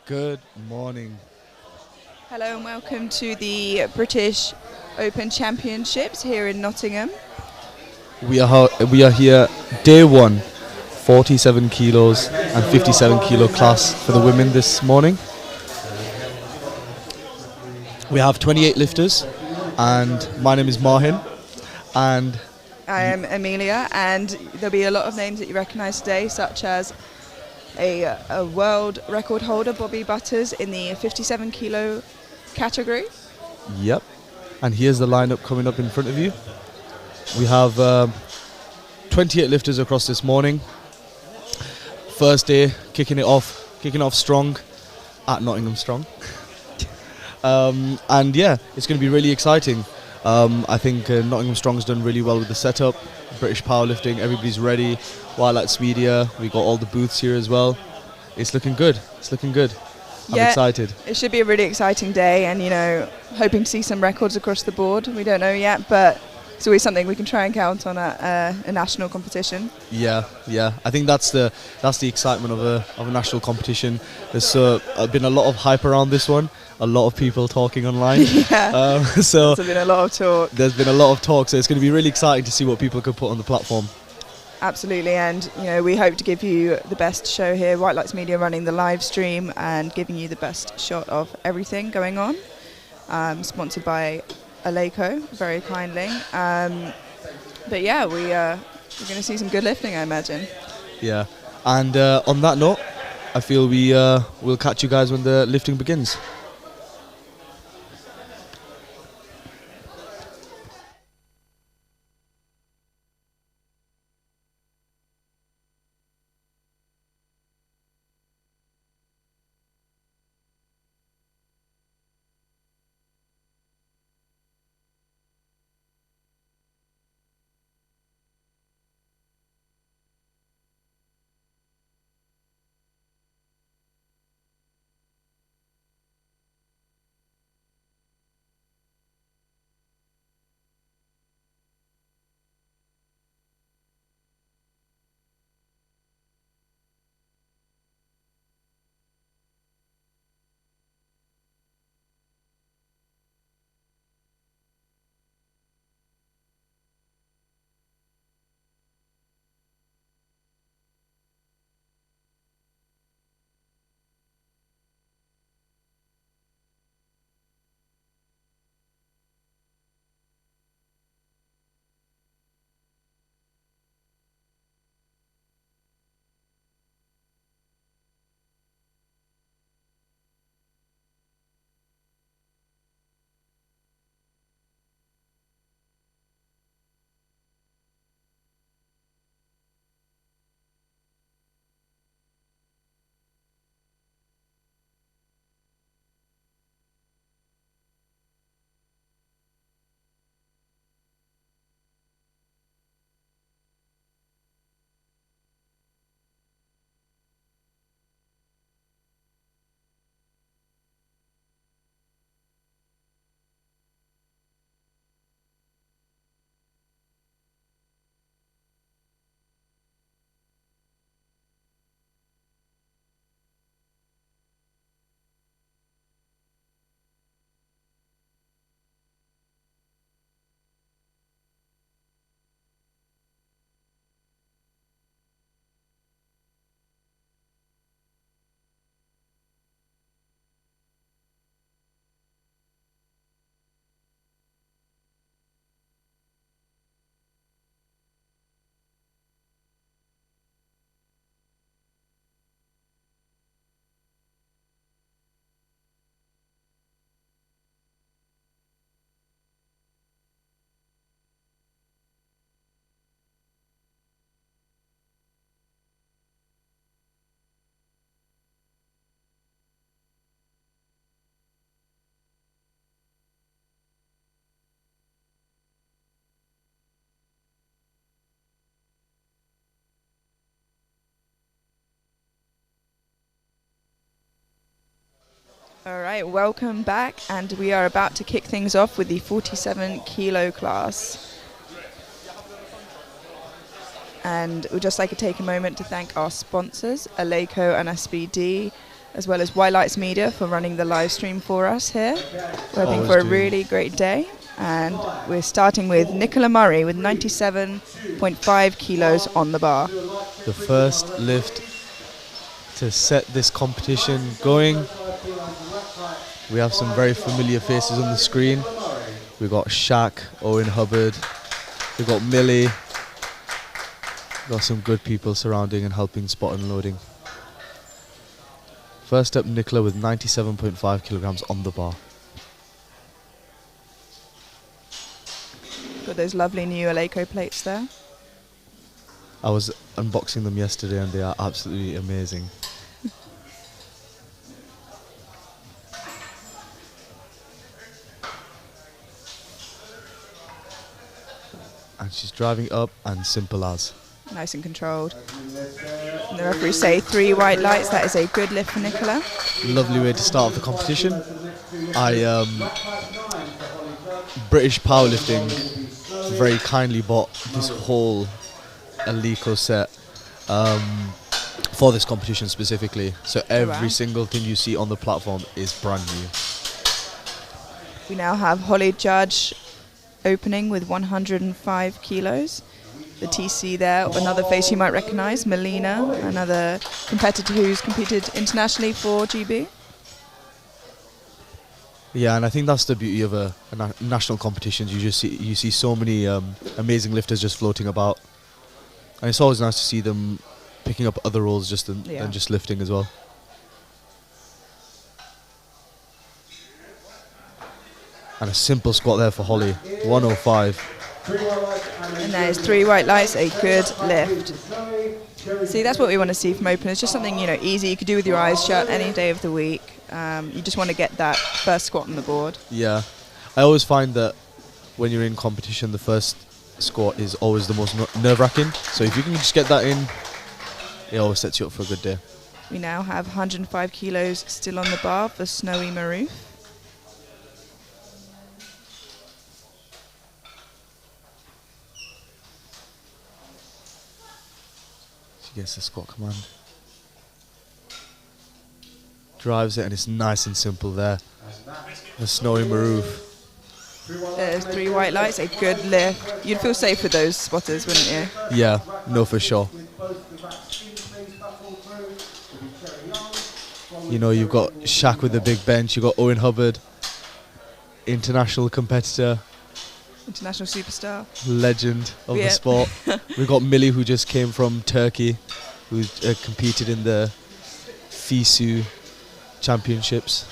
Good morning. Hello and welcome to the British Open Championships here in Nottingham. We are here day one, 47 kilos and 57 kilo class for the women this morning. We have 28 lifters and my name is Mahin and I am Amelia, and there'll be a lot of names that you recognise today, such as a world record holder, Bobby Butters, in the 57 kilo category. yep, and here's the lineup coming up in front of you. We have 28 lifters across this morning. First day, kicking off strong at Nottingham Strong. And yeah, it's going to be really exciting. I think Nottingham Strong's done really well with the setup. British powerlifting, everybody's ready. Wildlights Media, we got all the booths here as well. It's looking good. I'm excited. It should be a really exciting day, and hoping to see some records across the board. We don't know yet, but it's always something we can try and count on at a national competition. Yeah. I think that's the excitement of a national competition. There's been a lot of hype around this one. A lot of people talking online. Yeah. So There's been a lot of talk. There's been a lot of talk, so it's going to be really exciting to see what people can put on the platform. Absolutely, and we hope to give you the best show here. White Lights Media running the live stream and giving you the best shot of everything going on. Sponsored by Aleco, very kindly. But yeah, we're going to see some good lifting, I imagine. Yeah, and on that note, I feel we'll catch you guys when the lifting begins. All right, welcome back, and we are about to kick things off with the 47 kilo class. And we'd just like to take a moment to thank our sponsors, Aleco and SBD, as well as White Lights Media for running the live stream for us here. We're hoping Always for a do. really great day. And we're starting with Nicola Murray with 97.5 kilos on the bar. The first lift to set this competition going. We have some very familiar faces on the screen. We've got Shaq, Owen Hubbard, we've got Millie. We've got some good people surrounding and helping spot and loading. First up, Nicola with 97.5 kilograms on the bar. Got those lovely new Eleiko plates there. I was unboxing them yesterday and they are absolutely amazing. And she's driving up and simple as. Nice and controlled. And the referees say 3 white lights. That is a good lift for Nicola. Lovely way to start off the competition. British Powerlifting very kindly bought this whole Eleiko set for this competition specifically. So every single thing you see on the platform is brand new. We now have Holly Judge opening with 105 kilos. The TC there, another face you might recognise, Melina, another competitor who's competed internationally for GB. Yeah, and I think that's the beauty of a national competitions. You see so many amazing lifters just floating about, and it's always nice to see them picking up other roles than just lifting as well. And a simple squat there for Holly, 105. And there's 3 white lights, a good lift. See, that's what we want to see from openers. Just something, easy you could do with your eyes shut any day of the week. You just want to get that first squat on the board. Yeah, I always find that when you're in competition, the first squat is always the most nerve-wracking. So if you can just get that in, it always sets you up for a good day. We now have 105 kilos still on the bar for Snowy Maroof. She gets the squat command. Drives it and it's nice and simple there. The Snowy Maroof. There's 3 white lights, a good lift. You'd feel safe with those spotters, wouldn't you? Yeah, no, for sure. You've got Shaq with the big bench, you've got Owen Hubbard, international competitor. International superstar. Legend of the sport. We've got Millie, who just came from Turkey, who competed in the FISU championships.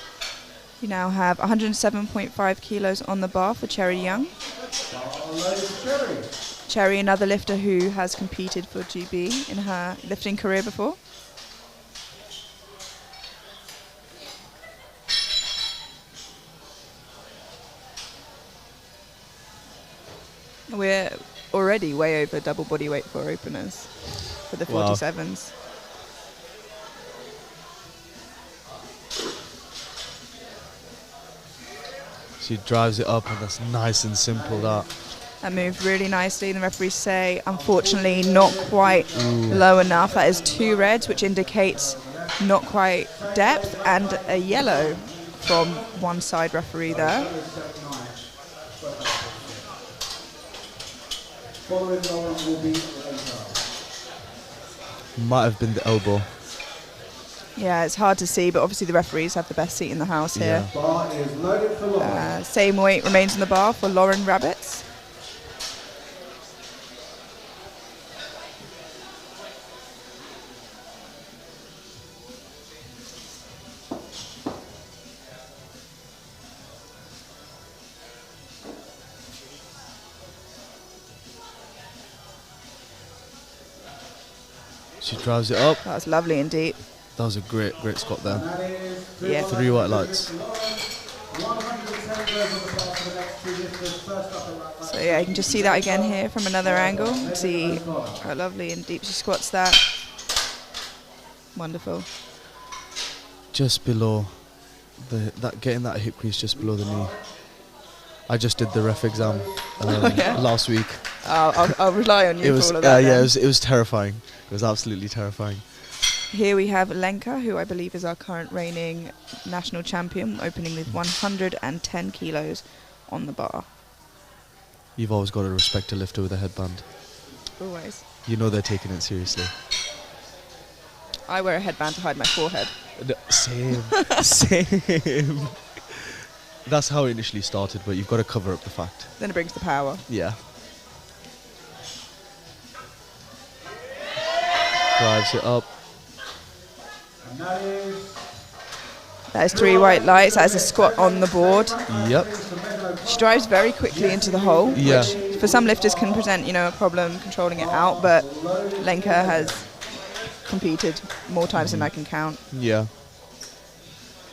You now have 107.5 kilos on the bar for Cherry Young. Cherry, another lifter who has competed for GB in her lifting career before. We're already way over double body weight for openers for the 47s. She drives it up and that's nice and simple, that. That moved really nicely. The referees say, unfortunately, not quite low enough. That is 2 reds, which indicates not quite depth, and a yellow from one side referee there. Might have been the elbow. Yeah, it's hard to see, but obviously the referees have the best seat in the house here. Same weight remains in the bar for Lauren Rabbits. She drives it up. That was lovely and deep. That was a great squat there. Yeah. 3 white lights. So yeah, you can just see that again here from another angle. See how lovely and deep she squats that. Wonderful. Just below getting that hip crease just below the knee. I just did the ref exam last week. I'll rely on you for all of that. Yeah, it was terrifying. It was absolutely terrifying. Here we have Lenka, who I believe is our current reigning national champion, opening with 110 kilos on the bar. You've always got to respect a lifter with a headband. Always. You know they're taking it seriously. I wear a headband to hide my forehead. Same. Same. That's how it initially started, but you've got to cover up the fact. Then it brings the power. Yeah. Drives it up. There's 3 white lights. That is a squat on the board. Yep. She drives very quickly into the hole, Yeah. which for some lifters can present, a problem controlling it out, but Lenka has competed more times than I can count. Yeah.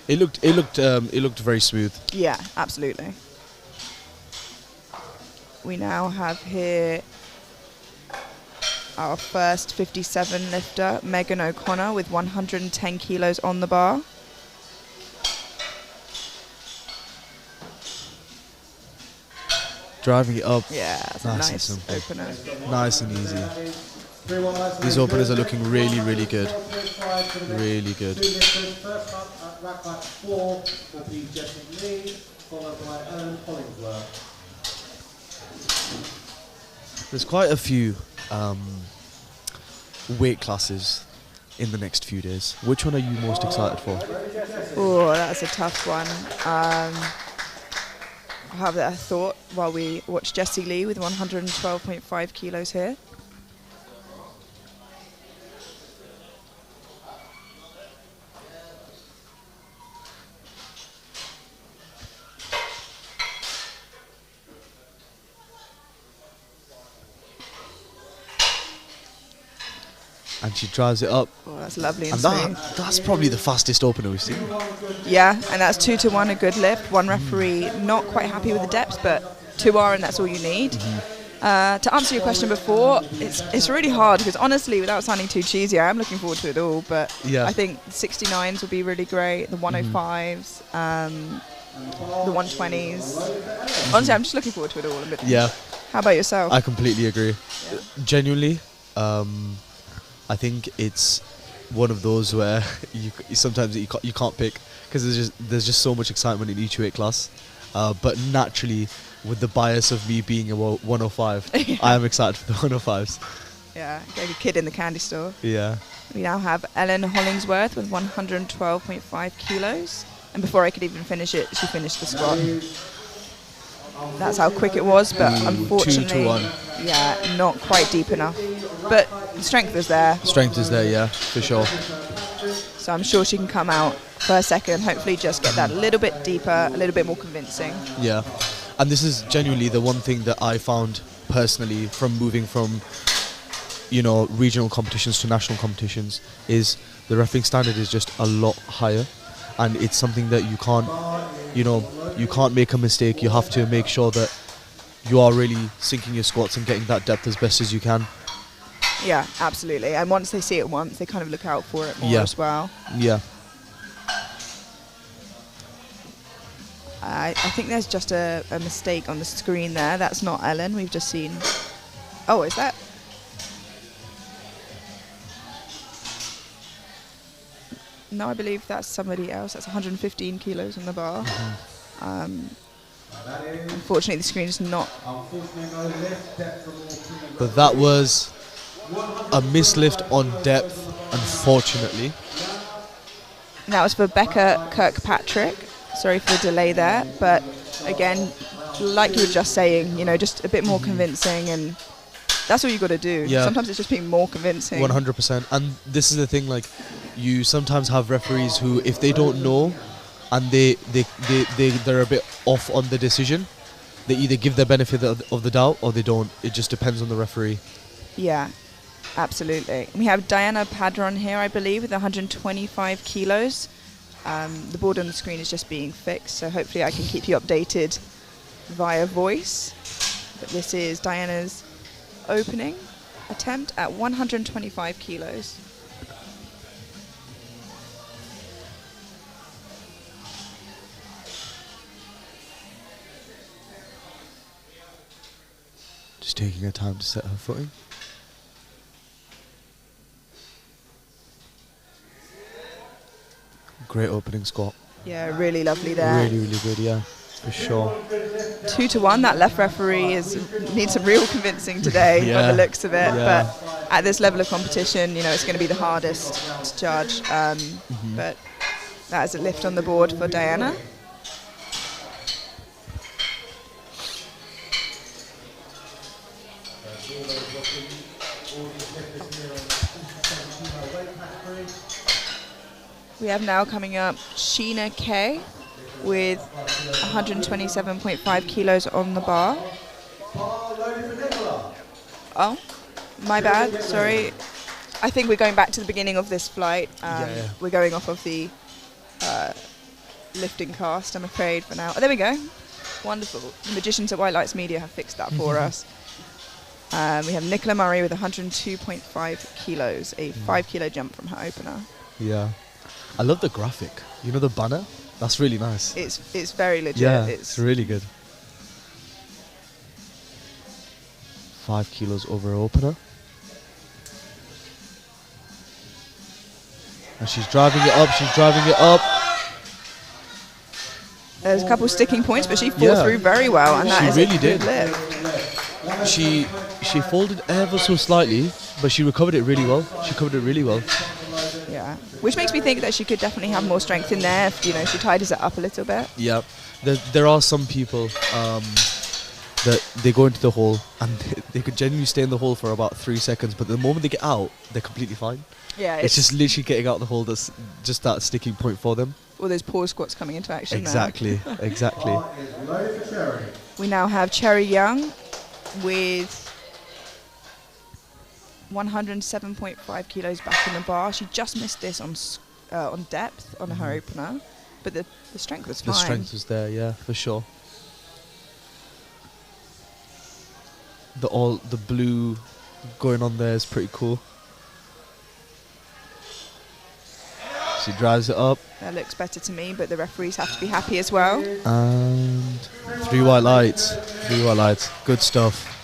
It looked very smooth. Yeah, absolutely. We now have here our first 57 lifter, Megan O'Connor, with 110 kilos on the bar. Driving it up. Yeah, that's a Nice and nice simple. opener. Nice and easy. These openers are looking really, really good. Really good. There's quite a few weight classes in the next few days. Which one are you most excited for? Oh, that's a tough one. I'll have that thought while we watch Jessie Lee with 112.5 kilos here. And she drives it up. Oh, that's lovely and And smooth. that's probably the fastest opener we've seen. Yeah, and that's 2-1, a good lift. One referee not quite happy with the depth, but 2 are, and that's all you need. To answer your question before, it's really hard because honestly, without sounding too cheesy, I am looking forward to it all. But Yeah. I think the 69s will be really great, the 105s, the 120s. Honestly, I'm just looking forward to it all a bit. Yeah, How about yourself? I completely agree. Genuinely, I think it's one of those where sometimes you can't pick because there's just so much excitement in each weight class. But naturally, with the bias of me being a 105, Yeah. I am excited for the 105s. Yeah, like a kid in the candy store. Yeah. We now have Ellen Hollingsworth with 112.5 kilos. And before I could even finish it, she finished the squat. That's how quick it was, but unfortunately, 2-1. yeah, not quite deep enough. But the strength was there, Strength is there, yeah, for sure. so I'm sure she can come out for a second, hopefully just get that a little bit deeper, a little bit more convincing. Yeah. And this is genuinely the one thing that I found personally from moving from, regional competitions to national competitions is the refereeing standard is just a lot higher. And it's something that you can't make a mistake. You have to make sure that you are really sinking your squats and getting that depth as best as you can. Yeah, absolutely. And once they see it once, they kind of look out for it more Yeah. as well. Yeah. I think there's just a mistake on the screen there. That's not Ellen. We've just seen... Oh, is that... No, I believe that's somebody else. That's 115 kilos on the bar. Unfortunately, the screen is not... But that was a mislift on depth, unfortunately. And that was for Becca Kirkpatrick. Sorry for the delay there. But again, like you were just saying, just a bit more convincing, and that's all you got to do. Yeah. Sometimes it's just being more convincing. 100%. And this is the thing, like, you sometimes have referees who, if they don't know and they're a bit off on the decision, they either give the benefit of the doubt or they don't. It just depends on the referee. Yeah, absolutely. We have Diana Padron here, I believe, with 125 kilos. The board on the screen is just being fixed, so hopefully I can keep you updated via voice. But this is Diana's opening attempt at 125 kilos. Just taking her time to set her footing. Great opening squat. Yeah, really lovely there. Really, really good, yeah, for sure. 2-1. That left referee needs some real convincing today by the looks of it. Yeah. But at this level of competition, you know, it's going to be the hardest to judge. But that is a lift on the board for Diana. We have now coming up Sheena K with 127.5 kilos on the bar. Oh, my bad, sorry. I think we're going back to the beginning of this flight. We're going off of the lifting cast, I'm afraid, for now. Oh, there we go. Wonderful. The magicians at White Lights Media have fixed that for us. We have Nicola Murray with 102.5 kilos, a 5 kilo jump from her opener. Yeah. I love the graphic. You know the banner? That's really nice. It's very legit. Yeah, it's really good. 5 kilos over her opener. And she's driving it up, There's a couple sticking points, but she fought through very well, and that is really a good did. lift. She folded ever so slightly, but she recovered it really well. Yeah, which makes me think that she could definitely have more strength in there if, you know, she tidies it up a little bit. Yeah, there are some people that they go into the hole and they could genuinely stay in the hole for about 3 seconds, but the moment they get out, they're completely fine. Yeah, it's just literally getting out of the hole that's just that sticking point for them. All those pause squats coming into action. Exactly, exactly. We now have Cherry Young with 107.5 kilos back in the bar. She just missed this on depth on her opener, but the strength was fine. The strength was there, yeah, for sure. The blue going on there is pretty cool. She drives it up. That looks better to me, but the referees have to be happy as well. And 3 white lights. Good stuff.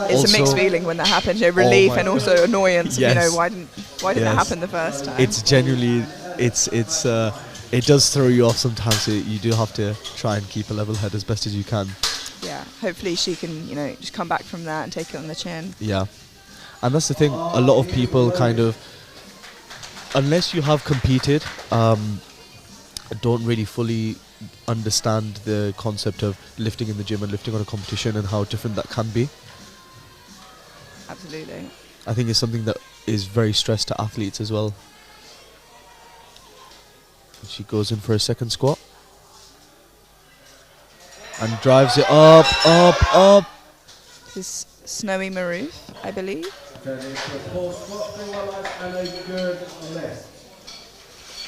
It's a mixed feeling when that happens. You know, relief and also annoyance. Yes. You know, why didn't that happen the first time? It's genuinely, it does throw you off sometimes. So you do have to try and keep a level head as best as you can. Yeah, hopefully she can, you know, just come back from that and take it on the chin. Yeah, and that's the thing. A lot of people kind of, unless you have competed, don't really fully understand the concept of lifting in the gym and lifting on a competition and how different that can be. Absolutely. I think it's something that is very stressed to athletes as well. And she goes in for a second squat. And drives it up. This is Snowy Maroof, I believe.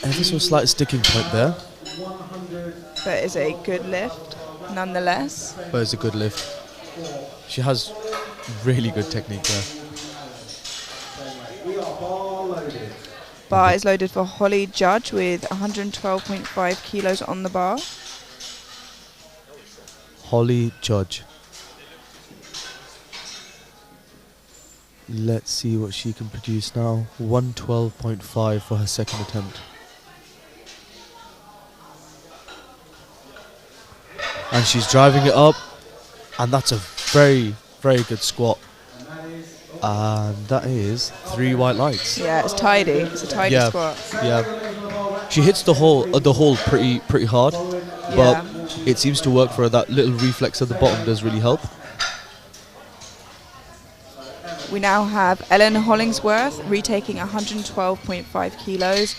Ever so slight sticking point there. But it's a good lift, nonetheless. But it's a good lift. She has really good technique there. Bar is loaded for Holly Judge with 112.5 kilos on the bar. Holly Judge. Let's see what she can produce now. 112.5 for her second attempt. And she's driving it up. And that's a very, very good squat. And that is 3 white lights. Yeah, it's tidy. It's a tidy squat. Yeah. She hits the hole pretty hard. But it seems to work for her. That little reflex at the bottom does really help. We now have Ellen Hollingsworth retaking 112.5 kilos.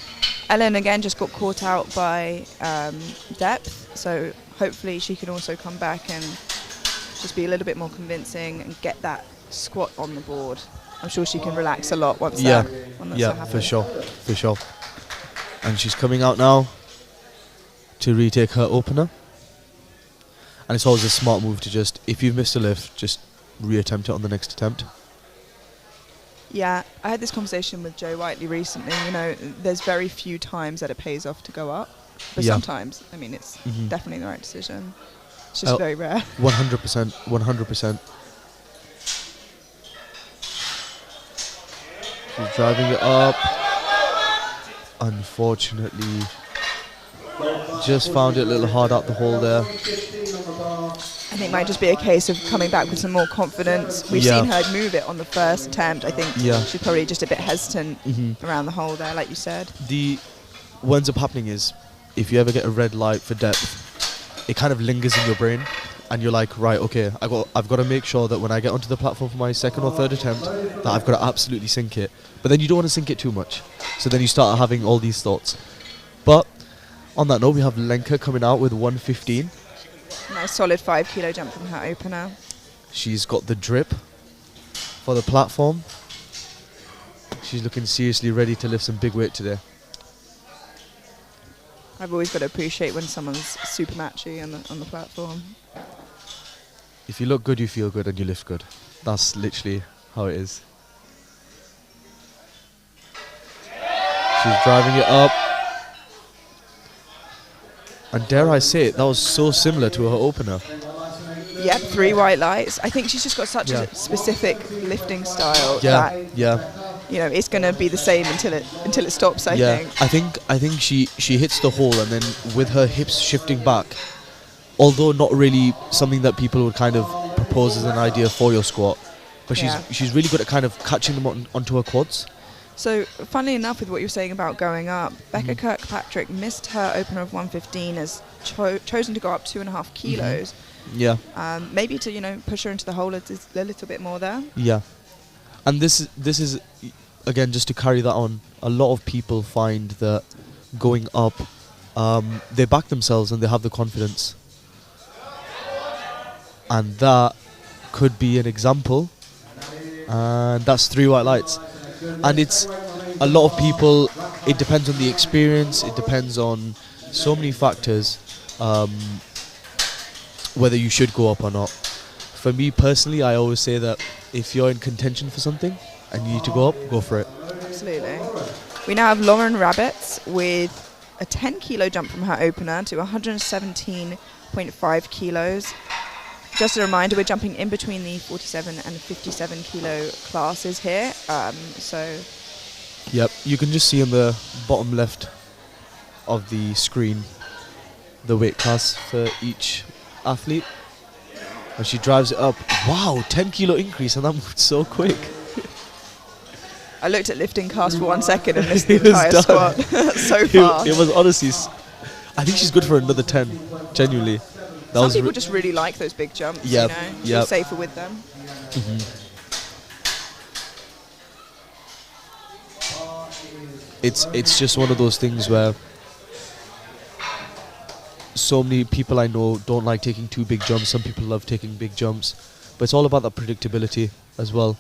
Ellen again just got caught out by depth, so hopefully she can also come back and just be a little bit more convincing and get that squat on the board. I'm sure she can relax a lot once that happens. For sure. And she's coming out now to retake her opener. And it's always a smart move to just, if you've missed a lift, just reattempt it on the next attempt. Yeah, I had this conversation with Joe Whiteley recently. You know, there's very few times that it pays off to go up. But sometimes, I mean, it's definitely the right decision. It's just very rare. 100%. She's driving it up. Unfortunately, just found it a little hard out the hole there. I think it might just be a case of coming back with some more confidence. We've seen her move it on the first attempt. I think she's probably just a bit hesitant around the hole there, like you said. What ends up happening is, if you ever get a red light for depth, it kind of lingers in your brain, and you're like, right, okay, I've got to make sure that when I get onto the platform for my second or third attempt, that I've got to absolutely sink it. But then you don't want to sink it too much, so then you start having all these thoughts. But on that note, we have Lenka coming out with 115. Nice solid 5 kilo jump from her opener. She's got the drip for the platform. She's looking seriously ready to lift some big weight today. I've always got to appreciate when someone's super matchy on the platform. If you look good, you feel good, and you lift good. That's literally how it is. She's driving it up. And dare I say it, that was so similar to her opener. Yep, 3 white lights. I think she's just got such a specific lifting style that you know, it's going to be the same until it stops, I think. I think she hits the hole, and then with her hips shifting back, although not really something that people would kind of propose as an idea for your squat, but she's really good at kind of catching them onto her quads. So, funnily enough, with what you were saying about going up, Becca Kirkpatrick missed her opener of 115, has chosen to go up 2.5 kilos. Yeah. Maybe to, you know, push her into the hole a little bit more there. Yeah. And this is again, just to carry that on, a lot of people find that going up, they back themselves and they have the confidence. And that could be an example. And that's 3 white lights. And it's a lot of people, it depends on the experience, it depends on so many factors, whether you should go up or not. For me personally, I always say that if you're in contention for something and you need to go up, go for it. Absolutely. We now have Lauren Rabbits with a 10 kilo jump from her opener to 117.5 kilos. Just a reminder, we're jumping in between the 47 and 57 kilo classes here. Yep, you can just see on the bottom left of the screen the weight class for each athlete. And she drives it up. Wow, 10 kilo increase, and that moved so quick. I looked at lifting cast for 1 second and missed the entire squat. So fast. It was honestly, I think she's good for another 10, genuinely. Some people just really like those big jumps, you know, feel safer with them. It's just one of those things where so many people I know don't like taking too big jumps. Some people love taking big jumps, but it's all about that predictability as well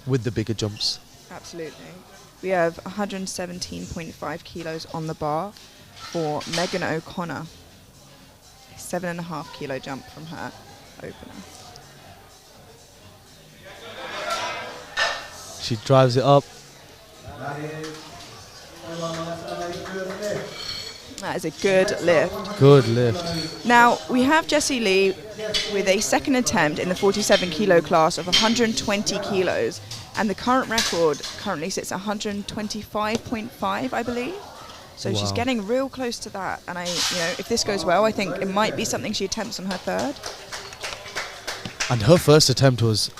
with the bigger jumps. Absolutely. We have 117.5 kilos on the bar for Megan O'Connor. 7.5 kilo jump from her opener. She drives it up. That is a good lift. Good lift. Now, we have Jessie Lee with a second attempt in the 47 kilo class of 120 kilos. And the current record currently sits at 125.5, I believe. So she's getting real close to that. And if this goes well, I think it might be something she attempts on her third. And her first attempt was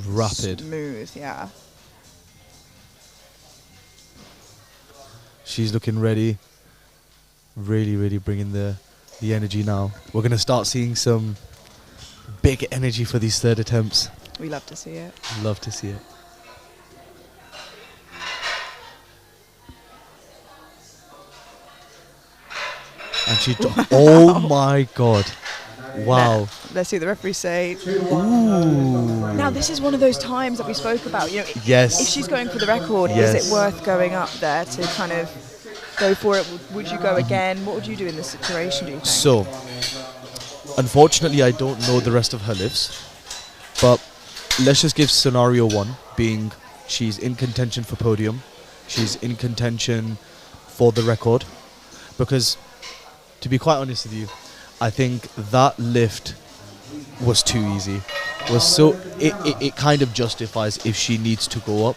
rapid. Smooth, yeah. She's looking ready. Really, really bringing the energy now. We're going to start seeing some big energy for these third attempts. We love to see it. Love to see it. And she... oh my God. Wow. Let's see the referee say. Ooh. Now, this is one of those times that we spoke about. You know, yes. If she's going for the record, is it worth going up there to kind of go for it? Would you go again? What would you do in this situation, do you think? So, unfortunately, I don't know the rest of her lifts. But let's just give scenario one, being she's in contention for podium. She's in contention for the record. Because, to be quite honest with you, I think that lift was too easy. It kind of justifies if she needs to go up.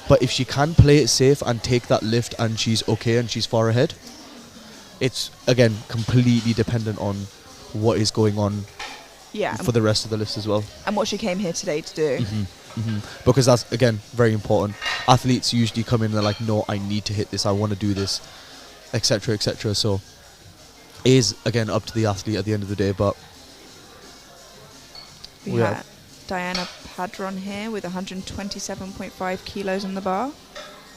But if she can play it safe and take that lift and she's okay and she's far ahead, it's, again, completely dependent on what is going on Yeah. for the rest of the lifts as well. And what she came here today to do. Because that's, again, very important. Athletes usually come in and they're like, no, I need to hit this, I want to do this, etc., etc. So it is, again, up to the athlete at the end of the day. But We had Diana Padron here with 127.5 kilos on the bar.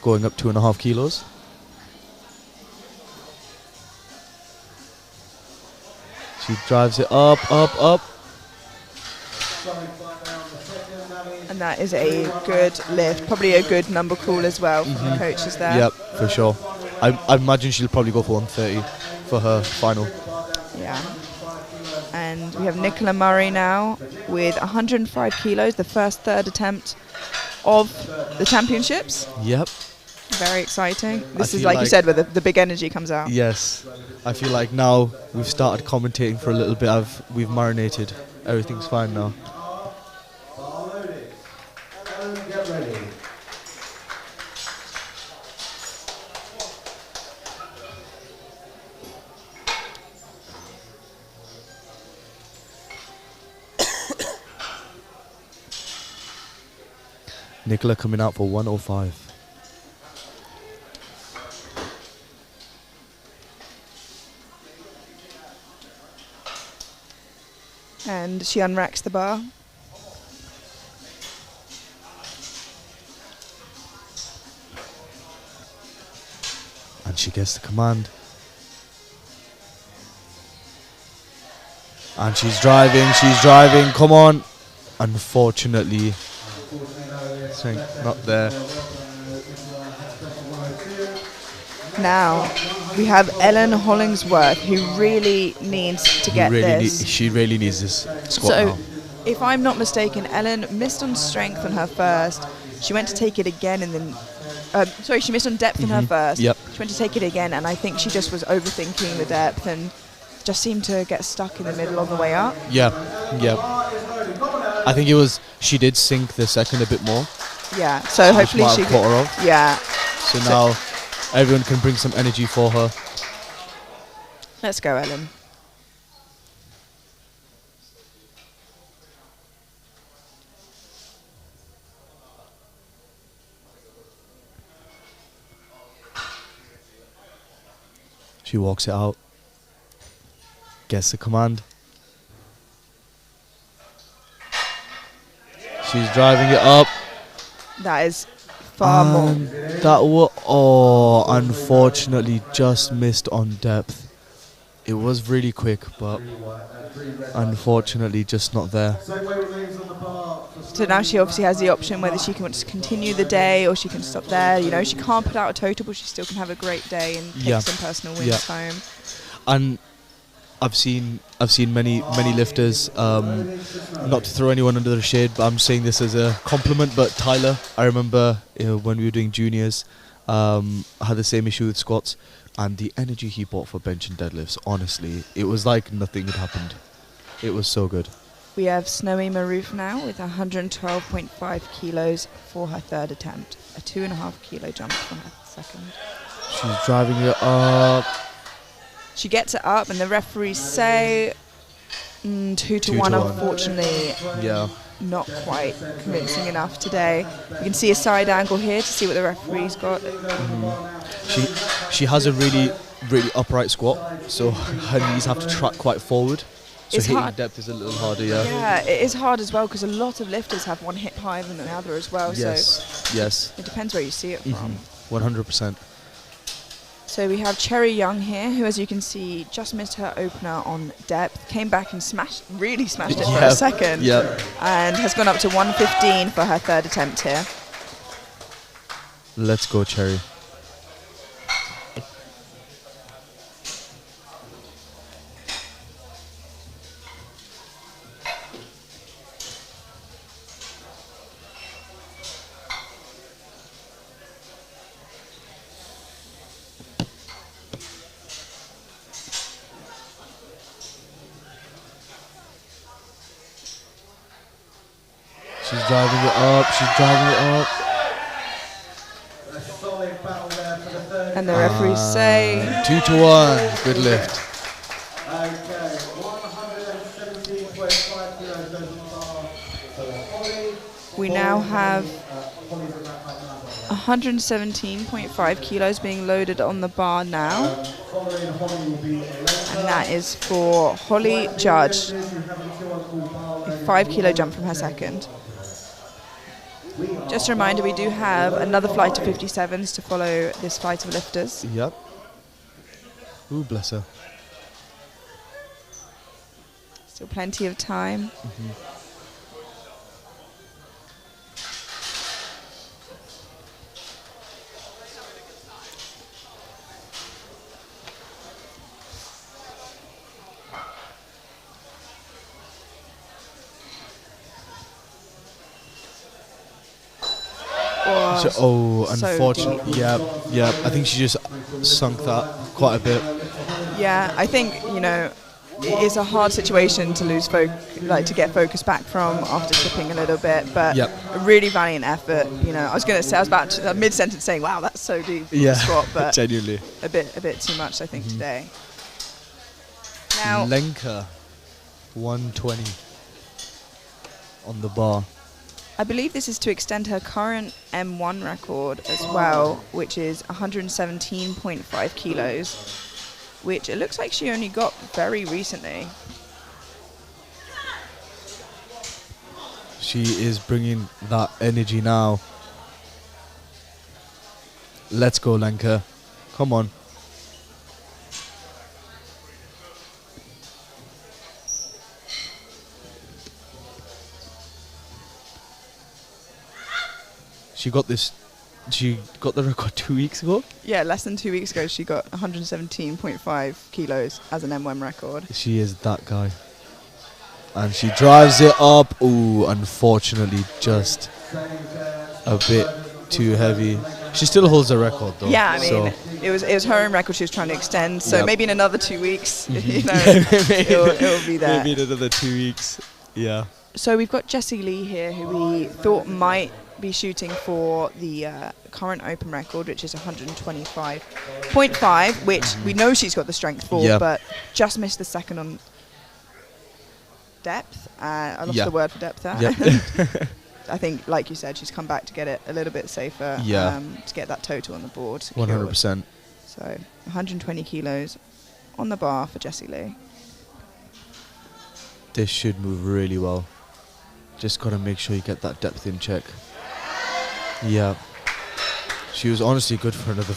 going up 2.5 kilos. She drives it up, up, up. And that is a good lift. Probably a good number call as well from the coaches there. Yep, for sure. I imagine she'll probably go for 130 for her final. Yeah. And we have Nicola Murray now with 105 kilos, the first third attempt of the championships. Yep. Very exciting. This is, feel like you said, where the big energy comes out. Yes. I feel like now we've started commentating for a little bit. We've marinated. Everything's fine now. Get ready. Nicola coming out for 105. And she unracks the bar. And she gets the command. And she's driving, come on. Unfortunately, strength not there. Now, we have Ellen Hollingsworth, who really needs to get this. She really needs this squat So, now. if I'm not mistaken, Ellen missed on strength on her first. She went to take it again and then... she missed on depth on her first. Yep. She went to take it again, and I think she just was overthinking the depth and just seemed to get stuck in the middle of the way up. Yeah. I think it was, she did sink the second a bit more. Yeah, so hopefully might she... have caught her off. Yeah. So now everyone can bring some energy for her. Let's go, Ellen. She walks it out. Gets the command. She's driving it up. That is far more. That unfortunately just missed on depth. It was really quick, but unfortunately just not there. So now she obviously has the option whether she can want to continue the day or she can stop there. You know, she can't put out a total, but she still can have a great day and take some personal wins home. And I've seen many lifters. Not to throw anyone under the shade, but I'm saying this as a compliment. But Tyler, I remember when we were doing juniors, I had the same issue with squats, and the energy he brought for bench and deadlifts. Honestly, it was like nothing had happened. It was so good. We have Snowy Maroof now with 112.5 kilos for her third attempt. A 2.5 kilo jump for her second. She's driving it up. She gets it up, and the referees say 2 to 1. Unfortunately, not quite convincing enough today. You can see a side angle here to see what the referee's got. She has a really upright squat, so her knees have to track quite forward. So It's hitting hard. depth is a little harder, Yeah, it is hard as well because a lot of lifters have one hip higher than the other as well. Yes. So it depends where you see it from. 100%. So we have Cherry Young here, who, as you can see, just missed her opener on depth, came back and really smashed it for a second, and has gone up to 115 for her third attempt here. Let's go, Cherry. She's driving it up. And the referees say 2 to 1. Good lift. Okay, 117.5 kilos goes on the bar for Holly. we now have 117.5 kilos being loaded on the bar now. Following Holly will be And that is for Holly Judge. A 5 kilo jump from her second. Just a reminder, we do have another flight of 57s to follow this flight of lifters. Yep. Ooh, bless her. Still plenty of time. Unfortunately, deep. yeah. I think she just sunk that quite a bit. Yeah, I think, you know, it's a hard situation to lose to get focus back from after slipping a little bit, but Yep. a really valiant effort. You know, I was about to mid-sentence saying, "Wow, that's so deep." Yeah, Squat, but genuinely. a bit too much, I think, today. Now, Lenka, 120 on the bar. I believe this is to extend her current M1 record as well, which is 117.5 kilos, which it looks like she only got very recently. She is bringing that energy now. Let's go, Lenka. Come on. She got the record 2 weeks ago. Yeah, less than 2 weeks ago, she got 117.5 kilos as an M1 record. She is that guy. And she drives it up. Ooh, unfortunately, just a bit too heavy. She still holds the record, though. Yeah, I mean, so it was her own record she was trying to extend. So Yep. maybe in another 2 weeks, you know, maybe, it'll be there. maybe in another 2 weeks. Yeah. So we've got Jessie Lee here, who we thought might be shooting for the current open record, which is 125.5, which we know she's got the strength for, Yeah. but just missed the second on depth. I lost Yeah. the word for depth there. Yep. I think, like you said, she's come back to get it a little bit safer, Yeah. to get that total on the board. secured. 100%. So 120 kilos on the bar for Jessie Lee. This should move really well. Just got to make sure you get that depth in check. Yeah. She was honestly good for another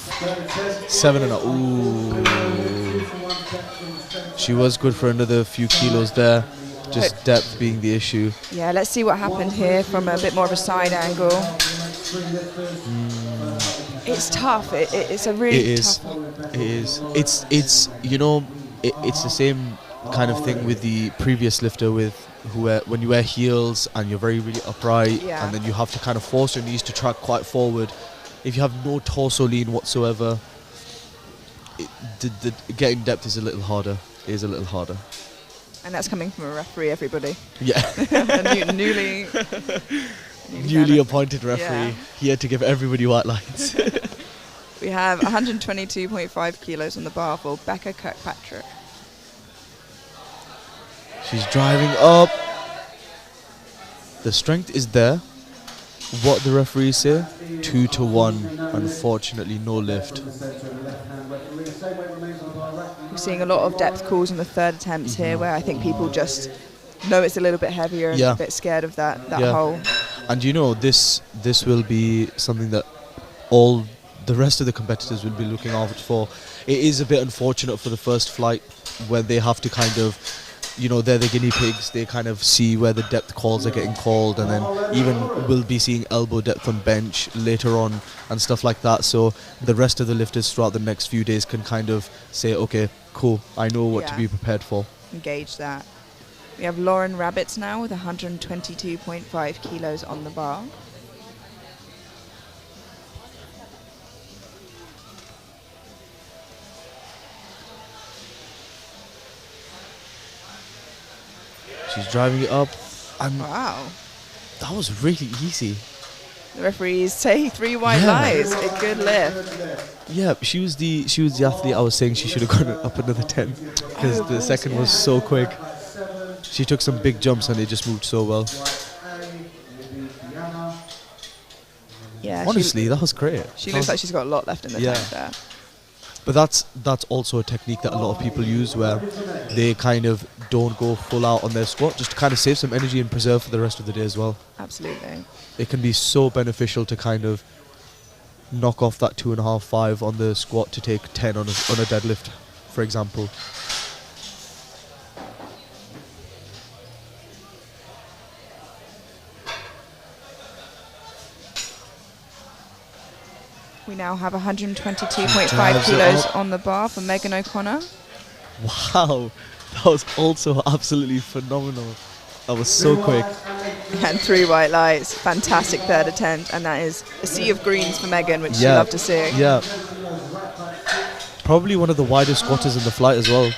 7 and a. Ooh. She was good for another few kilos there. Just depth being the issue. Yeah, let's see what happened here from a bit more of a side angle. It's tough. It's a really tough one. It is. It's you know, it's the same kind of thing with the previous lifter with when you wear heels and you're really upright, Yeah. and then you have to kind of force your knees to track quite forward. If you have no torso lean whatsoever, the getting depth is a little harder. It is a little harder. And that's coming from a referee, everybody. Yeah. A newly Newly appointed referee Yeah. here to give everybody white lines. We have 122.5 kilos on the bar for Becca Kirkpatrick. She's driving up. The strength is there. What the referees say, 2 to 1. Unfortunately, no lift. We're seeing a lot of depth calls in the third attempts here, where I think people just know it's a little bit heavier and Yeah. a bit scared of that Yeah. hole. And you know, this will be something that all the rest of the competitors will be looking out for. It is a bit unfortunate for the first flight where they have to kind of, you know, they're the guinea pigs. They kind of see where the depth calls are getting called, and then even we'll be seeing elbow depth on bench later on and stuff like that. So the rest of the lifters throughout the next few days can kind of say, okay, cool, I know what to Yeah. be prepared for. Engage that. We have Lauren Rabbits now with 122.5 kilos on the bar. She's driving it up, and Wow. that was really easy. The referees say 3 white Yeah. lies. A good lift. Yeah, she was the athlete I was saying she should have gone up another 10 because the second was so quick. She took some big jumps and it just moved so well. Yeah, Honestly, that was great. she looks like she's got a lot left in the Yeah. tank there. But that's also a technique that a lot of people use where they kind of don't go full out on their squat just to kind of save some energy and preserve for the rest of the day as well. Absolutely. It can be so beneficial to kind of knock off that 2.5, 5 on the squat to take 10 on a deadlift, for example. We now have 122.5 Drives it kilos up. on the bar for Megan O'Connor. Wow, that was also absolutely phenomenal. That was so quick. And 3 white lights. Fantastic third attempt. And that is a sea of greens for Megan, which you Yeah. love to see. Yeah. Probably one of the widest squatters in the flight as well.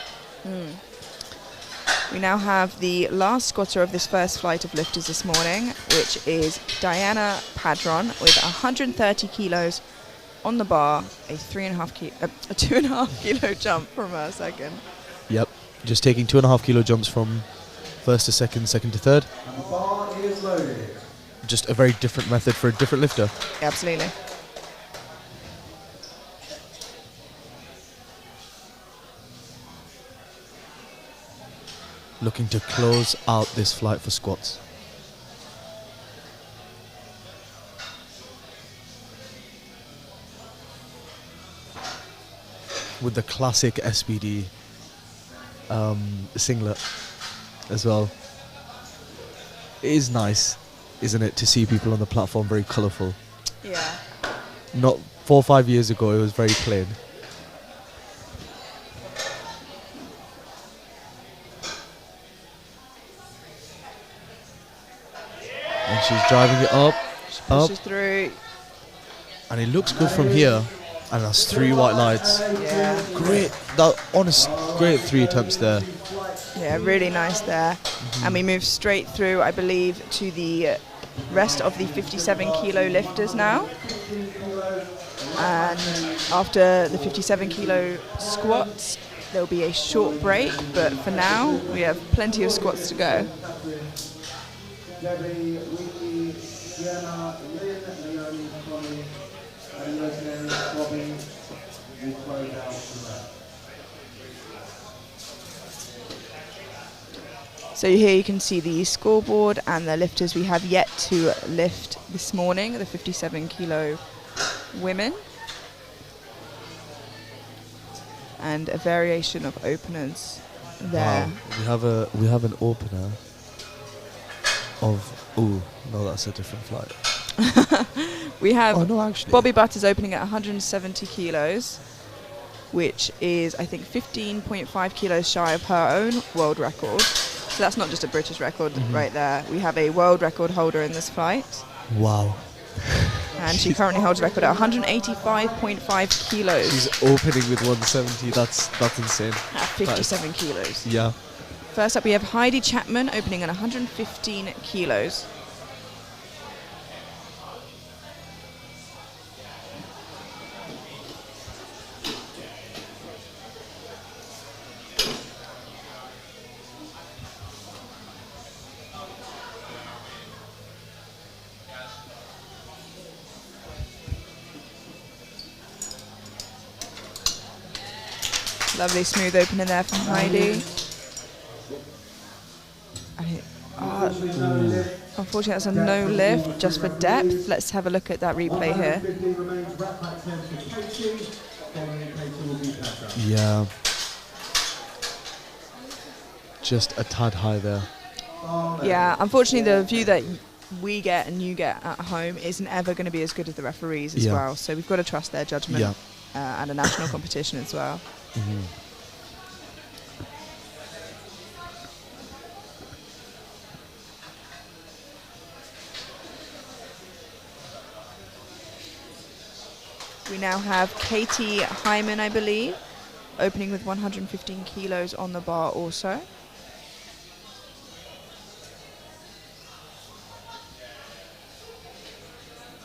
We now have the last squatter of this first flight of lifters this morning, which is Diana Padron with 130 kilos on the bar, a 2.5 kilo jump from her second. Yep. Just taking 2.5 kilo jumps from first to second, second to third. And the bar is loaded. Just a very different method for a different lifter. Yeah, absolutely. Looking to close out this flight for squats. With the classic SBD singlet as well. It is nice, isn't it, to see people on the platform very colourful. Yeah. Not 4 or 5 years ago, it was very plain. And she's driving it up, up, Pushes through. and it looks good from here. And that's 3 white lights. Yeah. Great, great 3 attempts there. Yeah, really nice there. And we move straight through, I believe, to the rest of the 57 kilo lifters now. And after the 57 kilo squats, there'll be a short break, but for now, we have plenty of squats to go. Debbie, Vicky, Sienna, Lynn, Leonie, Connie, and Leslie, Bobby will close out the rest. So here you can see the scoreboard and the lifters we have yet to lift this morning, the 57 kilo women. And a variation of openers there. Wow, we have an opener of no, that's a different flight. We have Oh no, actually. Bobby Butters opening at 170 kilos, which is I think 15.5 kilos shy of her own world record. So that's not just a British record right there. We have a world record holder in this flight. Wow. And she currently holds a record at 185.5 kilos She's opening with 170. That's insane. at 57 kilos. Yeah. First up, we have Heidi Chapman opening at 115 kilos. Lovely smooth opener there from Heidi. Unfortunately, that's a no lift, just for depth. Let's have a look at that replay here. 150 remains wrap back 10 for Katie. Following Katie will be Petra. Yeah. Just a tad high there. Yeah, unfortunately, the view that we get and you get at home isn't ever going to be as good as the referees as Yeah. well. So we've got to trust their judgment Yeah. and a national competition as well. We now have Katie Hyman, I believe, opening with 115 kilos on the bar also.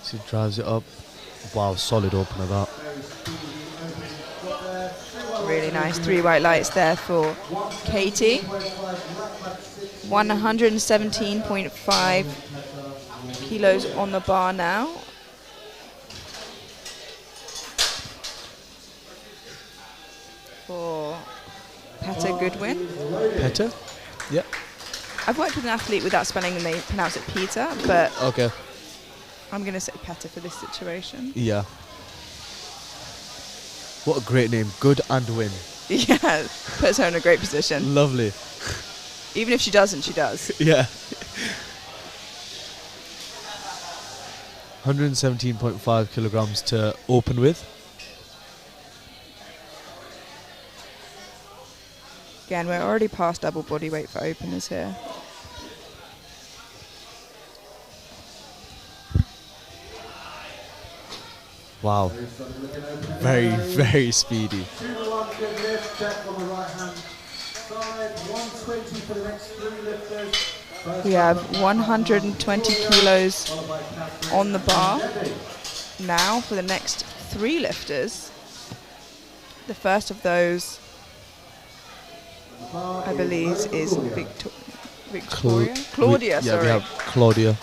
She drives it up. Wow, solid opener that. Really nice. 3 white lights there for Katie. 117.5 kilos on the bar now. For Petter Goodwin. Petter? Yeah. I've worked with an athlete with that spelling and they pronounce it Peter, but Okay. I'm going to say Petter for this situation. Yeah. What a great name. Good and Win. Yeah, puts her in a great position. Lovely. Even if she doesn't, she does. Yeah. 117.5 kilograms to open with. Again, we're already past double body weight for openers here. Wow. Very, very speedy. 2-1 deadlift, check on the right hand side. 120 for the next 3 lifters. We have 120 kilos on the bar now for the next 3 lifters. The first of those, I believe, is Victoria? Claudia, Yeah, sorry. we have Claudia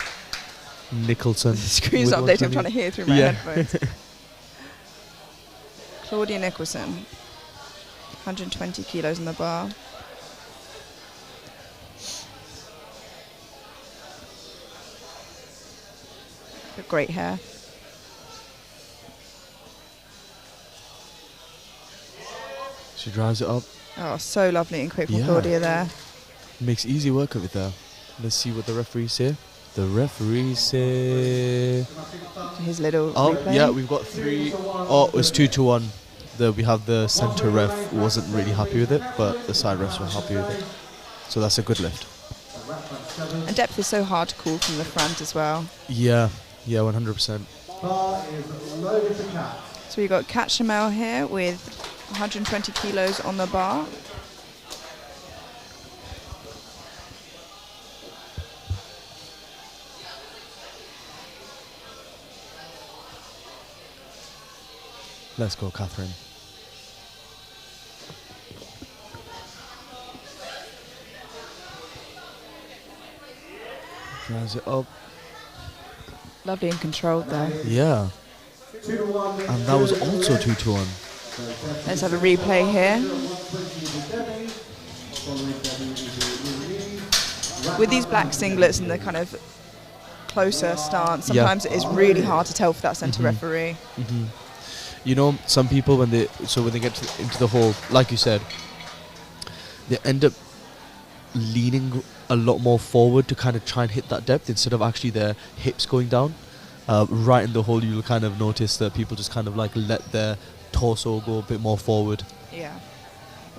Nicholson. The screen's with updated, I'm 120. trying to hear through my Yeah. headphones. Claudia Nicholson, 120 kilos on the bar. Got great hair. She drives it up. Oh, so lovely and quick from Yeah. Claudia there. Makes easy work of it there. Let's see what the referees say. The referees say... His little Oh, replay. yeah, we've got 3. Oh, it's 2-1. We have the centre ref who wasn't really happy with it, but the side refs were happy with it. So that's a good lift. And depth is so hard to call from the front as well. Yeah, 100%. Bar is loaded to catch. So we've got Kat Shamel here with 120 kilos on the bar. Let's go, Catherine. Drives it up. Lovely and controlled there. Yeah. 2-1. And that was also 2-1. Let's have a replay here. With these black singlets and the kind of closer stance, Yeah. sometimes it is really hard to tell for that centre referee. You know, some people when they get into the hole, like you said, they end up leaning a lot more forward to kind of try and hit that depth instead of actually their hips going down. Right in the hole, you'll kind of notice that people just kind of like let their torso go a bit more forward. Yeah.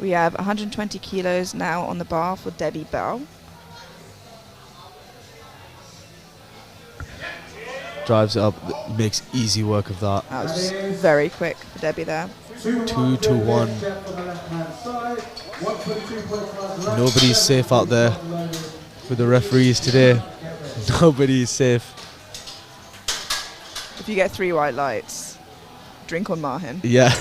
We have 120 kilos now on the bar for Debbie Bell. Drives it up, makes easy work of that. That was very quick for Debbie there. 2-1. Nobody's safe out there with the referees today. Nobody's safe. If you get 3 white lights, drink on Mahin. Yeah.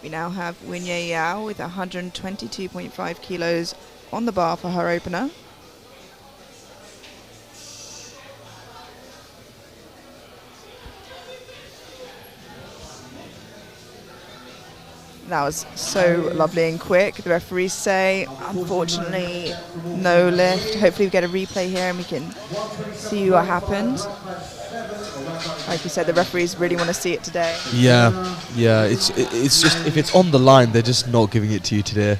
We now have Winye Yao with 122.5 kilos on the bar for her opener. That was so lovely and quick. The referees say, unfortunately, no lift. Hopefully we get a replay here and we can see what happened. Like you said, the referees really want to see it today. Yeah. It's just if it's on the line, they're just not giving it to you today.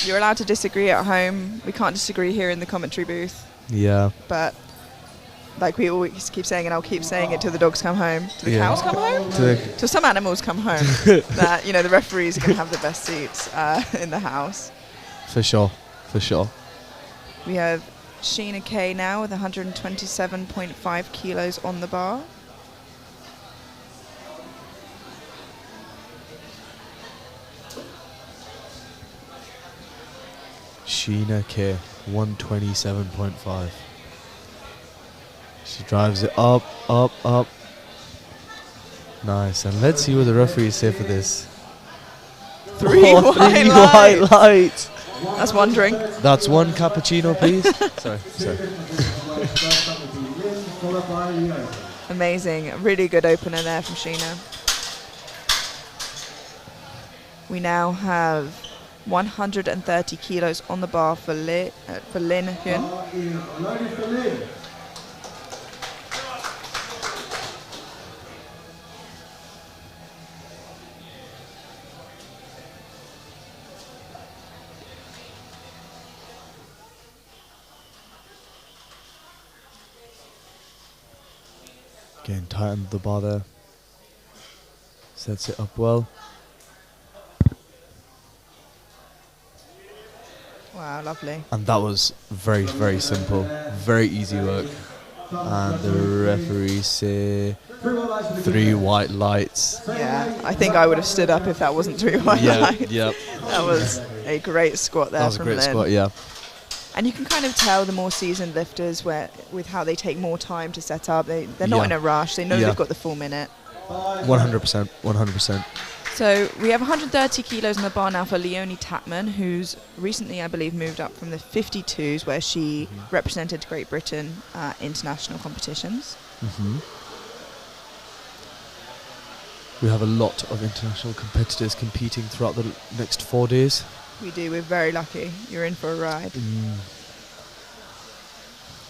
You're allowed to disagree at home. We can't disagree here in the commentary booth. Yeah. But like we always keep saying, and I'll keep saying it till the dogs come home. Till the Yeah. cows come home? Till some animals come home. That, you know, the referees are going to have the best seats in the house. For sure. We have Sheena Kay now with 127.5 kilos on the bar. Sheena K, 127.5. She drives it up, up, up. Nice. And let's see what the referees say for this. Three white lights. lights. That's wondering. That's one cappuccino, please. sorry. Amazing. Really good opener there from Sheena. We now have 130 kilos on the bar for Lin Hyun. Again, tighten the bar there. Sets it up well. Wow, lovely. And that was very, very simple. Very easy work. And the referees say 3 white lights. Yeah, I think I would have stood up if that wasn't 3 white lights. Yep. That was a great squat there That was a from great Lin. squat, yeah. And you can kind of tell the more seasoned lifters with how they take more time to set up. They're not in a rush. They know they've got the full minute. 100%, 100%. So we have 130 kilos in the bar now for Leonie Tapman, who's recently, I believe, moved up from the 52s, where she represented Great Britain at international competitions. We have a lot of international competitors competing throughout the next 4 days. We do. We're very lucky. You're in for a ride.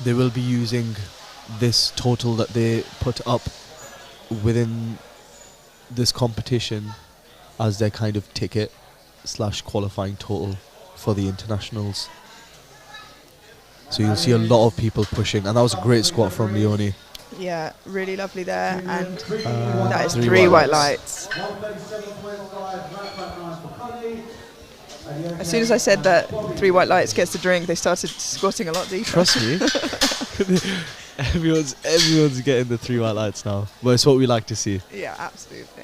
They will be using this total that they put up within this competition as their kind of ticket / qualifying total for the internationals. So you'll see a lot of people pushing, and that was a great squat from Leonie. Yeah, really lovely there, and that is 3 3 white white lights. As soon as I said that 3 white lights gets the drink, they started squatting a lot deeper. Trust me. everyone's getting the 3 white lights now. But it's what we like to see. Yeah, absolutely.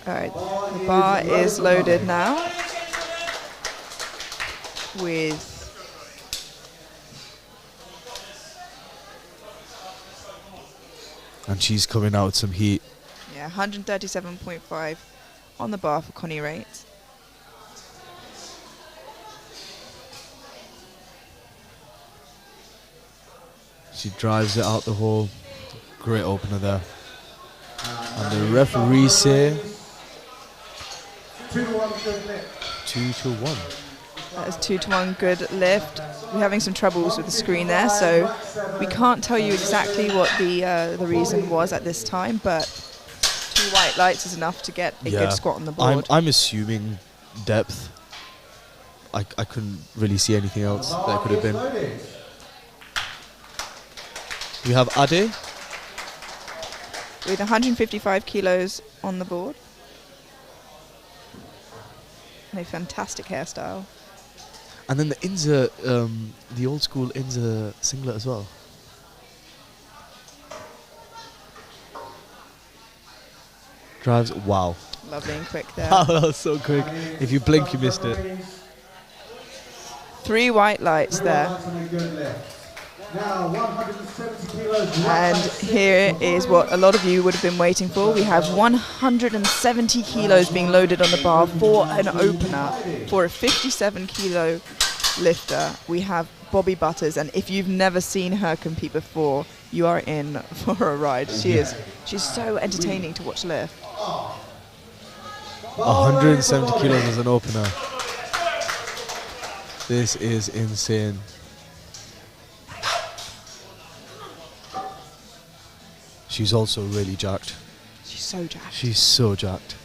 All right, the bar is loaded now with And she's coming out with some heat. 137.5 on the bar for Connie Raitt. She drives it out the hole. Great opener there. And the referee say 2 to 1. That is 2 to 1 good lift. We're having some troubles with the screen there, so we can't tell you exactly what the reason was at this time, but 2 white lights is enough to get a good squat on the board. I'm assuming depth. I couldn't really see anything else that could have been. We have Ade. With 155 kilos on the board. And a fantastic hairstyle. And then the Inza, the old school Inza singlet as well. Drives, wow. Lovely and quick there. Wow, that was so quick. If you blink, you missed it. 3 white lights there. Now 170 kilos. And here is what a lot of you would have been waiting for. We have 170 kilos being loaded on the bar for an opener. For a 57 kilo lifter, we have Bobby Butters. And if you've never seen her compete before, you are in for a ride. She's so entertaining to watch lift. 170 kilos as an opener. This is insane. She's also really jacked. She's so jacked. She's so jacked.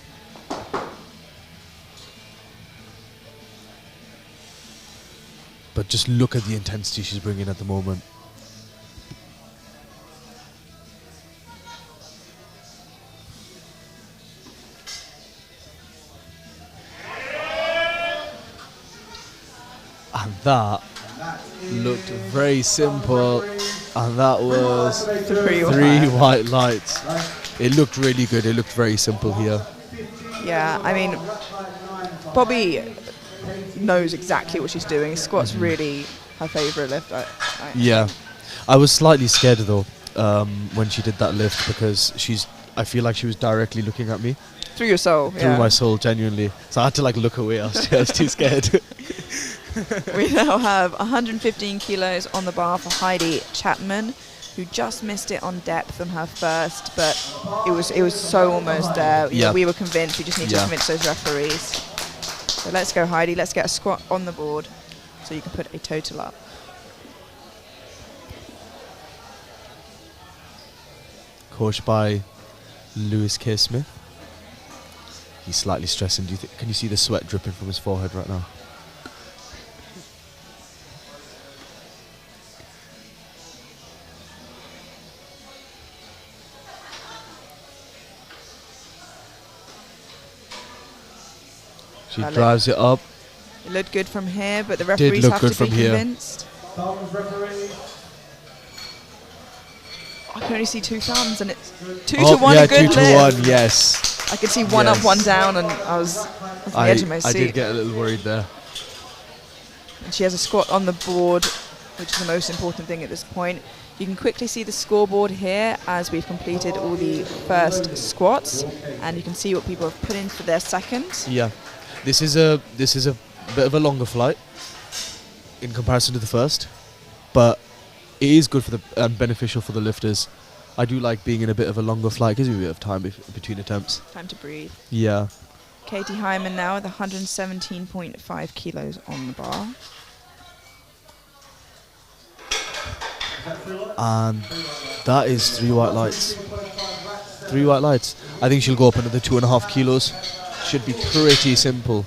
But just look at the intensity she's bringing at the moment. And that looked very simple, and that was 3 white lights. It looked really good. It looked very simple here. Yeah, I mean, Bobby knows exactly what she's doing. Squat's really her favourite lift. Yeah. I was slightly scared though when she did that lift because I feel like she was directly looking at me. Through your soul. Through my soul, genuinely. So I had to like look away. I was too scared. We now have 115 kilos on the bar for Heidi Chapman, who just missed it on depth on her first, but it was so almost there. Yeah. We were convinced. We just need to convince those referees. So let's go, Heidi. Let's get a squat on the board so you can put a total up. Coached by Lewis K. Smith. He's slightly stressing. Can you see the sweat dripping from his forehead right now? She drives it up. It looked good from here, but the referees have to be convinced. I can only see two thumbs, and it's 2 to 1. Yeah, a good 2 to lift. 1. Yes. I could see one up, one down, and I was on the edge of my seat. I did get a little worried there. And she has a squat on the board, which is the most important thing at this point. You can quickly see the scoreboard here as we've completed all the first squats, and you can see what people have put in for their second. Yeah, this is a bit of a longer flight in comparison to the first, but it is good for and beneficial for the lifters. I do like being in a bit of a longer flight, gives you a bit of time between attempts. Time to breathe. Yeah. Katie Hyman now with 117.5 kilos on the bar. And that is 3 white lights. 3 white lights. I think she'll go up another 2.5 kilos. Should be pretty simple.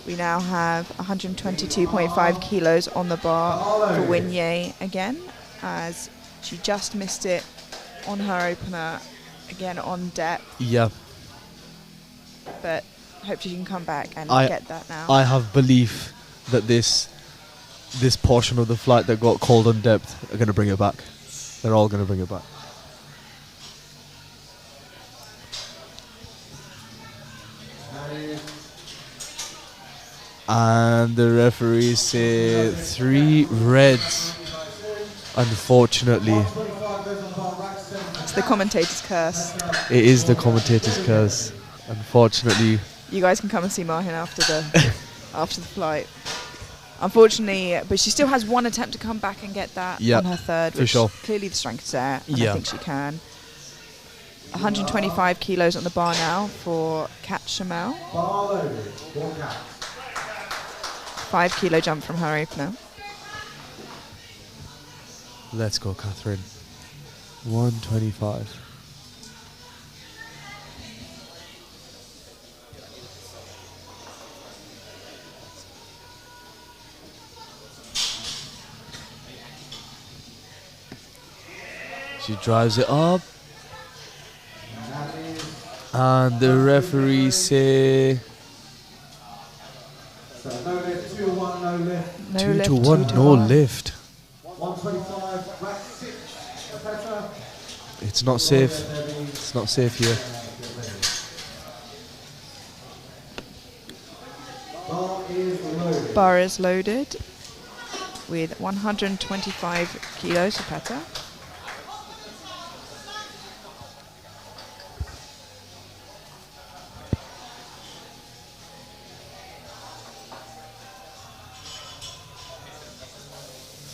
We now have 122.5 kilos on the bar for Winye again, as she just missed it on her opener, again on depth. Yeah. But hope she can come back and get that now. I have belief that this portion of the flight that got called on depth are going to bring it back. They're all going to bring it back. And the referees say 3 reds, unfortunately. It's the commentator's curse. It is the commentator's curse, unfortunately. You guys can come and see Mahin after the after the flight. Unfortunately, but she still has one attempt to come back and get that on her third, which clearly the strength is there, and I think she can. 125 kilos on the bar now for Kat Shamel. 5 kilo jump from her opener. Let's go, Catherine. 125. She drives it up. And the referees say... So no lift, 2 to 1, no lift. 2 to 1, no lift. 125, rack 6, better. It's not safe. It's not safe here. Bar is loaded with 125 kilos for Peta.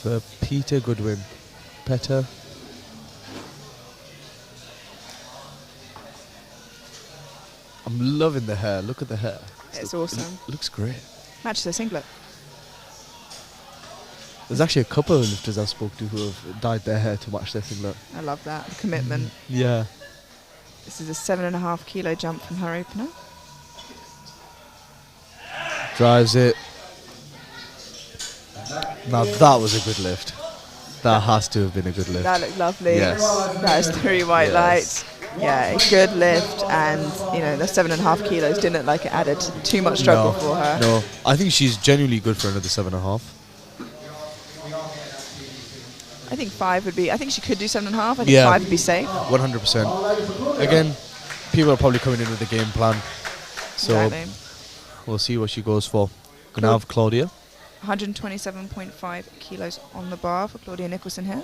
For Peter Goodwin. Peta. I'm loving the hair. Look at the hair. It's awesome. Looks great. Matches her singlet. There's actually a couple of lifters I've spoke to who have dyed their hair to match their singlet. I love that. The commitment. Yeah. This is a 7.5 kilo jump from her opener. Drives it. Now that was a good lift. That has to have been a good lift. That looked lovely. Yes. That is 3 white lights. Yeah, a good lift, and you know the 7.5 kilos didn't look like it added too much struggle for her. No, I think she's genuinely good for another 7.5. I think 5 would be. I think she could do 7.5. I think Yeah. 5 would be safe. 100%. Again, people are probably coming in with a game plan. So Exactly. we'll see what she goes for. Gonna have Claudia. 127.5 kilos on the bar for Claudia Nicholson here.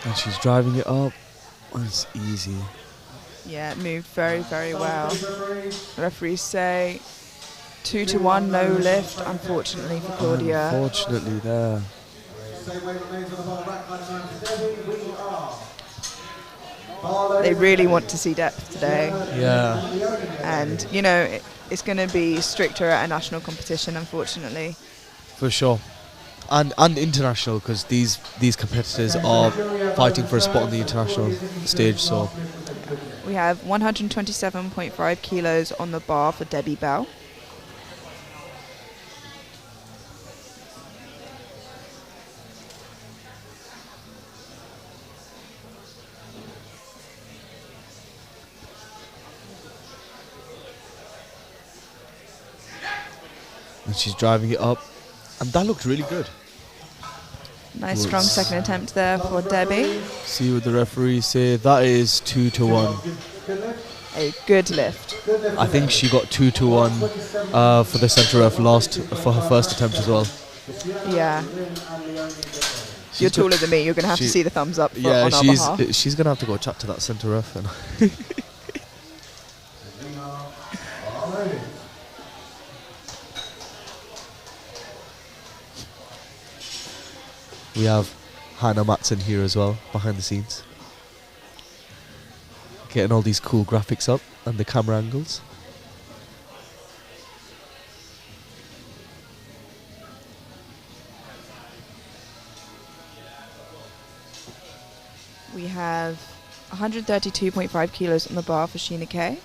And she's driving it up. It's easy. Yeah, it moved very, very well. Referees say 2-1, no lift, unfortunately for Claudia. Unfortunately there. They really want to see depth today. Yeah. And, you know, it's going to be stricter at a national competition, unfortunately. For sure. And international, because these competitors are fighting for a spot on the international stage. So We have 127.5 kilos on the bar for Debbie Bell. and she's driving it up, and that looked really good. Nice strong second attempt there for Debbie. See what the referees say. That is 2-1. A good lift. I think she got 2-1 for the centre ref last for her first attempt as well. Yeah. You're taller than me. You're going to have to see the thumbs up on our behalf. She's gonna have to go chat to that centre ref. And we have Hannah Matson here as well, behind the scenes. Getting all these cool graphics up and the camera angles. We have 132.5 kilos on the bar for Sheena Kay.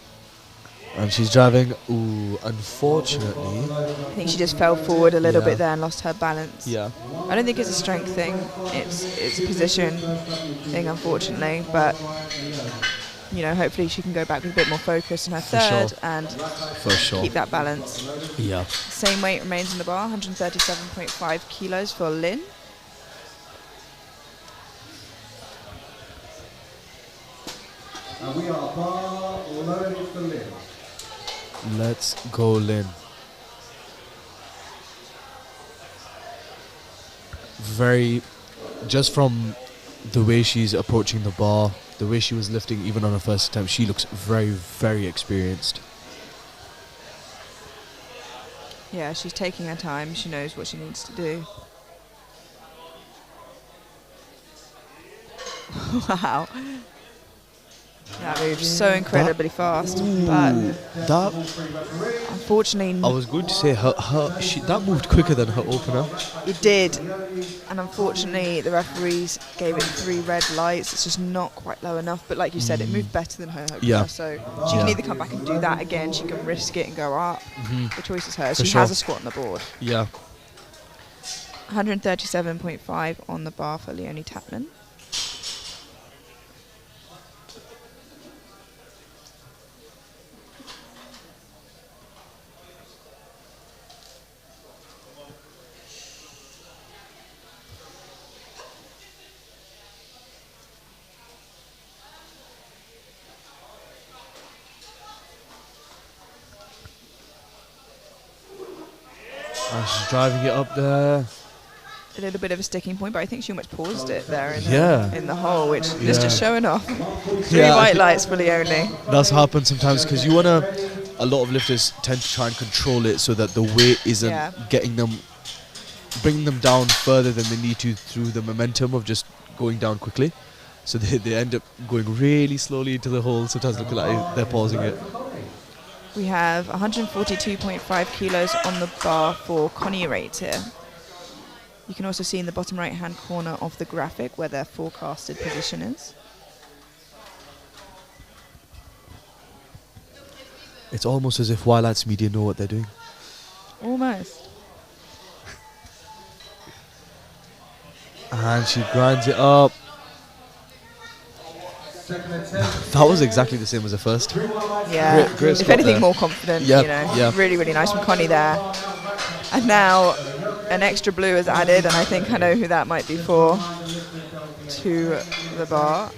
And she's driving, unfortunately. I think she just fell forward a little Yeah. bit there and lost her balance. Yeah. I don't think it's a strength thing. It's a position thing, unfortunately. But, you know, hopefully she can go back with a bit more focus in her For third sure. and For sure. keep that balance. Yeah. Same weight remains in the bar, 137.5 kilos for Lynn. And we are bar loaded for Lynn. Let's go, Lynn. Very, just from the way she's approaching the bar, the way she was lifting even on her first attempt, she looks very, very experienced. Yeah, she's taking her time. She knows what she needs to do. Wow. That moves so incredibly fast. But That, unfortunately, I was going to say, that moved quicker than her opener. it did. And unfortunately, the referees gave it 3 red lights. It's just not quite low enough. But like you said, it moved better than her opener. Yeah. So she can either come back and do that again. She can risk it and go up. The choice is hers. For She sure. has a squat on the board. Yeah. 137.5 on the bar for Leonie Taplin. And she's driving it up there. A little bit of a sticking point, but I think she almost paused it there in the hole, which is Yeah. just showing off. 3 Yeah. white lights for Leonie. That's happened sometimes because you wanna. A lot of lifters tend to try and control it so that the weight isn't bringing them down further than they need to through the momentum of just going down quickly. So they end up going really slowly into the hole. Sometimes look like they're pausing it. We have 142.5 kilos on the bar for Connie Rates here. You can also see in the bottom right hand corner of the graphic where their forecasted position is. It's almost as if Wildlights Media know what they're doing. Almost. And she grinds it up. Second attempt. That was exactly the same as the first. Yeah, Great if squat anything, there. more confident. Yep, You know, yep. really, really nice from Connie there. And now an extra blue is added, and I think I know who that might be for, to the bar.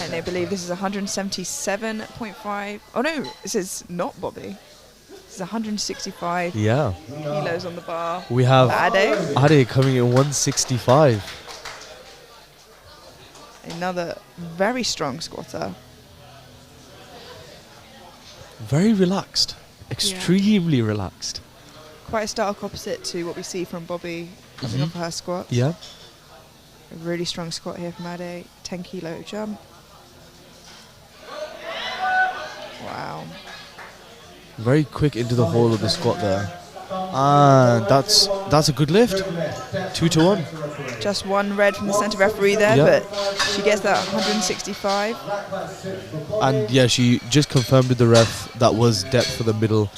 And I believe this is 177.5. Oh no, this is not Bobby. This is 165 Yeah. kilos on the bar. We have Ade, Ade coming in 165. another very strong squatter. Very relaxed. Extremely relaxed. Quite a stark opposite to what we see from Bobby coming off her squat. Yeah. A really strong squat here from Ade. 10 kilo jump. Wow. Very quick into the hole of the squat there. And that's a good lift. 2 to 1. Just one red from the centre referee there, Yep. but she gets that 165. And yeah, she just confirmed with the ref that was depth for the middle,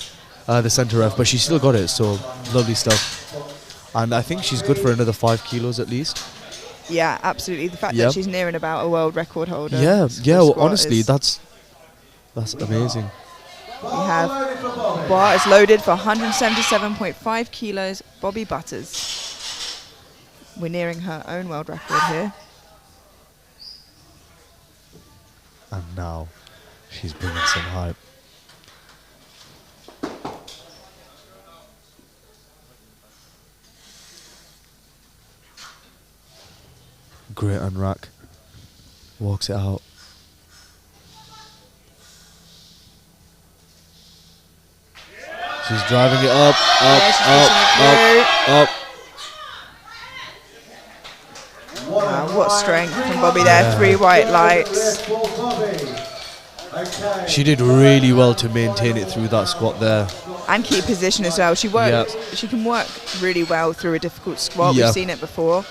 the centre ref, but she still got it, so lovely stuff. And I think she's good for another 5 kilos at least. Yeah, absolutely. The fact Yep. that she's nearing about a world record holder. Yeah, for yeah. Well, squat honestly, is- that's amazing. we have bar is loaded for 177.5 kilos. Bobby Butters. We're nearing her own world record here. And now she's bringing some hype. Great unrack. Walks it out. She's driving it up, Yeah, she's pushing it up. Wow, what strength from Bobby there. Yeah. 3 white lights. For Bobby. Okay. She did really well to maintain it through that squat there. And keep position as well. She worked. Yep. She can work really well through a difficult squat. Yeah. We've seen it before.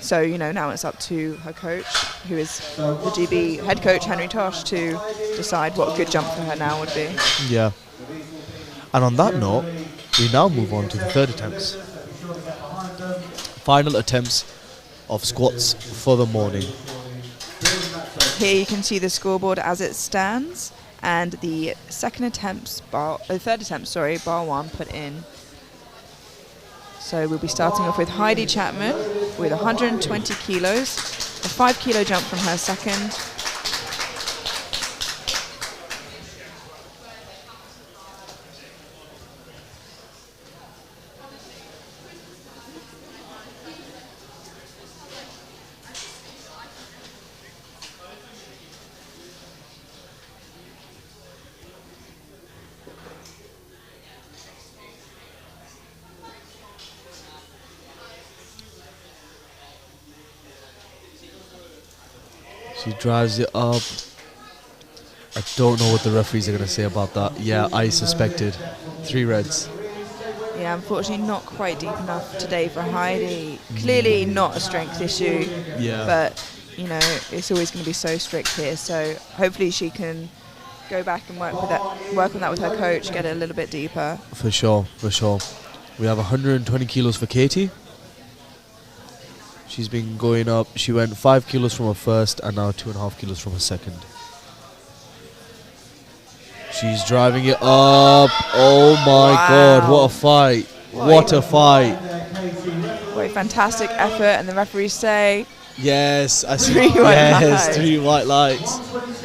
So now it's up to her coach, who is the GB head coach Henry Tosh, to decide what a good jump for her now would be. Yeah. And on that note, we now move on to the third attempts. Final attempts of squats for the morning. Here you can see the scoreboard as it stands, and the third attempt, bar 1 put in. So we'll be starting off with Heidi Chapman with 120 kilos, a 5 kilo jump from her second. She drives it up. I don't know what the referees are going to say about that. Yeah, I suspected. 3 reds. Yeah, unfortunately not quite deep enough today for Heidi. Clearly not a strength issue, Yeah. but it's always going to be so strict here. So hopefully she can go back and work on that with her coach, get it a little bit deeper. For sure, for sure. We have 120 kilos for Katie. She's been going up. She went 5 kilos from her first and now 2.5 kilos from her second. She's driving it up. Oh my God, what a fight. What a fight. What a fantastic effort, and the referees say, Yes, I see. 3 white Yes, lights. 3 white lights.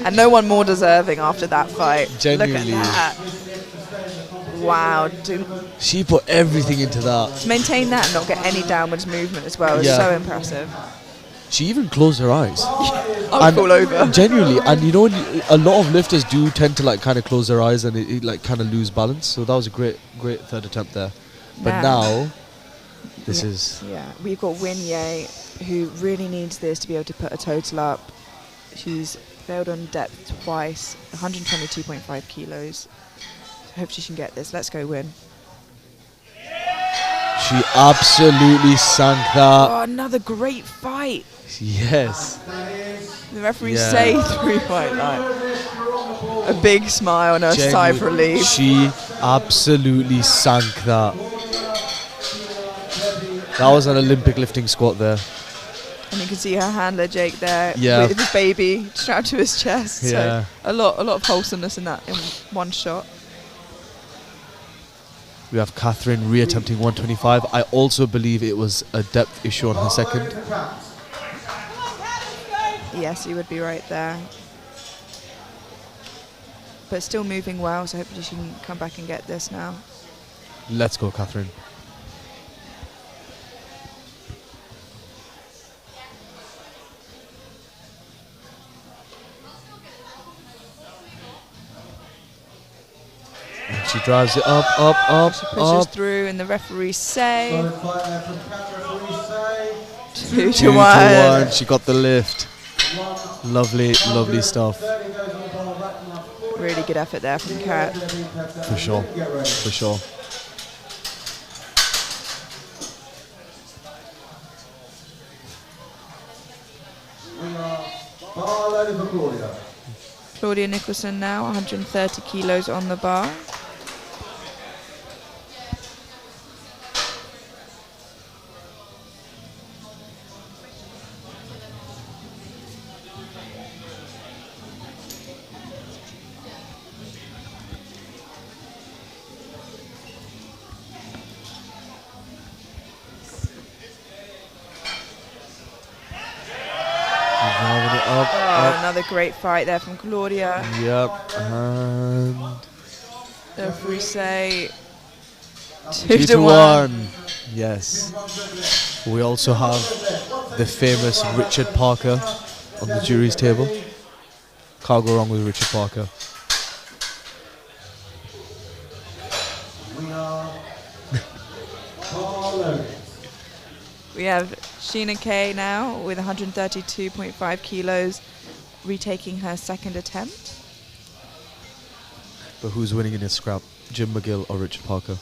and no one more deserving after that fight. Genuinely. Look at that. Wow, to She put everything into that. maintain that and not get any downwards movement as well is Yeah. so impressive. She even closed her eyes. I would fall over. Genuinely, and you know, a lot of lifters do tend to like kind of close their eyes and it like kind of lose balance. So that was a great third attempt there. But now, this is Yeah, we've got Win Ye, who really needs this to be able to put a total up. She's failed on depth twice, 122.5 kilos. Hope she can get this. Let's go, Win. she absolutely sank that. Oh, another great fight. Yes. The referees Yeah. say 3 white lights. A big smile and a sigh of relief. She absolutely sank that. That was an Olympic lifting squat there. And you can see her handler Jake there Yeah. with his baby strapped to his chest. Yeah. So a lot of wholesomeness in that in one shot. We have Catherine reattempting 125. I also believe it was a depth issue on her second. Yes, you would be right there. But still moving well, so hopefully she can come back and get this now. Let's go, Catherine. And she drives it up, She pushes up. through, and the referees say Solid fight there from Cat, referees say. 2 to 2 to 1. 1. She got the lift. Lovely, lovely stuff. 30 goes on the bar, back mark 40. Really good effort there from Kat. For sure. Get ready. For sure. We are bar loaded for Claudia. Claudia Nicholson now, 130 kilos on the bar. Driving it up, Oh, another great fight there from Claudia. Yep. And The referee say 2 2 to to 1. 1. Yes. We also have the famous Richard Parker on the jury's table. Can't go wrong with Richard Parker. We are bar loaded. We have Sheena Kay now with 132.5 kilos, retaking her second attempt. But who's winning in this scrap? Jim McGill or Richard Parker?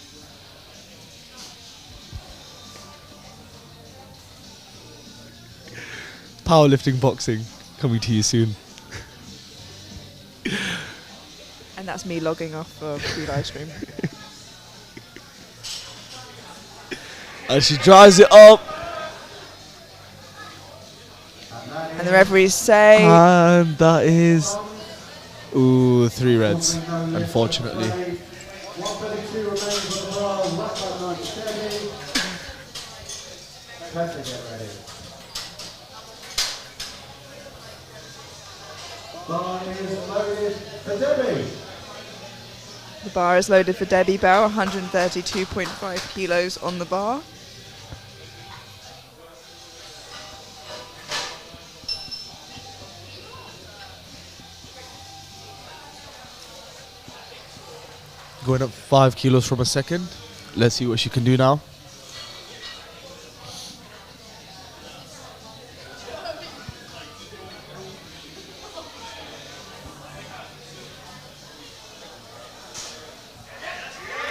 Powerlifting boxing coming to you soon. And that's me logging off for the live stream. And she drives it up. And the referees say And that is... Ooh, 3 reds, unfortunately. 132 remains on the bar, right by Mike Steady. Tessa, get ready. Bar is loaded for Debbie. the bar is loaded for Debbie Bell, 132.5 kilos on the bar. Going up 5 kilos from a second. Let's see what she can do now.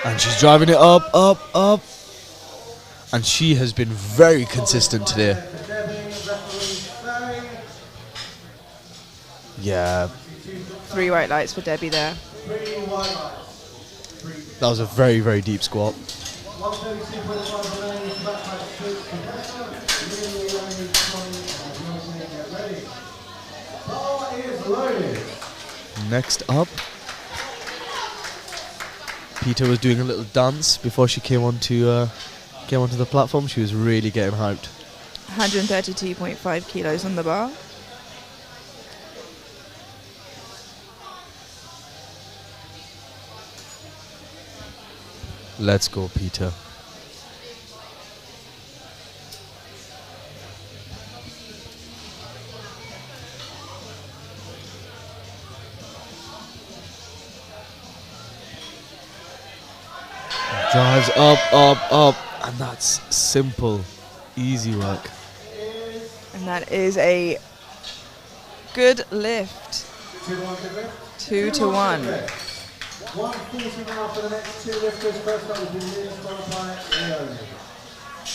And she's driving it up, up. And she has been very consistent today. For Debbie, referees say. Yeah, 3 white lights for Debbie there. 3 white lights. that was a very, very deep squat. 132.5 remains, back by 6 for Tessa. Really only 20 as get ready. Bar is loaded. Next up, Peter was doing a little dance before she came onto the platform. She was really getting hyped. 132.5 kilos on the bar. Let's go, Peter. Drives up, and that's simple, easy work. And that is a good lift. 2 to 1. 140 now for the next 2 lifters. First up will be Liz followed by Leonie.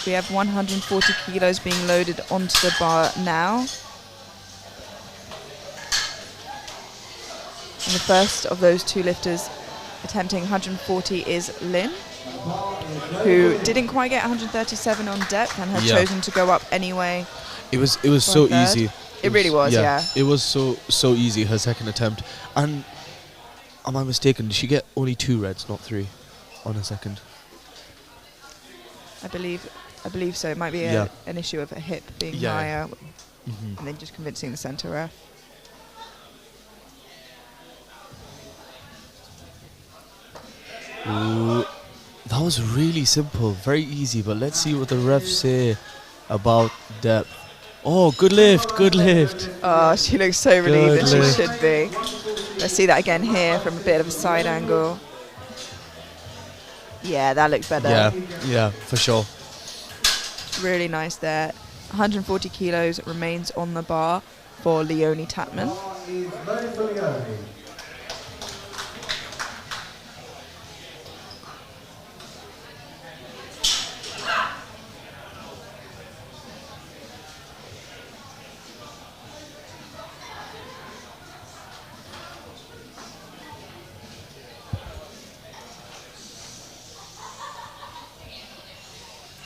We have 140 kilos being loaded onto the bar now. And the first of those 2 lifters attempting 140 is Lynn. who didn't quite get 137 on depth and had Yeah. chosen to go up anyway. It was For so third. easy. It really was, yeah. It was so easy, her second attempt. And am I mistaken? Did she get only 2 reds, not 3, on her second? I believe so. It might be Yeah. an issue of a hip being Yeah. higher Mm-hmm. and then just convincing the centre ref. Ooh, that was really simple, very easy. But let's see what the refs say about depth. Oh, good lift, good lift. Oh, she looks so relieved, and she lift. should be. Let's see that again here from a bit of a side angle. Yeah, that looks better. Yeah, for sure. Really nice there. 140 kilos remains on the bar for Leonie Tatman. Bar is ready for Leonie.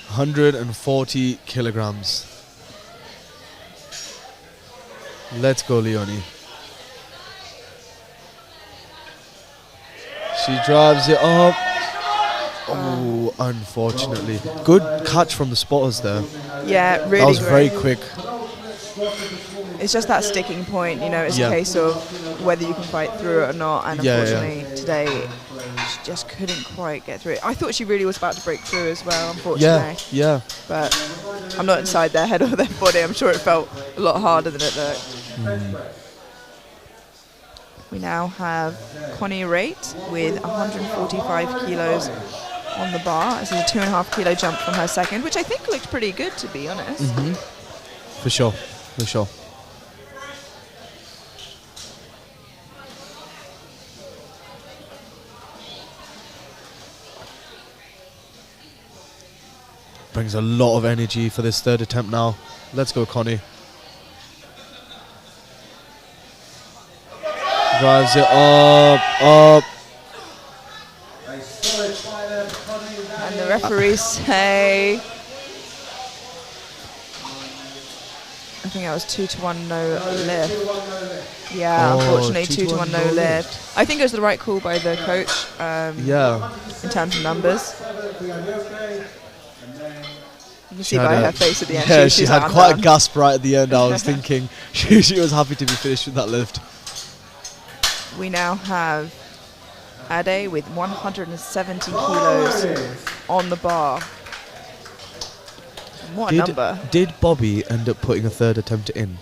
Hundred and 40 kilograms. Let's go, Leonie. She drives it up. Oh, unfortunately. Good catch from the spotters there. Yeah, really That was great. very quick. It's just that sticking point, you know, it's Yeah. a case of whether you can fight through it or not, and Yeah, yeah. unfortunately today she just couldn't quite get through it. I thought she really was about to break through as well, unfortunately. Yeah. But I'm not inside their head or their body. I'm sure it felt a lot harder than it looked. We now have Connie Raitt with 145 kilos on the bar. This is a 2.5 kilo jump from her second, which I think looked pretty good, to be honest. For sure. Brings a lot of energy for this third attempt now. Let's go, Connie. Drives it up. A solid fight there for Connie. And the referees say, I think that was 2-1 no lift. Yeah, Oh, unfortunately 2-1 2-1 no no lift. I think it was the right call by the coach Yeah. in terms of numbers. You can see had by a- her face at the end. Yeah, she she's had like, "I'm quite a done." gasp right at the end. I was thinking she was happy to be finished with that lift. We now have Ade with 170 kilos on the bar. What a number. Did Bobby end up putting a third attempt in?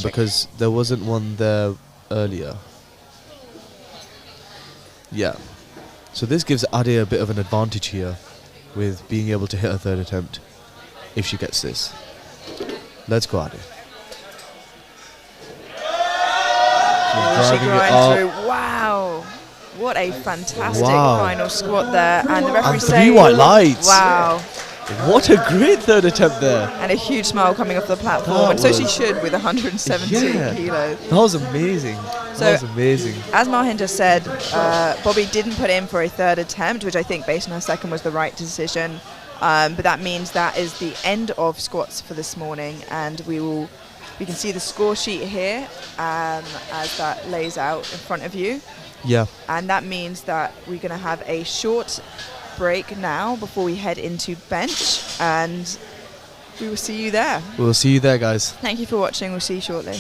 Because there wasn't one there earlier. Yeah. So this gives Ade a bit of an advantage here with being able to hit a third attempt if she gets this. Let's go, Ade. She's She driving it grinds up. through. Wow. What a fantastic Wow. final squat there. And the referee And 3 saying, white lights. wow. What a great third attempt there. And a huge smile coming off the platform. That And so she was- should with 170 Yeah. kilos. That was amazing. So- That was amazing. As Mahin just said, Bobby didn't put in for a third attempt, which I think based on her second was the right decision. But that means that is the end of squats for this morning, and we can see the score sheet here as that lays out in front of you. Yeah. And that means that we're going to have a short break now before we head into bench, and we will see you there. We'll see you there, guys. Thank you for watching. We'll see you shortly.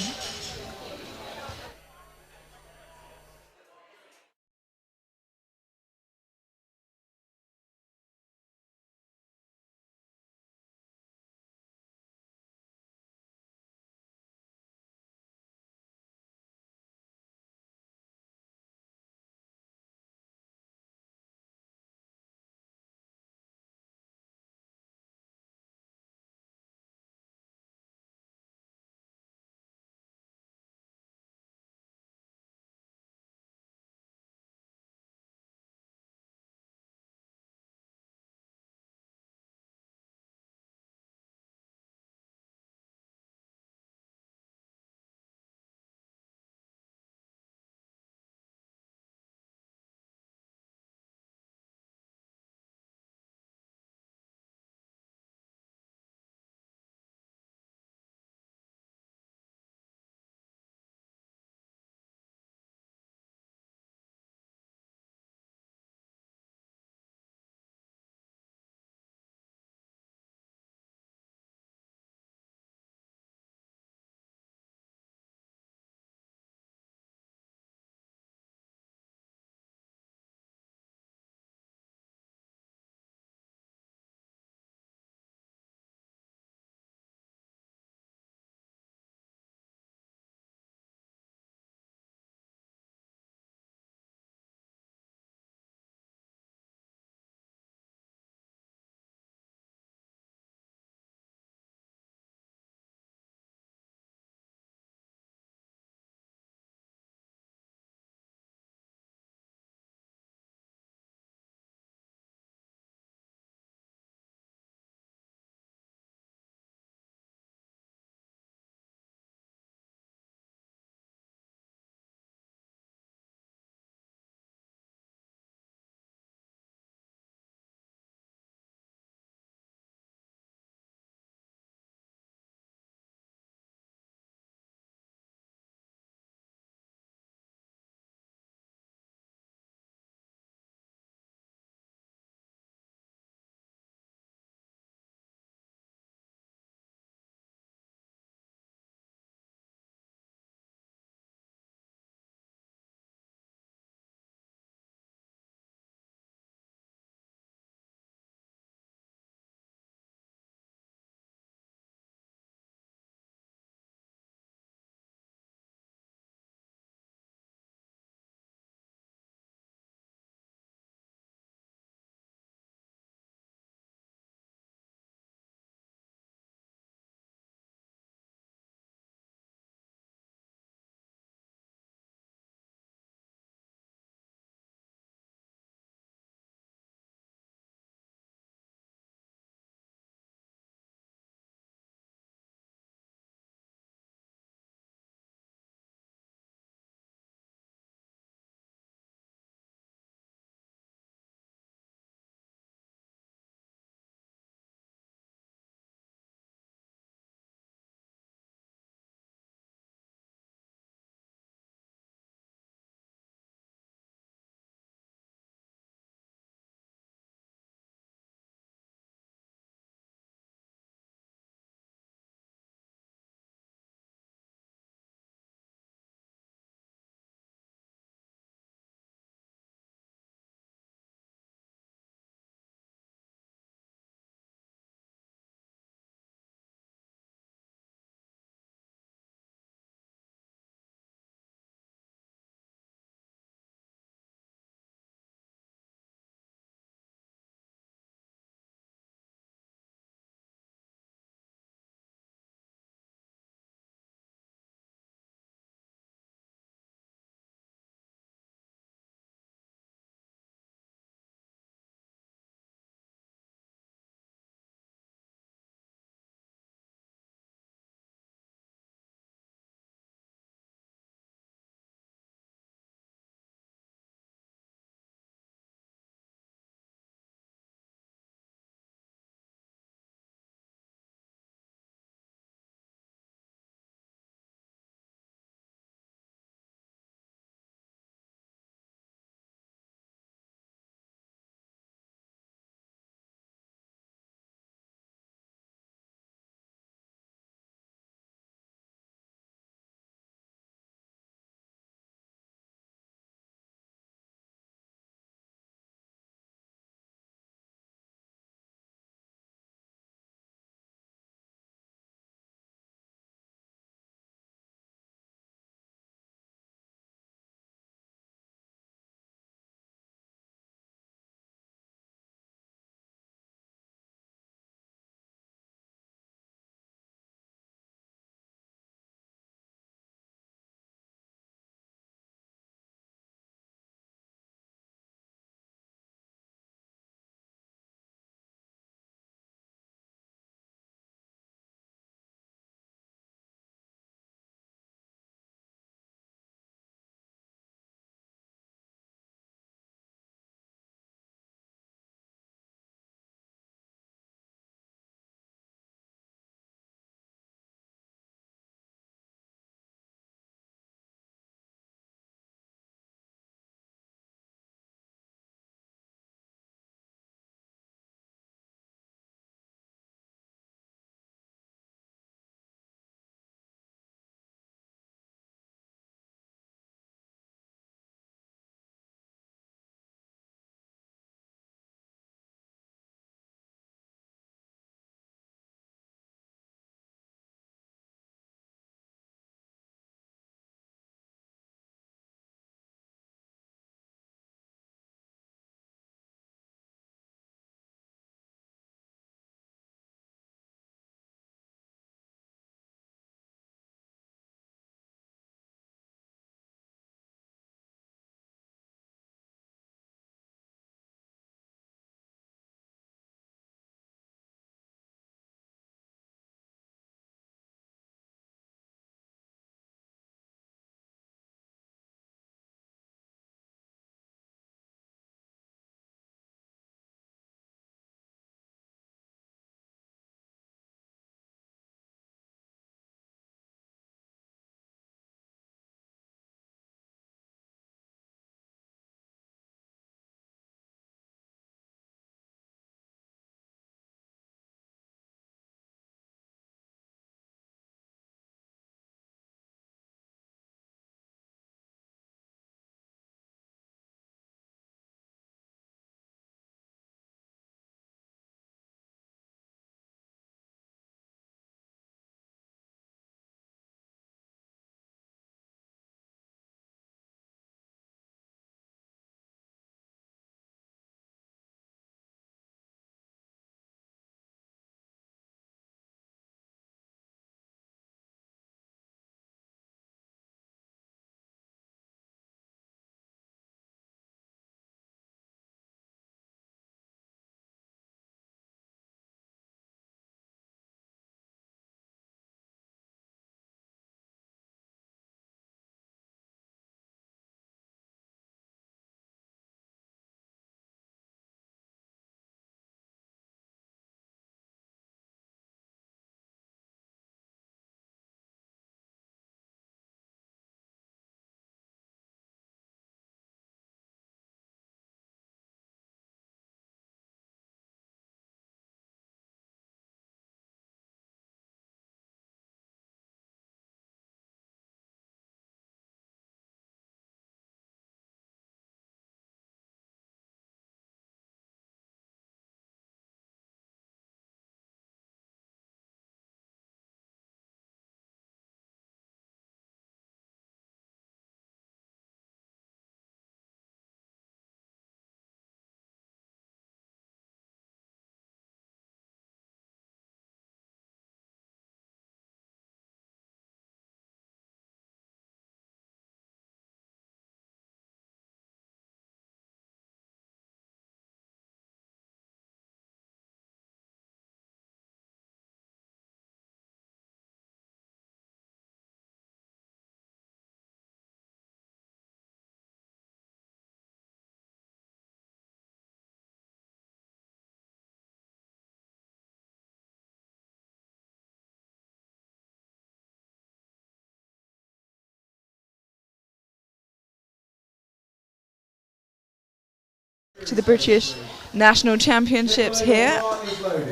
to the British National Championships here.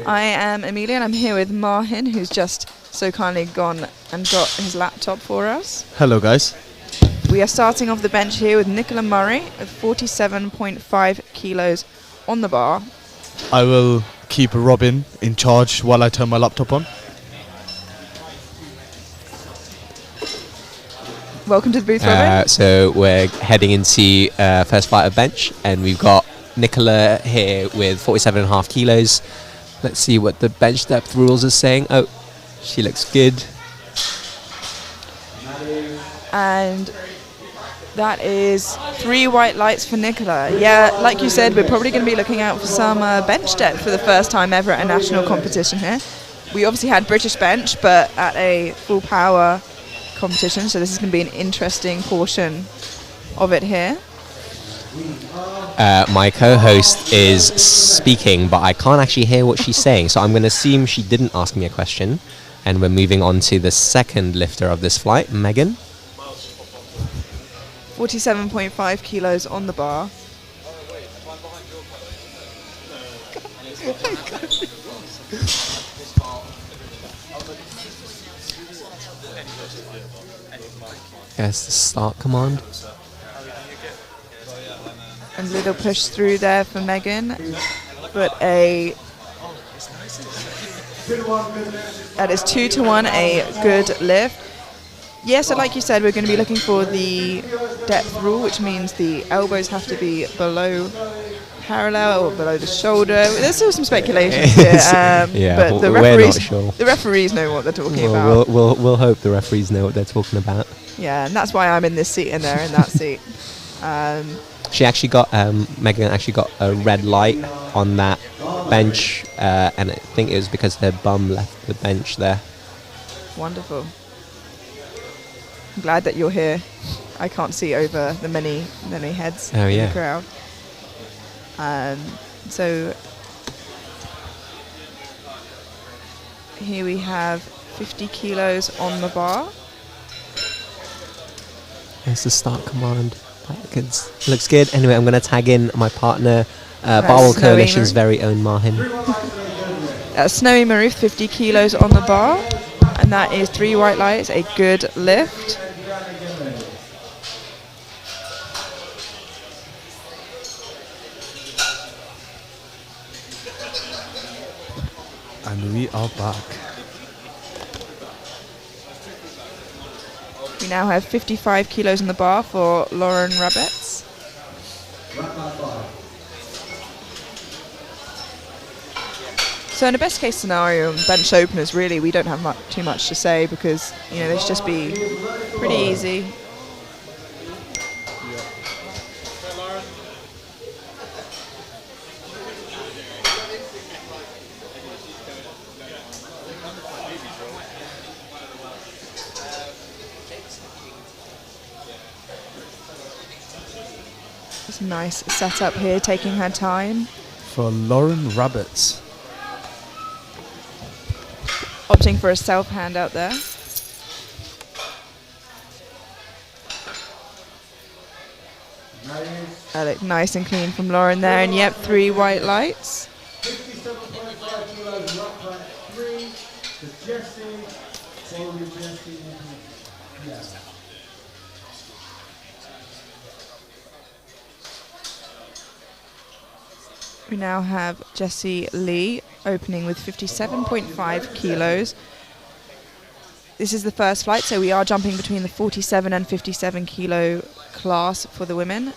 I am Amelia and I'm here with Mahin, who's just so kindly gone and got his laptop for us. Hello, guys. We are starting off the bench here with Nicola Murray with 47.5 kilos on the bar. I will keep Robin in charge while I turn my laptop on. Welcome to the booth, Robin. So we're heading into first flight of bench, and we've got Nicola here with 47.5 kilos. Let's see what the bench depth rules are saying. Oh, she looks good. And that is 3 white lights for Nicola. Yeah, like you said, we're probably going to be looking out for some bench depth for the first time ever at a national competition here. We obviously had British bench, but at a full power competition, so this is going to be an interesting portion of it here. My co-host is speaking, but I can't actually hear what she's saying, so I'm going to assume she didn't ask me a question. And we're moving on to the second lifter of this flight, Megan. 47.5 kilos on the bar. Yes, the start command. And little push through there for Megan. But that is 2-1, a good lift. Yeah, so like you said, we're going to be looking for the depth rule, which means the elbows have to be below parallel or below the shoulder. There's still some speculation here, but the referees, not sure. The referees know what they're talking about. We'll hope the referees know what they're talking about. Yeah, and that's why I'm in this seat and they're in that seat. She actually got Megan actually got a red light on that bench, and I think it was because her bum left the bench there. Wonderful. I'm glad that you're here. I can't see over the many heads in the crowd. So here we have 50 kilos on the bar. There's the start command. Looks good. Anyway, I'm going to tag in my partner, Barwell Coalition's very own Mahin. Snowy Maroof, 50 kilos on the bar. And that is 3 white lights, a good lift. And we are back. We now have 55 kilos on the bar for Lauren Rabbits. So in a best case scenario, bench openers, really, we don't have too much to say because, they should just be pretty easy. It's a nice setup here, taking her time. For Lauren Rabbits. Opting for a self-hand out there. That looked nice and clean from Lauren there, and yep, 3 white lights. 57.5 kilos, rock right 3, to Jessie, yes. We now have Jessie Lee opening with 57.5 kilos. This is the first flight, so we are jumping between the 47 and 57 kilo class for the women.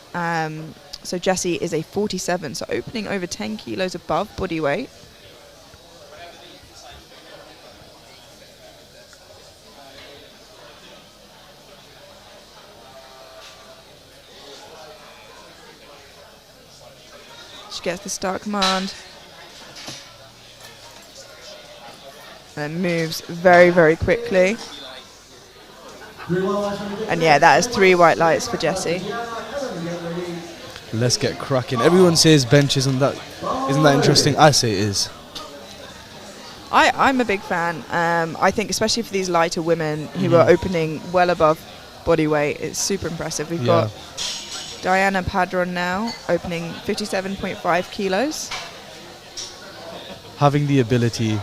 So Jessie is a 47, so opening over 10 kilos above body weight. She gets the start command and moves very, very quickly. And yeah, that is 3 white lights for Jessie. Let's get cracking. Everyone says bench isn't that interesting. I say it is. I'm a big fan. I think especially for these lighter women who are opening well above body weight, it's super impressive. We've got Diana Padron now, opening 57.5 kilos. Having the ability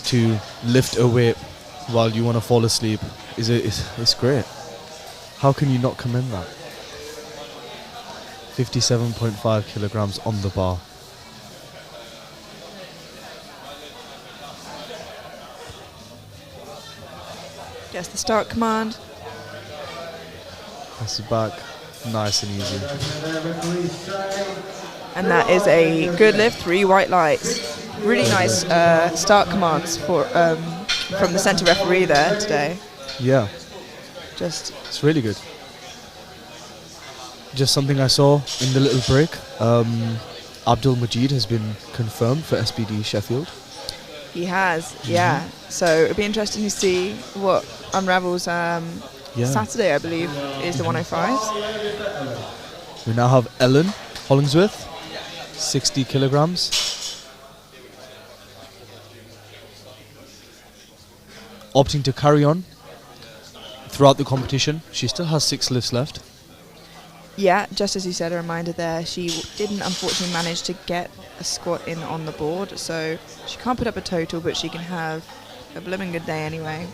to lift a weight while you want to fall asleep it's great. How can you not commend that? 57.5 kilograms on the bar. Gets the start command. Pass it back, nice and easy. And that is a good lift, 3 white lights. Really nice start commands from the centre referee there today. Yeah, Just it's really good. Just something I saw in the little break. Abdul Majid has been confirmed for SBD Sheffield. he has, yeah. So it'll be interesting to see what unravels Saturday, I believe, is the 105s. We now have Ellen Hollingsworth, 60 kilograms. Opting to carry on throughout the competition. She still has 6 lifts left. Yeah, just as you said, a reminder there, she didn't unfortunately manage to get a squat in on the board, so she can't put up a total, but she can have a blooming good day anyway.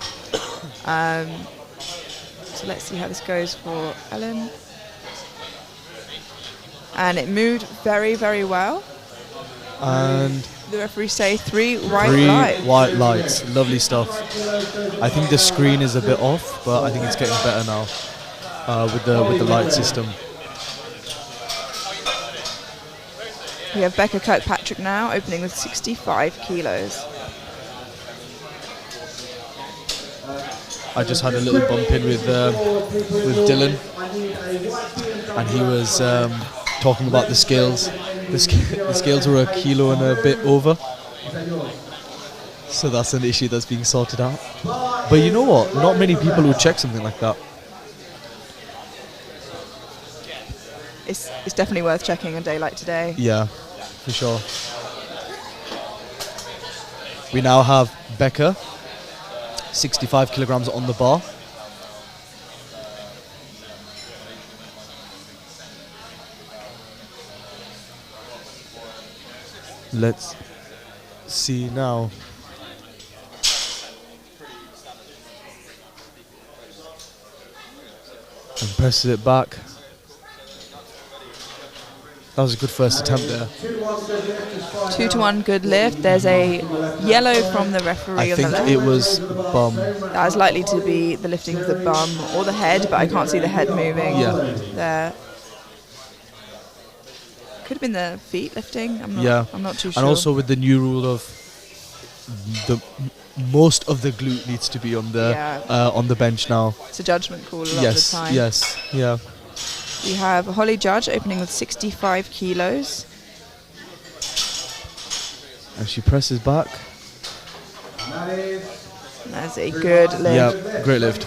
So let's see how this goes for Ellen. And it moved very, very well. And The referees say 3 white 3 lights. white lights. Lovely stuff. I think the screen is a bit off, but I think it's getting better now with the light system. We have Becca Kirkpatrick now, opening with 65 kilos. I just had a little bump in with Dylan, and he was talking about the scales. The scales were a kilo and a bit over, so that's an issue that's being sorted out. But you know what? Not many people would check something like that. It's definitely worth checking a day like today. Yeah, for sure. We now have Becca, 65 kilograms on the bar. Let's see now. And presses it back. That was a good first attempt there. 2-1 good lift. There's a yellow from the referee I on the think left. it was bum. That is likely to be the lifting of the bum or the head, but I can't see the head moving there. Could have been the feet lifting. I'm not too sure. And also with the new rule of most of the glute needs to be on the bench now. It's a judgment call a lot of the time. Yes, yeah. We have Holly Judge opening with 65 kilos. And she presses back. That's a good lift. Yeah, great lift.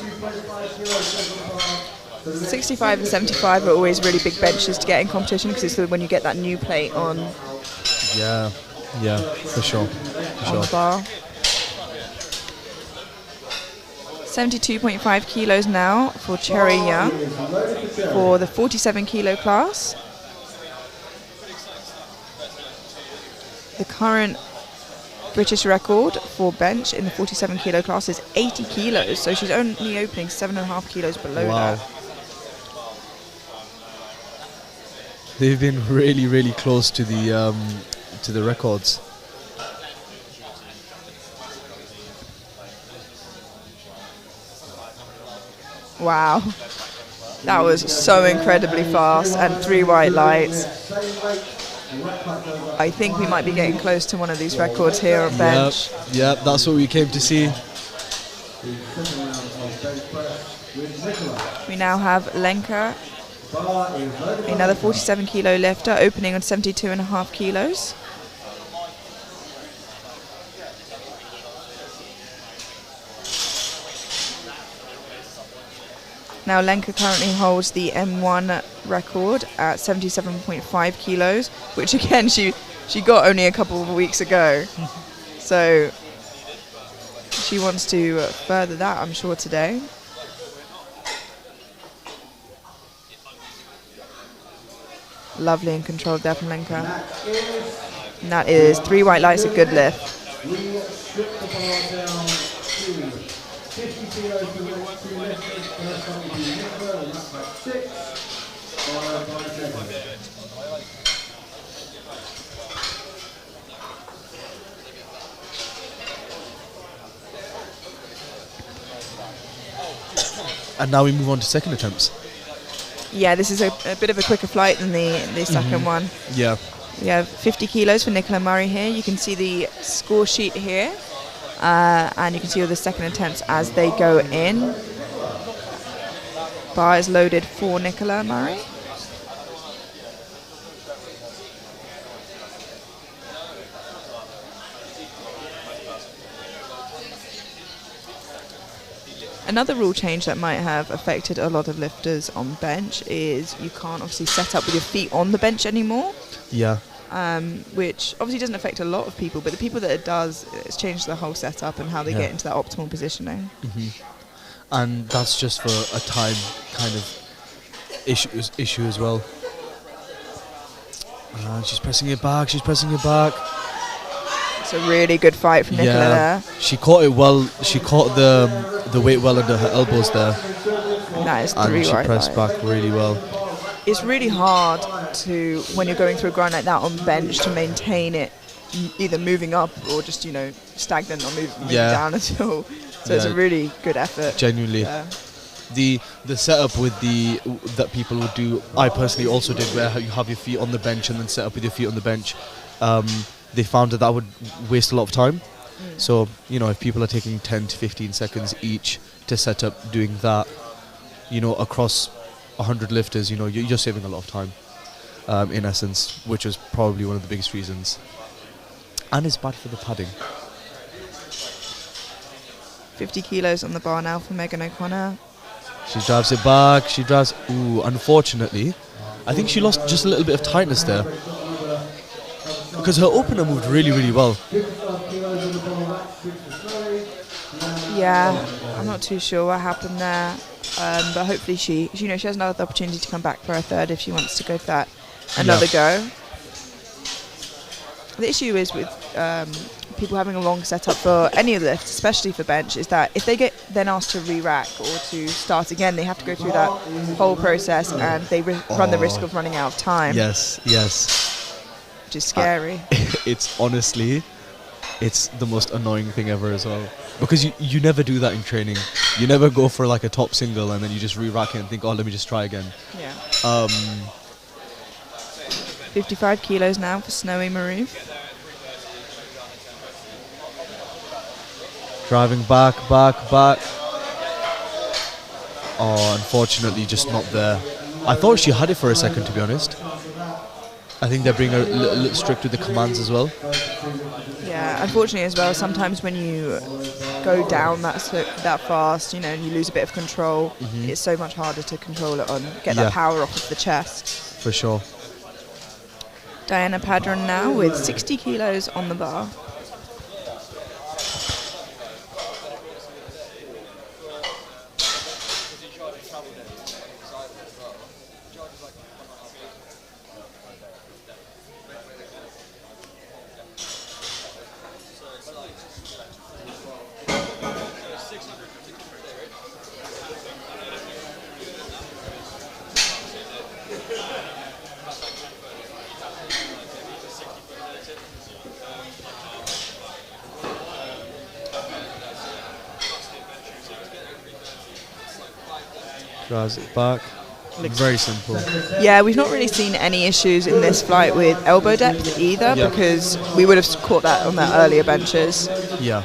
65 and 75 are always really big benches to get in competition because it's when you get that new plate on Yeah, for sure. on the bar. 72.5 kilos now for Cherry Young for the 47 kilo class. The current British record for bench in the 47 kilo class is 80 kilos, so she's only opening 7.5 kilos below that. They've been really, really close to the records. Wow, that was so incredibly fast, and 3 white lights. I think we might be getting close to one of these records here on bench. Yep, that's what we came to see. We now have Lenka, another 47 kilo lifter, opening on 72.5 kilos. Now Lenka currently holds the M1 record at 77.5 kilos, which again she got only a couple of weeks ago. So she wants to further that, I'm sure, today. lovely and controlled Devlinka. And that is 3 white lights, a good lift. We strip the bar down to 50 kilos for the next 2 lifters. First one will be Nicola, and that's like 6, followed by 7. And now we move on to second attempts. Yeah, this is a bit of a quicker flight than the second one. Yeah. We have 50 kilos for Nicola Murray here. You can see the score sheet here. And you can see all the second attempts as they go in. Bar is loaded for Nicola Murray. Another rule change that might have affected a lot of lifters on bench is you can't obviously set up with your feet on the bench anymore. Yeah. Which obviously doesn't affect a lot of people, but the people that it does, it's changed the whole setup and how they get into that optimal positioning. And that's just for a time kind of issue as well. She's pressing it back. She's pressing it back. It's a really good fight from Nicola there. She caught it well. She caught the weight well under her elbows there. And that is 3 And she right pressed light. back really well. It's really hard to, when you're going through a grind like that on bench, to maintain it either moving up or just, stagnant or moving down at all. So it's a really good effort. Genuinely. The setup with that people would do, I personally also did, where you have your feet on the bench and then set up with your feet on the bench. They found that would waste a lot of time. So, if people are taking 10 to 15 seconds each to set up doing that, across 100 lifters, you're saving a lot of time, in essence, which is probably one of the biggest reasons. And it's bad for the padding. 50 kilos on the bar now for Megan O'Connor. She drives it back. She drives... Ooh, unfortunately, I think she lost just a little bit of tightness there. Because her opener moved really, really well. Yeah, I'm not too sure what happened there. But hopefully she has another opportunity to come back for her third if she wants to go for that another go. The issue is with people having a wrong setup for any of the lifts, especially for bench, is that if they get then asked to re-rack or to start again, they have to go through that whole process and they run the risk of running out of time. Yes. Which is scary. It's honestly, it's the most annoying thing ever as well. Because you never do that in training. You never go for like a top single and then you just re-rack it and think, let me just try again. Yeah. 55 kilos now for Snowy Marie. Driving back. Oh, unfortunately, just not there. I thought she had it for a second, to be honest. I think they're being a little strict with the commands as well. Yeah, unfortunately as well, sometimes when you go down that fast, you lose a bit of control. It's so much harder to control it get that power off of the chest. For sure. Diana Padron now with 60 kilos on the bar. Drives it back. Very simple. Yeah, we've not really seen any issues in this flight with elbow depth either, because we would have caught that on the earlier benches. Yeah.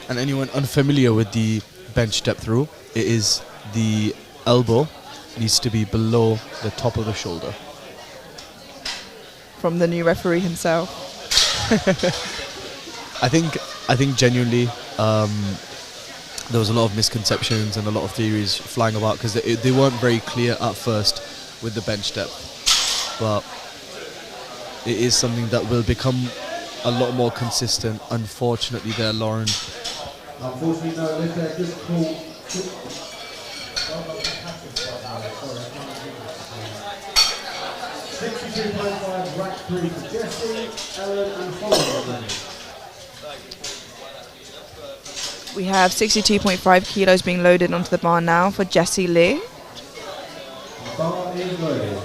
And anyone unfamiliar with the bench depth rule, it is the elbow needs to be below the top of the shoulder. From the new referee himself. I think genuinely there was a lot of misconceptions and a lot of theories flying about because they weren't very clear at first with the bench depth. But it is something that will become a lot more consistent. Unfortunately, there, Lauren. Unfortunately, no, lift there, good call. 62.5 rack 3 for Jesse, Ellen and Holly. We have 62.5 kilos being loaded onto the bar now for Jessie Lee. Bar is loaded.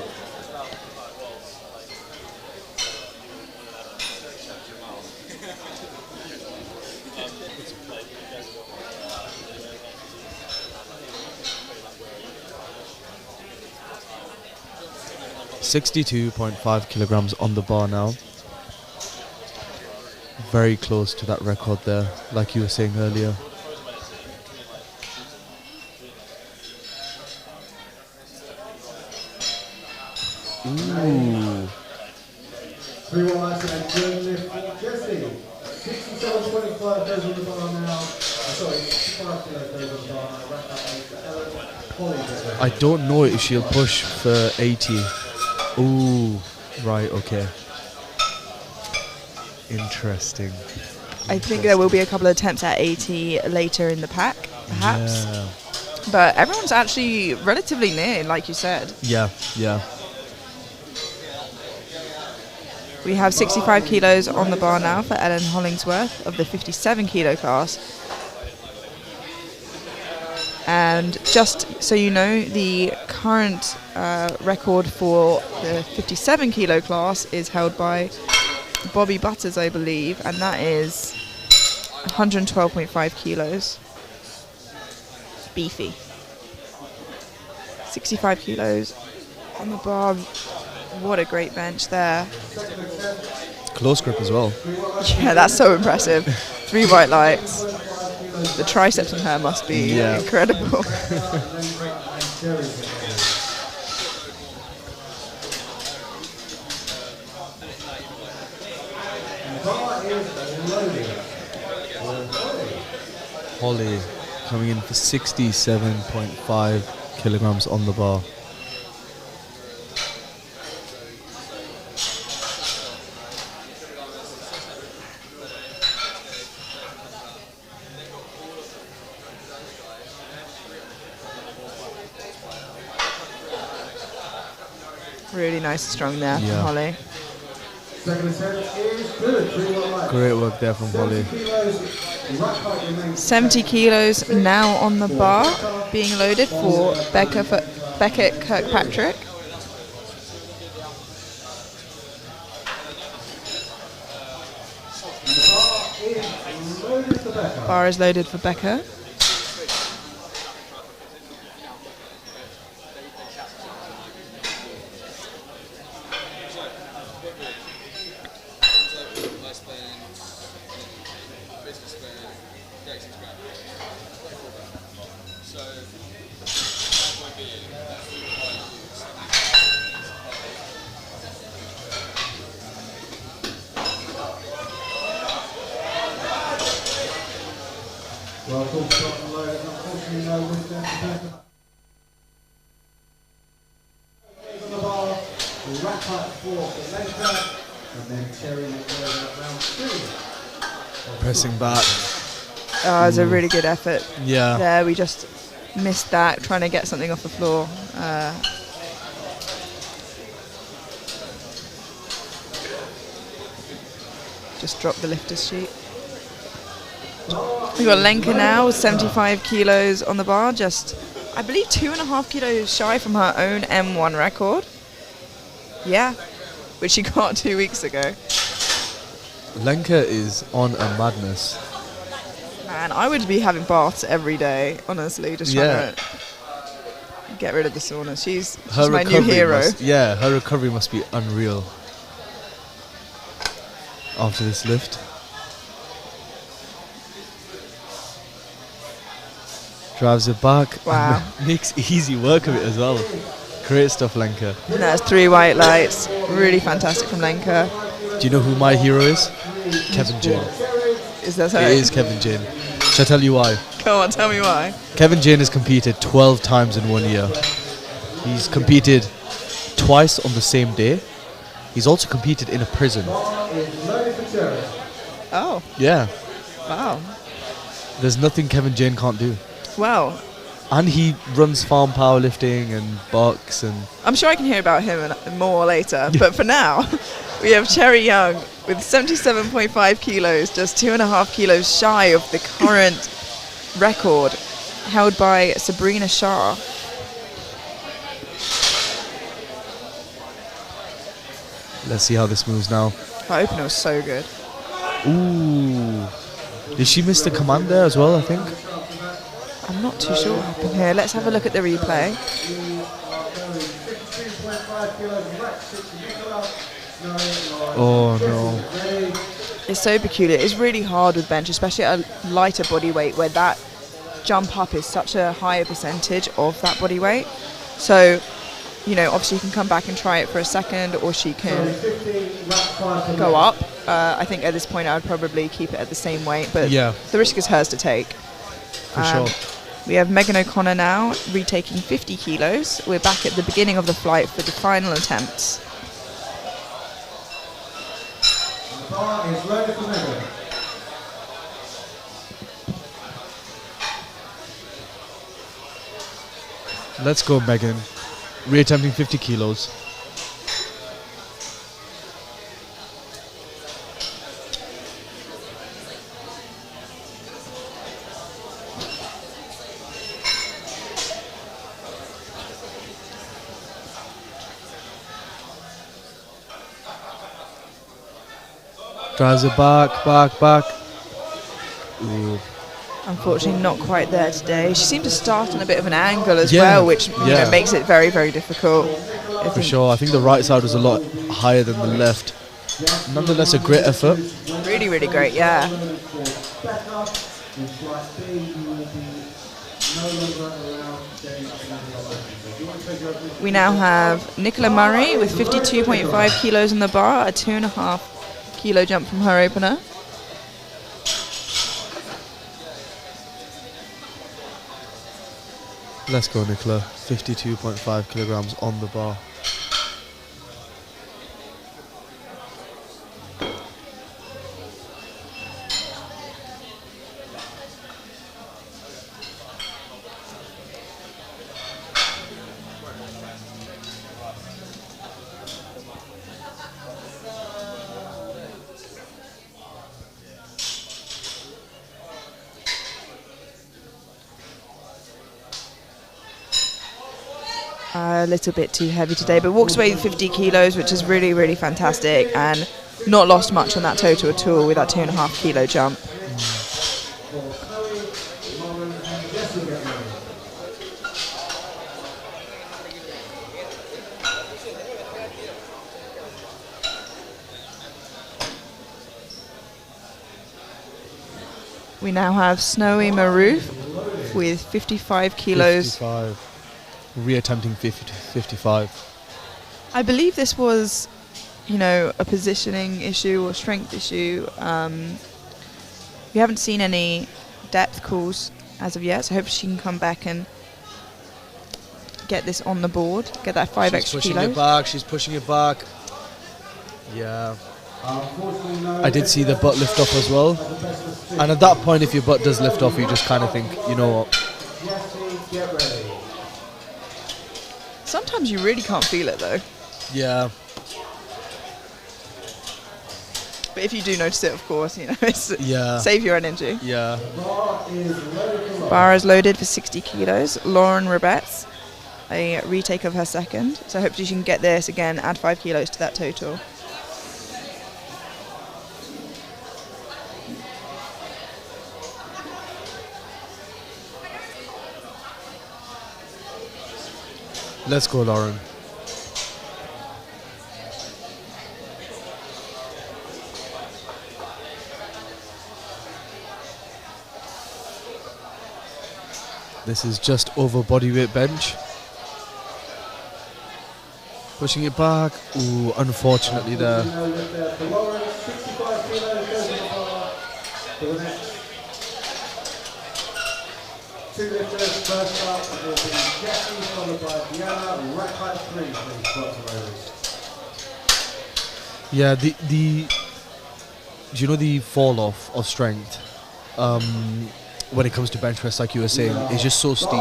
$62.5 kilograms on the bar now. Very close to that record there, like you were saying earlier. Ooh. 3-1 lights and Deadlift for Jesse. 67.25 goes on the bar now. Sorry, 65 kilos goes on the bar now. Rack up 8 for Ellen. Holly Deadlift. I don't know if she'll push for 80. Ooh, right, okay. Interesting. I think there will be a couple of attempts at 80 later in the pack, perhaps. Yeah, But everyone's actually relatively near, like you said. yeah. We have 65 kilos on the bar now for Ellen Hollingsworth of the 57 kilo class. And just so you know, the current record for the 57 kilo class is held by Bobby Butters, I believe, and that is 112.5 kilos. Beefy. 65 kilos on the bar. What a great bench there. Close grip as well. Yeah, that's so impressive. 3 white lights. The triceps on her must be incredible. Holly coming in for 67.5 kilograms on the bar. Really nice and strong there from Holly. Second attempt is good. 3-1 lights. Great work there from Holly. 70 kilos now on the bar, being loaded for Beckett Kirkpatrick. Bar is loaded for Becca. Well, full stop and load. Unfortunately, no win there for Becca. On the bar, rack up 4 for Lenka, and then Terry goes out round 2. Pressing back. It was a really good effort Yeah. there. We just missed that, trying to get something off the floor. Just dropped the lifter's sheet. We've got Lenka now, 75 kilos on the bar, just, I believe, 2.5 kilos shy from her own M1 record. Yeah, which she got 2 weeks ago. Lenka is on a madness. Man, I would be having baths every day, honestly, just trying to get rid of the sauna. She's my new hero. Her recovery must be unreal after this lift. Drives it back. Wow. Makes easy work of it as well. Great stuff, Lenka. And that's 3 white lights. Really fantastic from Lenka. Do you know who my hero is? Kevin Jane. Is that so? It is Kevin Jane. Shall I tell you why? Come on, tell me why. Kevin Jane has competed 12 times in 1 year. He's competed twice on the same day, He's also competed in a prison. Bar is loaded for Cherry. Oh, Yeah. wow. There's nothing Kevin Jane can't do. Well, And he runs farm powerlifting and bucks and I'm sure I can hear about him more later. But for now, we have Cherry Young with 77.5 kilos, just 2.5 kilos shy of the current record held by Sabrina Shah. let's see how this moves now. Her opener was so good. Ooh. Did she miss the command there as well, I think? I'm not too sure what happened here. Let's have a look at the replay. We are going 52.5 kilos max, 60 Nicola. Oh, no. Ready. It's so peculiar. It's really hard with bench, especially at a lighter body weight where that jump up is such a higher percentage of that body weight. So, you know, obviously you can come back and try it for a second, or she can 15, lap 5 to go left. up. I think at this point I would probably keep it at the same weight, but Yeah. the risk is hers to take. For sure. We have Megan O'Connor now retaking 50 kilos. We're back at the beginning of the flight for the final attempts. The bar is loaded for Megan. Let's go, Megan. Reattempting 50 kilos. Drives it back. Ooh. Unfortunately, not quite there today. She seemed to start on a bit of an angle as Yeah, well, which you yeah. know, makes it very, very difficult. I For think sure. I think the right side was a lot higher than the left. Nonetheless, a great effort. really, really great, yeah. Becca in flight B, you will be no longer allowed getting up and down the operation. So if you want to take your opening, We now have Nicola Murray with 52.5 kilos in the bar, a 2.5 kilo jump from her opener. Let's go, Nicola. 52.5 kilograms on the bar. A little bit too heavy today, but walks away with 50 kilos, which is really, really fantastic, and not lost much on that total at all with that 2.5 kilo jump. for Chloe, Lauren, and Jessie get ready. We now have Snowy Maroof with 55 kilos. 55. Reattempting 55. I believe this was, you know, a positioning issue or strength issue. We haven't seen any depth calls as of yet, so hopefully she can come back and get this on the board, get that 5 She's extra pushing kilos. it back. She's pushing it back. Yeah. Unfortunately, no. I did see the butt lift off as well. And at that point, if your butt does lift off, you just kind of think, you know what? Jessie, get ready. Sometimes you really can't feel it though. Yeah. But if you do notice it, of course, you know, it's Yeah. save your energy. Yeah. Bar is loaded for Lauren. Bar is loaded for 60 kilos. Lauren Rebetz, a retake of her second. So hopefully she can get this again, add 5 kilos to that total. Let's go, Lauren. This is just over bodyweight bench. Pushing it back. Ooh, unfortunately there. No lift there for Lauren. 65 kilos goes on the bar for the next 2 lifters. First up will be Jessie, followed by Diana. Rack height 3, please, bottom rows. Yeah, the you know the fall off of strength when it comes to bench press, like you were saying, is just so steep.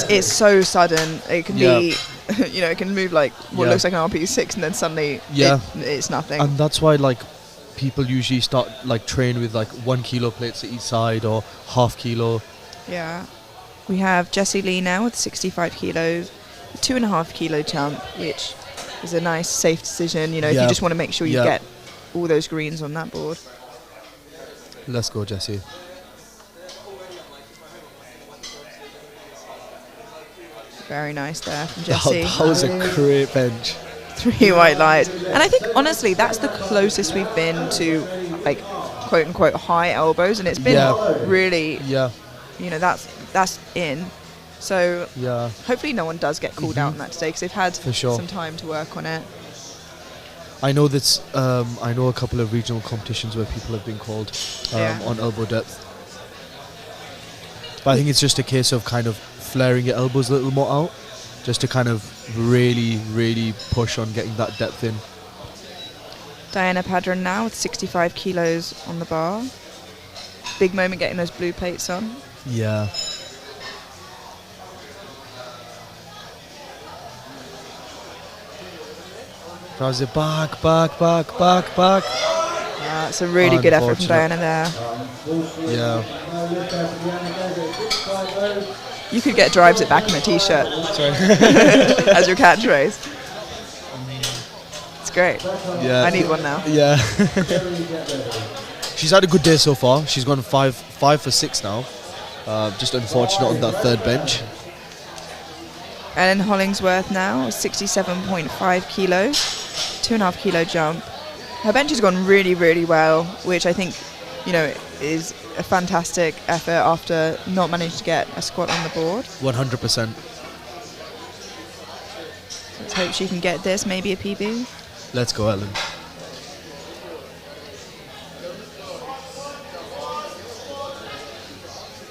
It's so sudden. It can Yeah. be, it can move like what Yeah. looks like an RPE 6, and then suddenly Yeah. it's nothing. And that's why like people usually start like train with like 1 kilo plates at each side or half kilo. Yeah. We have Jessie Lee now with 65 kilos, 2.5 kilo jump, which is a nice, safe decision. If Yeah. you just want to make sure you Yeah. get all those greens on that board. Let's go, Jessie. Very nice there from That, Jessie. that was a great bench. 3 white lights. And I think, honestly, that's the closest we've been to, like, quote-unquote high elbows. And it's been Yeah. really, Yeah, that's in. So yeah. hopefully no one does get called out on that today, because they've had For sure. some time to work on it. I know that's. I know a couple of regional competitions where people have been called Yeah. on elbow depth. But I think it's just a case of kind of flaring your elbows a little more out, just to kind of really, really push on getting that depth in. Diana Padron now with 65 kilos on the bar. Big moment getting those blue plates on. Yeah. Drives it back. It's a really good effort from Unfortunate. Diana there. Yeah. You could get drives it back on a t-shirt Sorry. as your catchphrase. It's great. Yeah. I need one now. Yeah. She's had a good day so far. She's gone 5 for 6 now. Just unfortunate on that third bench. Ellen Hollingsworth now, 67.5 kilos, 2.5 kilo jump. Her bench has gone really, really well, which I think, is a fantastic effort after not managing to get a squat on the board. 100%. Let's hope she can get this, maybe a PB. Let's go, Ellen.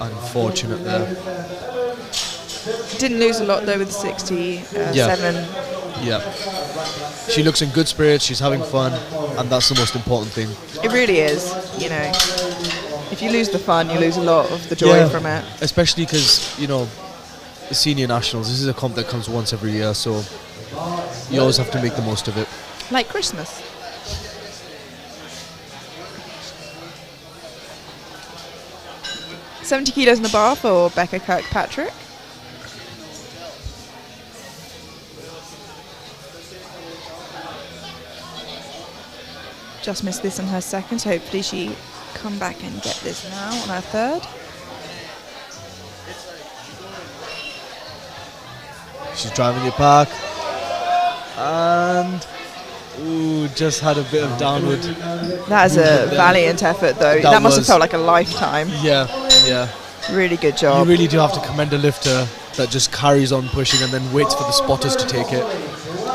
Unfortunate there. Didn't lose a lot though with the 67. Yeah. She looks in good spirits, she's having fun, and that's the most important thing. It really is, If you lose the fun, you lose a lot of the joy from it. Especially because, the senior nationals, this is a comp that comes once every year, so you always have to make the most of it. Like Christmas. $70 kilos in the bar for Becca Kirkpatrick. Just missed this on her second, so hopefully she come back and get this now on her third. She's driving it back. And just had a bit of downward. That is a valiant effort though. That must have was- felt like a lifetime. Yeah. Really good You job. really do have to commend a lifter that just carries on pushing and then waits for the spotters to take it.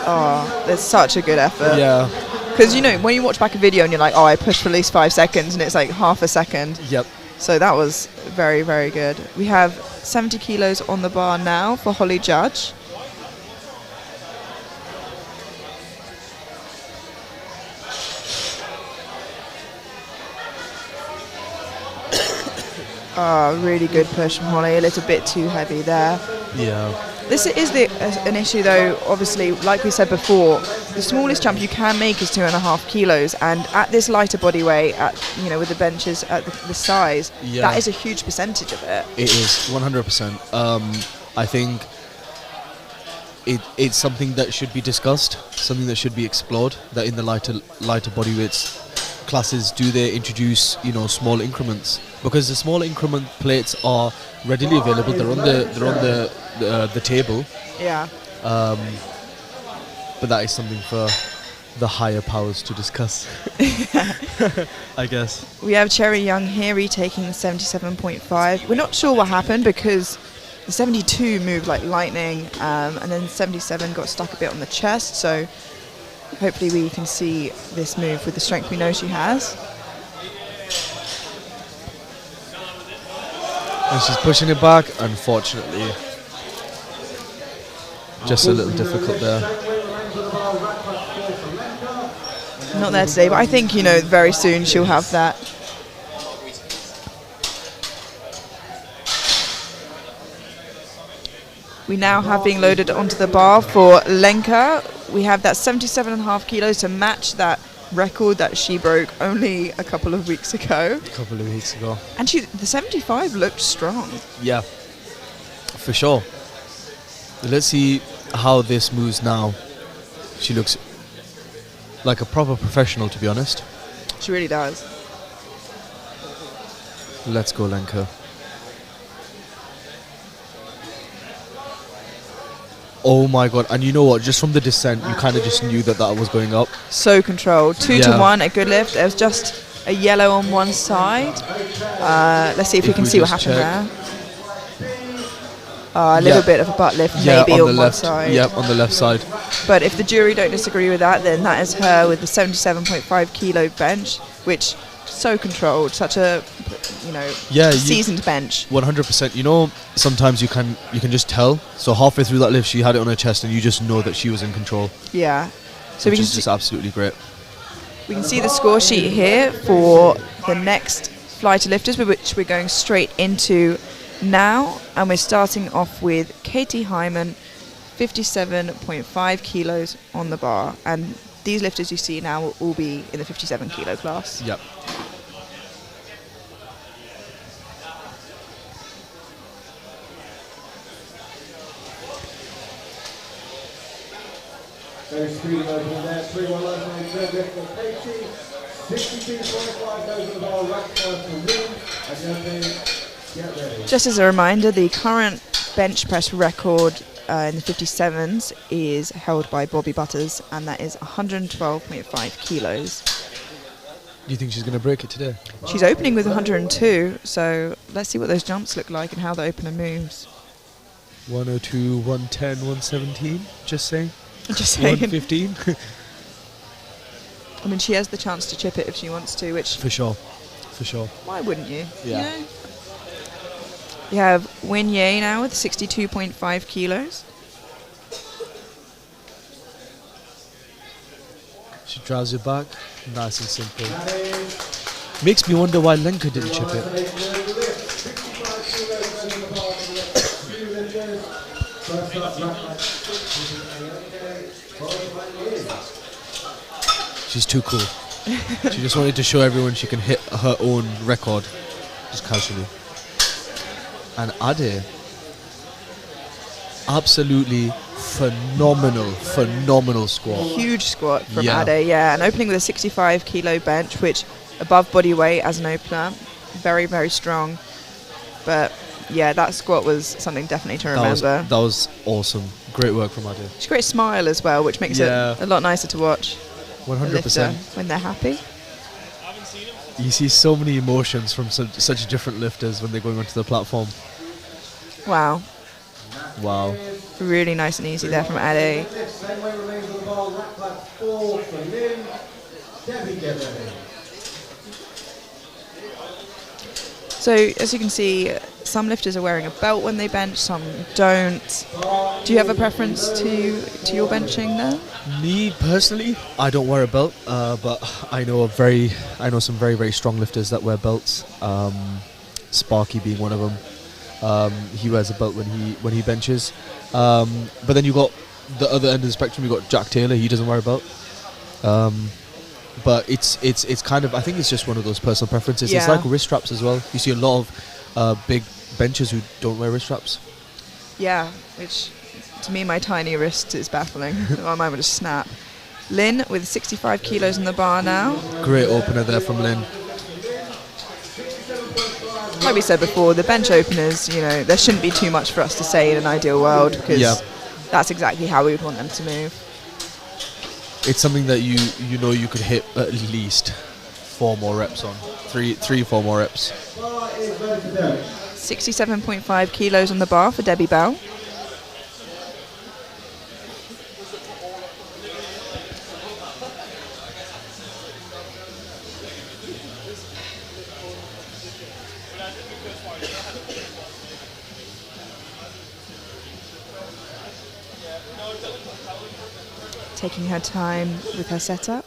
Oh, it's such a good effort. Yeah. Because when you watch back a video and you're like, oh, I pushed for at least 5 seconds, and it's like half a second. Yep. So that was very, very good. We have 70 kilos on the bar now for Holly Judge. Oh, really good push from Holly. A little bit too heavy there. Yeah. This is an issue, though. Obviously, like we said before, the smallest jump you can make is 2.5 kilos, and at this lighter body weight, with the benches at the size, that is a huge percentage of it. It is 100%. I think it's something that should be discussed, something that should be explored. That in the lighter body weights classes, do they introduce small increments? Because the small increment plates are readily available. They're on the table. Yeah. But that is something for the higher powers to discuss. I guess. We have Cherry Young here retaking the 77.5. We're not sure what happened because the 72 moved like lightning, and then 77 got stuck a bit on the chest. So hopefully we can see this move with the strength we know she has. And she's pushing it back, unfortunately. Just a little difficult there. Not there today, but I think, you know, very soon she'll have that. We now have being loaded onto the bar for Lenka. We have that 77.5 kilos to match that record that she broke only a couple of weeks ago. A couple of weeks ago. And the 75 looked strong. Yeah, for sure. Let's see how this moves now. She looks like a proper professional, to be honest. She really does. Let's go, Lenka. Oh my god, and you know what, just from the descent you kind of just knew that was going up. So controlled. 2 to 1, a good lift. There was just a yellow on one side. Let's see if we can see what happened there. A little bit of a butt lift maybe on one side. Yep, on the left side. But if the jury don't disagree with that, then that is her with the 77.5 kilo bench, which so controlled, such a, you know, seasoned bench. 100%. You know, sometimes you can just tell. So halfway through that lift, she had it on her chest, and you just know that she was in control. Yeah. So which is just absolutely great. We can see the score sheet here for the next flight of lifters, which we're going straight into now, and we're starting off with Katie Hyman, 57.5 kilos on the bar, and these lifters you see now will all be in the 57 kilo class. Yep. Very speedy opening there, 3-1 opening, deadlift for Katie, 62.5 goes to the bar, rack first for Lynn, and then get ready. Just as a reminder, the current bench press record in the 57s is held by Bobby Butters, and that is 112.5 kilos. Do you think she's going to break it today? She's opening with 102, so let's see what those jumps look like and how the opener moves. 102, 110, 117, just saying. Just saying. 115. I mean, she has the chance to chip it if she wants to, which... For sure. For sure. Why wouldn't you? Yeah. You know? You have Win Ye now with 62.5 kilos. She drives it back. Nice and simple. Makes me wonder why Lenka didn't chip it. She's too cool. She just wanted to show everyone she can hit her own record, just casually. And Ade, absolutely phenomenal squat. Huge squat from Ade, yeah. And opening with a 65 kilo bench, which above body weight as an opener. Very, very strong. But yeah, that squat was something definitely to remember. That was awesome. Great work from Ade. She's a great smile as well, which makes it a lot nicer to watch. 100%. When they're happy. You see so many emotions from such different lifters when they're going onto the platform. Wow. Wow. Really nice and easy there from Ade. Same way remains on the bar, rack back 4 for Lynn. Debbie, get ready. So as you can see, some lifters are wearing a belt when they bench, some don't. Do you have a preference to your benching there? Me personally, I don't wear a belt, but I know some very, very strong lifters that wear belts. Sparky being one of them. He wears a belt when he benches. But then you got the other end of the spectrum. You got Jack Taylor. He doesn't wear a belt. But it's kind of, I think it's just one of those personal preferences. Yeah. It's like wrist straps as well. You see a lot of big benchers who don't wear wrist straps. Yeah, which to me, my tiny wrist is baffling. Mine would just snap. Lynn with 65 kilos in the bar now. Great opener there from Lynn. Like we said before, the bench openers, you know, there shouldn't be too much for us to say in an ideal world, because that's exactly how we would want them to move. It's something that you know you could hit at least 4 more reps on. 4 more reps. 67.5 kilos on the bar for Debbie Bell. Taking her time with her setup.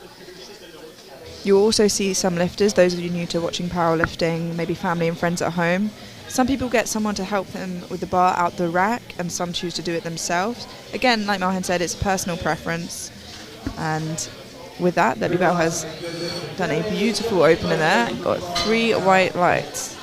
You'll also see some lifters, those of you new to watching powerlifting, maybe family and friends at home. Some people get someone to help them with the bar out the rack, and some choose to do it themselves. Again, like Marhan said, it's personal preference. And with that, Debbie Bell has done a beautiful opener there. Got 3 white lights.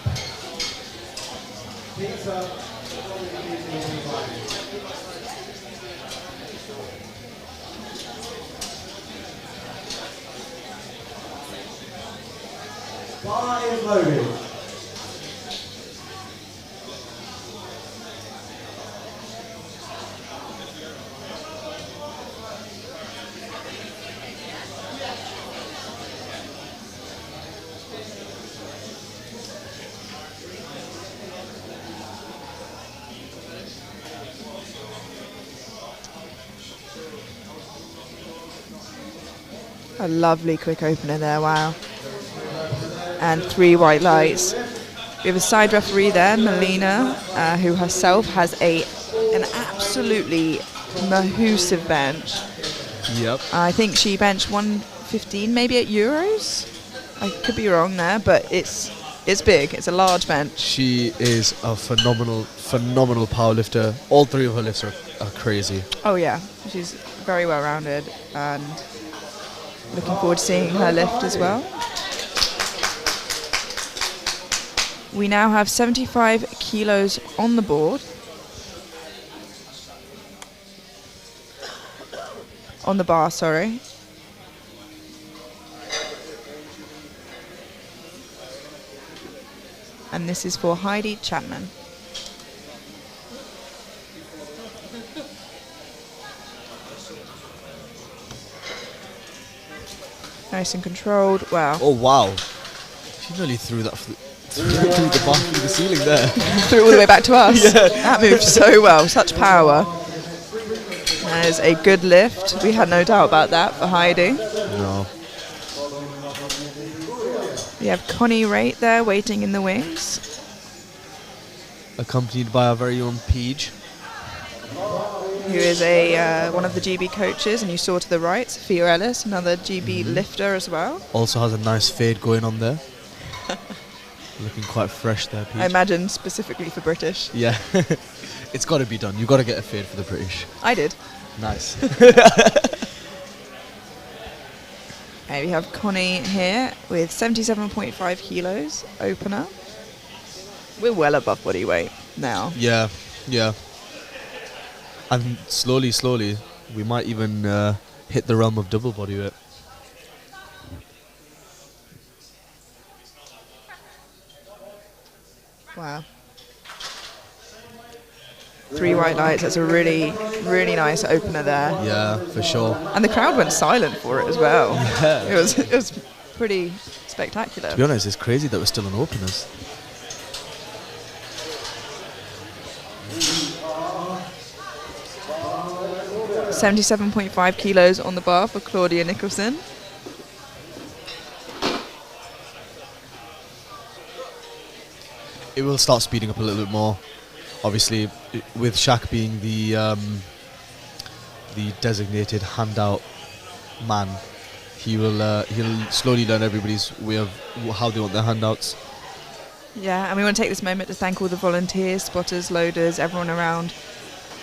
Bar is loaded. A lovely quick opener there, wow. And 3 white lights. We have a side referee there, Melina, who herself has an absolutely massive bench. Yep. I think she benched 115 maybe at Euros. I could be wrong there, but it's big. It's a large bench. She is a phenomenal powerlifter. All 3 of her lifts are crazy. Oh yeah, she's very well rounded, and looking forward to seeing her lift as well. We now have 75 kilos on the board. On the bar, sorry. And this is for Heidi Chapman. Nice and controlled. Wow. Oh wow! She nearly threw that through the bar, through the ceiling there. Threw it all the way back to us. Yeah. That moved so well. Such power. That is a good lift. We had no doubt about that for Heidi. No. We have Connie Raitt there waiting in the wings. Accompanied by our very own Peach. Who is one of the GB coaches, and you saw to the right, Sophia Ellis, another GB lifter as well. Also has a nice fade going on there. Looking quite fresh there, Peach. I imagine specifically for British. Yeah. It's got to be done. You've got to get a fade for the British. I did. Nice. Okay, we have Connie here with 77.5 kilos opener. We're well above body weight now. Yeah. And slowly, we might even hit the realm of double body weight. Wow. 3 white lights. That's a really, really nice opener there. Yeah, for sure. And the crowd went silent for it as well. Yeah. It was pretty spectacular. To be honest, it's crazy that we're still on openers. .75 kilos on the bar for Claudia Nicholson. It will start speeding up a little bit more. Obviously, with Shaq being the designated handout man, he'll slowly learn everybody's way of how they want their handouts. Yeah, and we want to take this moment to thank all the volunteers, spotters, loaders, everyone around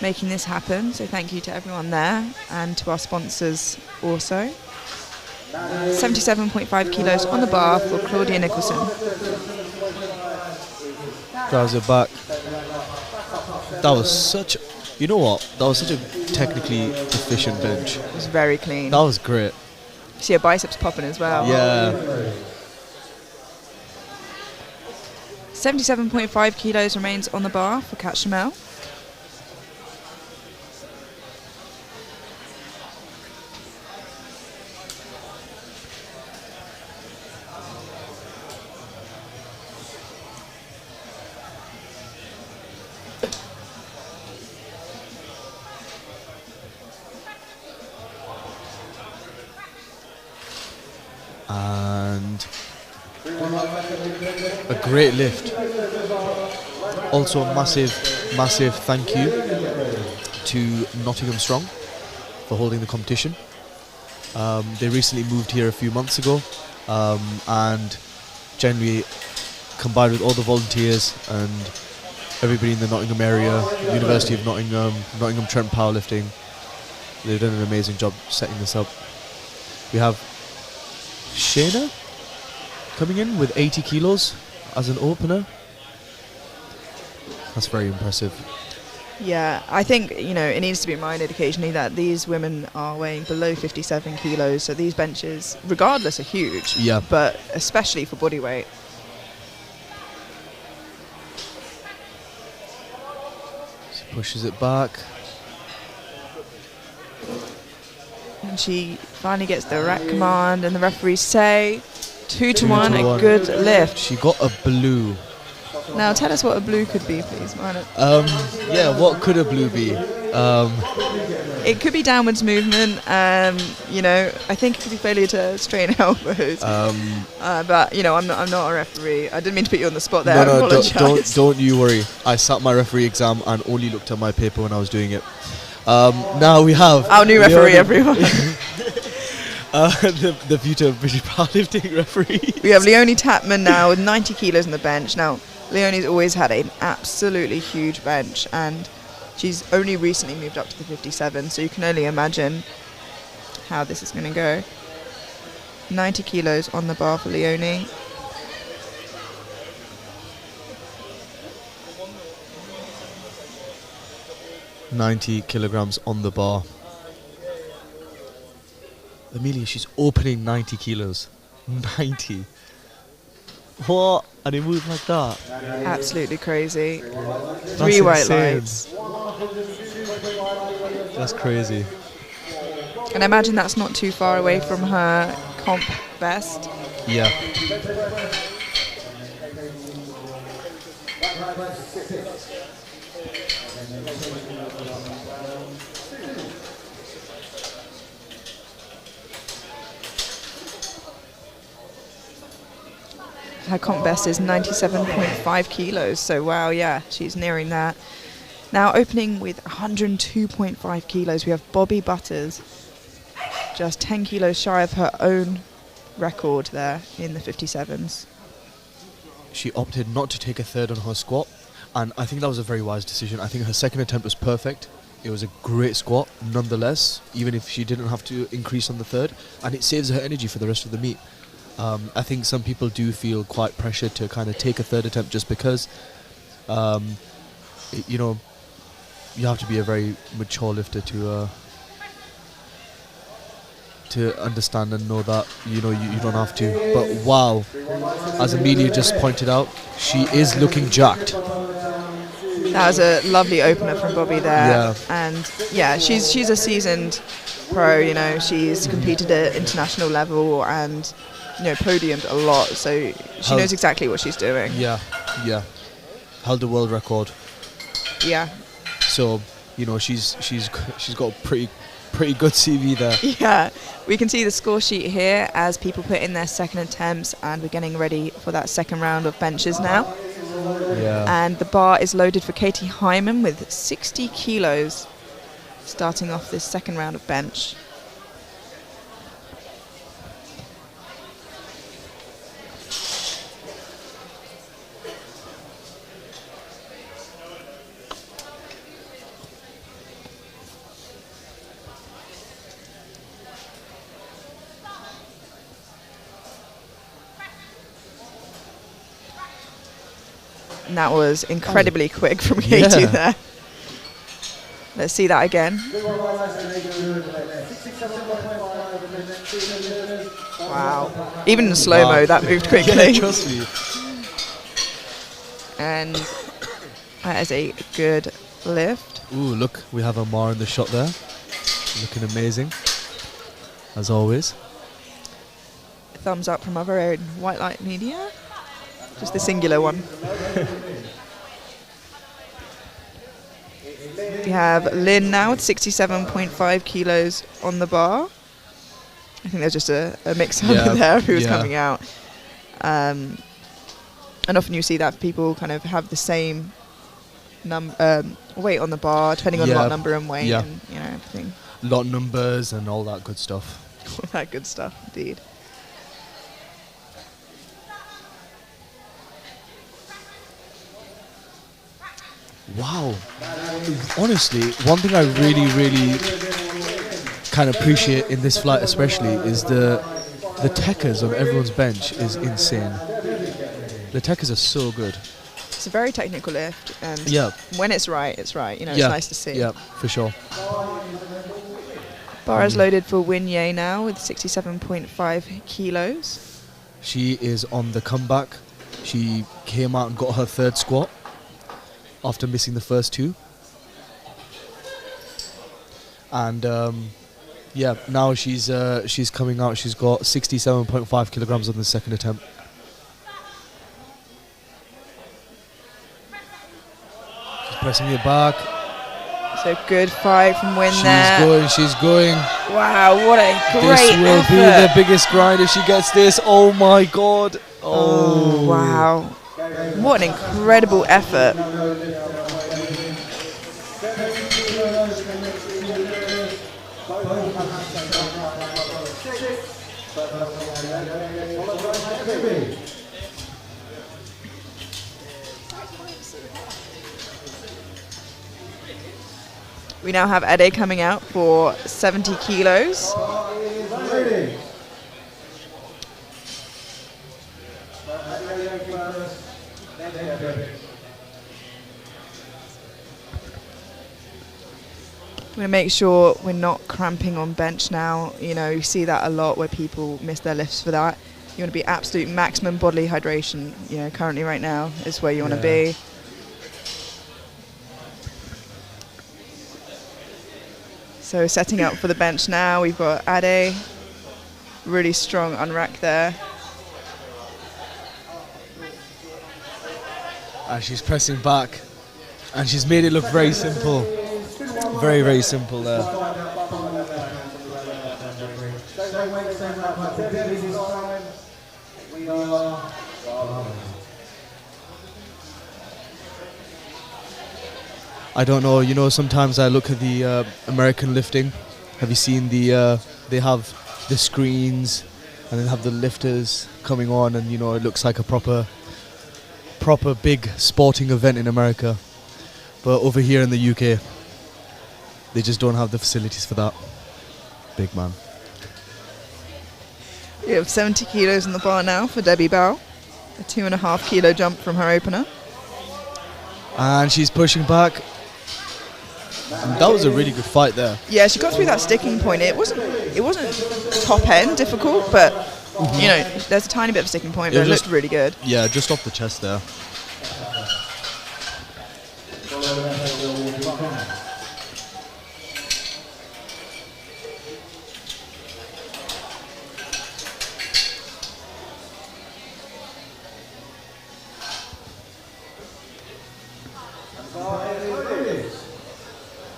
making this happen. So thank you to everyone there, and to our sponsors also. 77.5 kilos on the bar for Claudia Nicholson. Drives it back. That was such... You know what? That was such a technically efficient bench. It was very clean. That was great. See her biceps popping as well. Yeah. 77.5 kilos remains on the bar for Kat Shamel. And a great lift. Also a massive thank you to Nottingham Strong for holding the competition. They recently moved here a few months ago, and generally combined with all the volunteers and everybody in the Nottingham area, University of Nottingham, Nottingham Trent Powerlifting, they've done an amazing job setting this up. We have Shayna coming in with 80 kilos as an opener. That's very impressive. Yeah, I think, it needs to be reminded occasionally that these women are weighing below 57 kilos, so these benches, regardless, are huge. Yeah. But especially for body weight. She pushes it back. And she finally gets the rack command, and the referees say 2 to 1, to a 1. good lift. She got a blue. Now tell us what a blue could be, please, Marnott. Yeah, what could a blue be? It could be downwards movement. I think it could be failure to straighten elbows. But I'm not a referee. I didn't mean to put you on the spot there. No, I apologise. don't you worry. I sat my referee exam and only looked at my paper when I was doing it. Now we have Our new referee, everyone. the future British powerlifting referee. We have Leonie Tapman now with 90 kilos on the bench. Now, Leonie's always had an absolutely huge bench, and she's only recently moved up to the 57, so you can only imagine how this is going to go. 90 kilos on the bar for Leonie. $90 kilograms on the bar. Amelia, she's opening 90 kilos. 90. What? And it moved like that? Absolutely crazy. That's 3 white insane. lights. That's crazy. And I imagine that's not too far away from her comp best. Yeah. Her comp best is 97.5 kilos, so wow, yeah, she's nearing that. Now opening with 102.5 kilos, we have Bobby Butters, just 10 kilos shy of her own record there in the 57s. She opted not to take a third on her squat, and I think that was a very wise decision. I think her second attempt was perfect. It was a great squat, nonetheless, even if she didn't have to increase on the third, and it saves her energy for the rest of the meet. I think some people do feel quite pressured to kind of take a third attempt just because, you have to be a very mature lifter to understand and know that, you don't have to. But wow, as Amelia just pointed out, she is looking jacked. That was a lovely opener from Bobby there. Yeah. And yeah, she's a seasoned pro, she's competed at international level and podiumed a lot, so she knows exactly what she's doing. Yeah. Held a world record. Yeah. So, she's got a pretty good CV there. Yeah. We can see the score sheet here as people put in their second attempts, and we're getting ready for that second round of benches now. Yeah. And the bar is loaded for Katie Hyman with 60 kilos starting off this second round of bench. And that was incredibly quick from Katie there. Let's see that again. Wow. Even in slow-mo, that moved quickly. Yeah, trust me. And that is a good lift. Ooh, look, we have Amar in the shot there. Looking amazing, as always. Thumbs up from our own White Light Media. Just the singular one. We have Lynn now with 67.5 kilos on the bar. I think there's just a mix-up there of who's coming out. And often you see that people kind of have the same weight on the bar, depending on lot number and weight and everything. Lot numbers and all that good stuff. All that good stuff, indeed. Wow. Honestly, one thing I really kind of appreciate in this flight especially is the techers on everyone's bench is insane. The techers are so good. It's a very technical lift, and Yeah. when it's right, it's right. You know, Yeah. it's nice to see. Yeah, for sure. Bar is loaded for Winye now with 67.5 kilos. She is on the comeback. She came out and got her third squat after missing the first two. And yeah, now she's coming out. She's got 67.5 kilograms on the second attempt. She's pressing it back. So good fight from Win there. She's going. Wow, what a great This will effort. be the biggest grind if she gets this. Oh my god. Oh, wow. What an incredible effort. We now have Ade coming out for 70 kilos. We're going to make sure we're not cramping on bench now. You know, you see that a lot where people miss their lifts for that. You want to be absolute maximum bodily hydration. You know, currently right now is where you want to be. So setting up for the bench now, we've got Ade, really strong unrack there. And she's pressing back. And she's made it look very simple. Very simple there. I don't know, you know, sometimes I look at the American lifting. Have you seen they have the screens and then have the lifters coming on, and you know, it looks like a proper big sporting event in America. But over here in the UK, they just don't have the facilities for that. Big man. We have 70 kilos on the bar now for Debbie Bow. A 2.5 kilo jump from her opener. And she's pushing back. And that was a really good fight there. Yeah, she got through that sticking point. It wasn't top end difficult, but you know, there's a tiny bit of a sticking point, but it looked really good. Yeah, just off the chest there.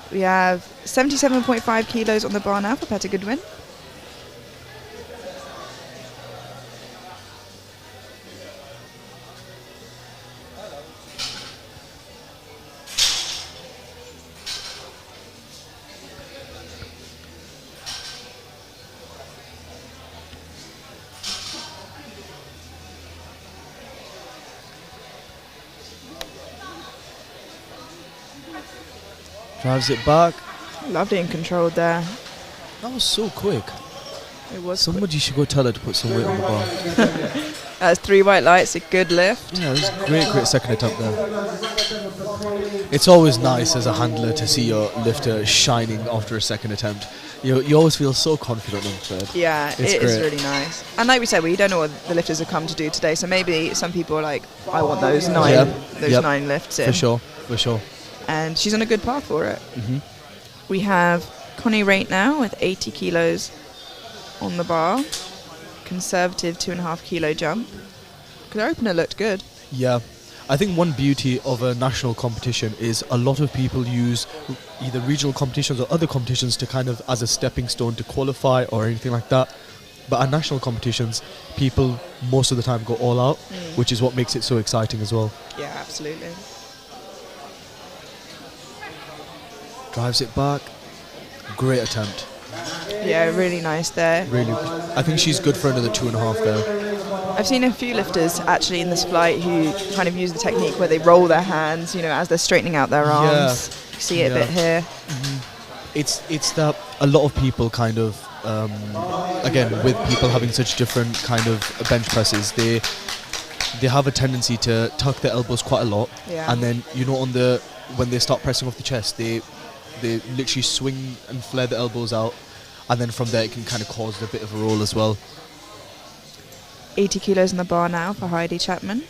We have 77.5 kilos on the bar now for Peta Goodwin. Drives it back. Lovely and controlled there. That was so quick. It was. Somebody should go tell her to put some weight on the bar. That's 3 white lights, a good lift. Yeah, it was a great second attempt there. It's always nice as a handler to see your lifter shining after a second attempt. You always feel so confident on third. Yeah, It's it is great. really nice. And like we said, we don't know what the lifters have come to do today, so maybe some people are like, I want those 9 Yep. 9 lifts in. For sure. And she's on a good path for it. Mhm. We have Connie Raitt now with 80 kilos on the bar. Conservative 2.5 kilo jump. Because her opener looked good. Yeah. I think one beauty of a national competition is a lot of people use either regional competitions or other competitions to kind of as a stepping stone to qualify or anything like that. But at national competitions, people most of the time go all out, which is what makes it so exciting as well. Yeah, absolutely. Drives it back. Great attempt. Yeah, really nice there. Really. I think she's good for another 2.5 there. I've seen a few lifters actually in this flight who kind of use the technique where they roll their hands, you know, as they're straightening out their arms. You see it a bit here. It's that a lot of people kind of, again, with people having such different kind of bench presses, they have a tendency to tuck their elbows quite a lot, and then, you know, when they start pressing off the chest, they literally swing and flare the elbows out, and then from there it can kind of cause a bit of a roll as well. 80 kilos in the bar now for Heidi Chapman.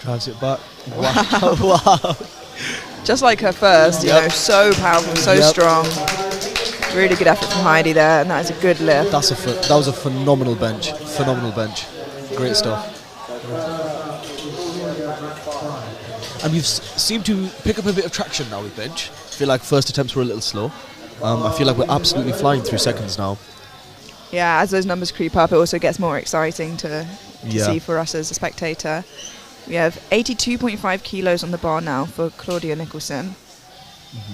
Drives it back. Wow. Wow. Just like her first, you know, so powerful, so strong. Really good effort from Heidi there, and that is a good lift. That was a phenomenal bench. Phenomenal bench. Great stuff. And we've seemed to pick up a bit of traction now with bench. I feel like first attempts were a little slow. I feel like we're absolutely flying through seconds now. Yeah, as those numbers creep up, it also gets more exciting to see for us as a spectator. We have 82.5 kilos on the bar now for Claudia Nicholson.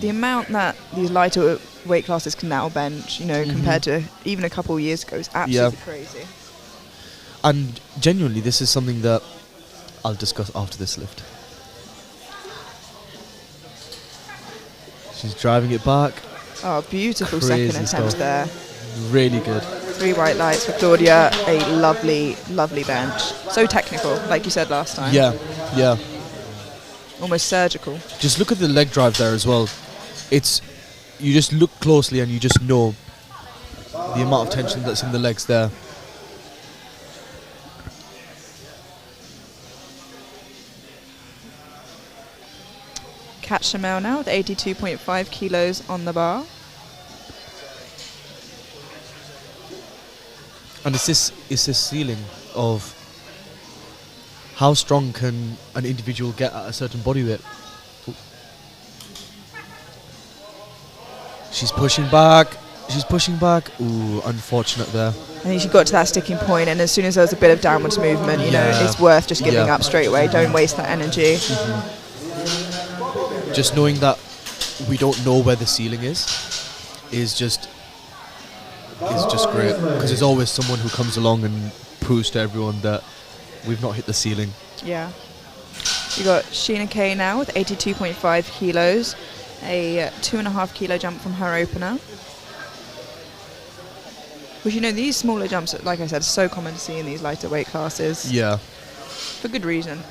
The amount that these lighter weight classes can now bench, you know, compared to even a couple of years ago is absolutely crazy. And genuinely, this is something that I'll discuss after this lift. She's driving it back. Oh, beautiful Crazy second attempt stuff. there. Really good. 3 white lights for Claudia. A lovely, lovely bench. So technical, like you said last time. Yeah, yeah. Almost surgical. Just look at the leg drive there as well. You just look closely and you just know the amount of tension that's in the legs there. Kat Chamel now with 82.5 kilos on the bar. And it's this ceiling of how strong can an individual get at a certain body weight. She's pushing back. She's pushing back. Ooh, unfortunate there. I think she got to that sticking point, and as soon as there was a bit of downwards movement, you know, it's worth just giving up straight away. Don't waste that energy. Just knowing that we don't know where the ceiling is just great, because there's always someone who comes along and proves to everyone that we've not hit the ceiling. Yeah. You got Sheena Kay now with 82.5 kilos, a 2.5 kilo jump from her opener. Which, you know, these smaller jumps, like I said, are so common to see in these lighter weight classes. Yeah. For good reason.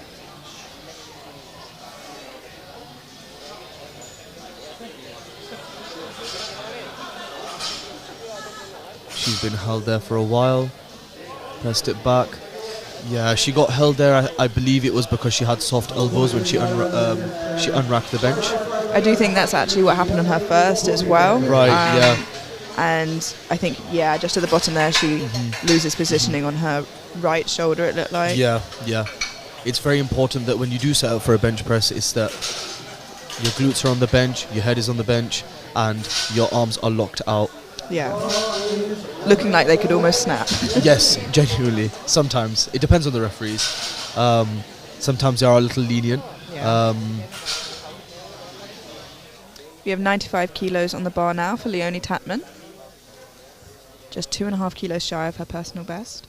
She's been held there for a while. Pressed it back. Yeah, she got held there. I believe it was because she had soft elbows when she unracked the bench. I do think that's actually what happened on her first as well. Right, yeah. And I think, just at the bottom there, she loses positioning on her right shoulder, it looked like. Yeah, yeah. It's very important that when you do set up for a bench press, it's that your glutes are on the bench, your head is on the bench, and your arms are locked out. Yeah. Looking like they could almost snap. Yes, genuinely. Sometimes. It depends on the referees. Sometimes they are a little lenient. Yeah. We have 95 kilos on the bar now for Leonie Tatman. Just 2.5 kilos shy of her personal best.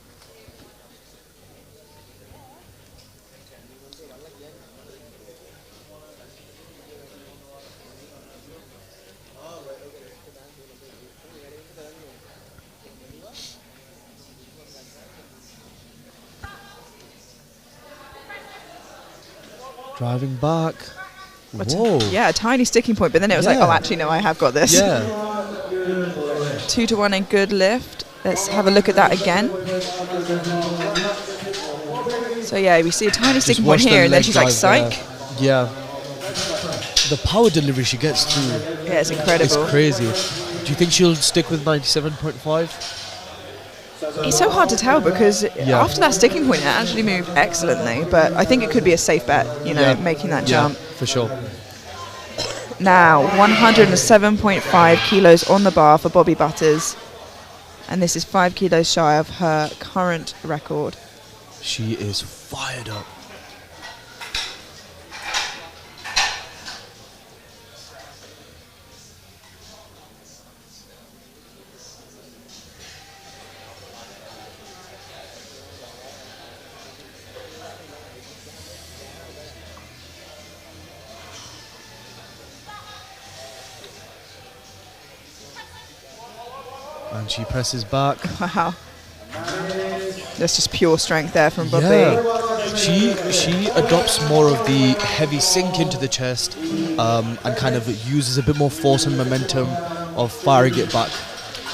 Driving back. Whoa. A tiny sticking point, but then it was like, oh, actually, no, I have got this. Yeah. 2-1 and good lift. Let's have a look at that again. So, we see a tiny sticking point here, and then she's like, psych. Yeah. The power delivery she gets through. Yeah, it's incredible. It's crazy. Do you think she'll stick with 97.5? It's so hard to tell because after that sticking point, it actually moved excellently. But I think it could be a safe bet, making that jump. For sure. Now, 107.5 kilos on the bar for Bobby Butters. And this is 5 kilos shy of her current record. She is fired up. And she presses back. Wow. That's just pure strength there from Bobby. Yeah. She adopts more of the heavy sink into the chest and kind of uses a bit more force and momentum of firing it back.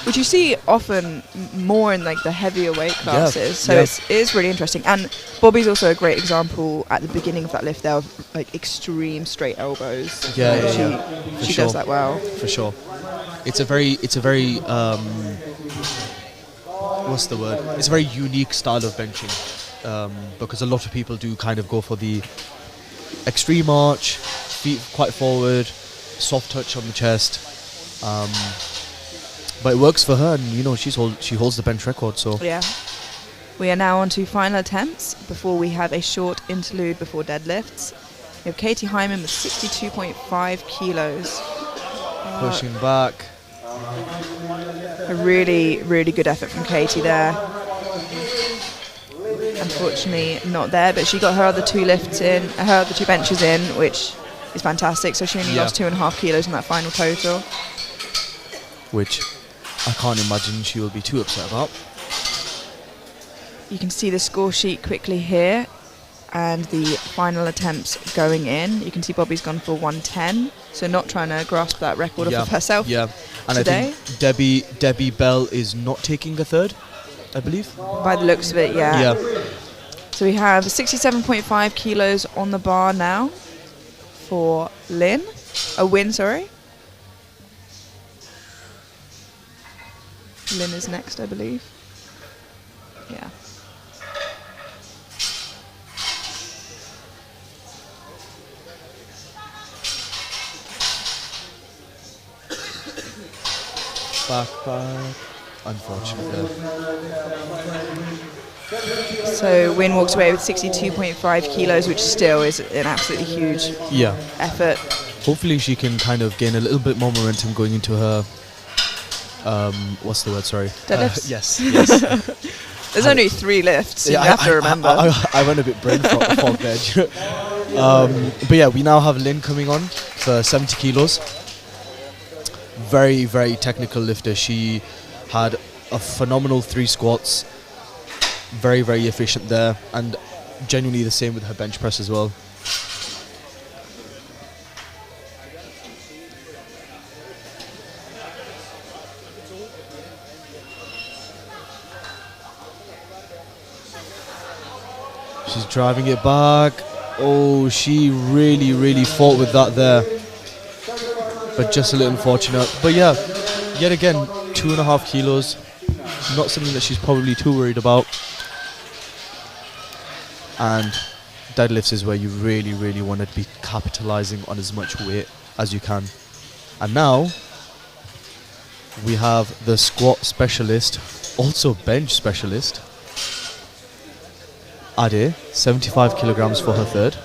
Which you see often more in like the heavier weight classes. So it is really interesting. And Bobby's also a great example at the beginning of that lift there of like extreme straight elbows. She does that well. For sure. It's a very what's the word? It's a very unique style of benching because a lot of people do kind of go for the extreme arch, feet quite forward, soft touch on the chest. But it works for her, and you know she holds the bench record. So yeah, we are now on to final attempts before we have a short interlude before deadlifts. We have Katie Hyman with 62.5 kilos. Pushing back. A really, really good effort from Katie there. Unfortunately, not there, but she got her other two benches in, which is fantastic. So she only lost 2.5 kilos in that final total. Which I can't imagine she will be too upset about. You can see the score sheet quickly here and the final attempts going in. You can see Bobby's gone for 110, so not trying to grasp that record of herself and today. I think Debbie Bell is not taking the third, I believe. By the looks of it, yeah. So we have 67.5 kilos on the bar now for Lynn. A win, sorry. Lynn is next, I believe. Yeah. Back. Unfortunately. So Wynn walks away with 62.5 kilos, which still is an absolutely huge effort. Hopefully she can kind of gain a little bit more momentum going into her what's the word, sorry? Deadlifts? Yes. There's only 3 lifts, you have to remember. I went a bit brain fog there. But yeah, we now have Lynn coming on for 70 kilos. Very, very technical lifter. She had a phenomenal 3 squats. Very, very efficient there. And genuinely the same with her bench press as well. She's driving it back. Oh, she really, really fought with that there. But just a little unfortunate. But yeah, yet again, 2.5 kilos. Not something that she's probably too worried about. And deadlifts is where you really, really want to be capitalizing on as much weight as you can. And now, we have the squat specialist, also bench specialist. Ade, 75 kilograms for her third.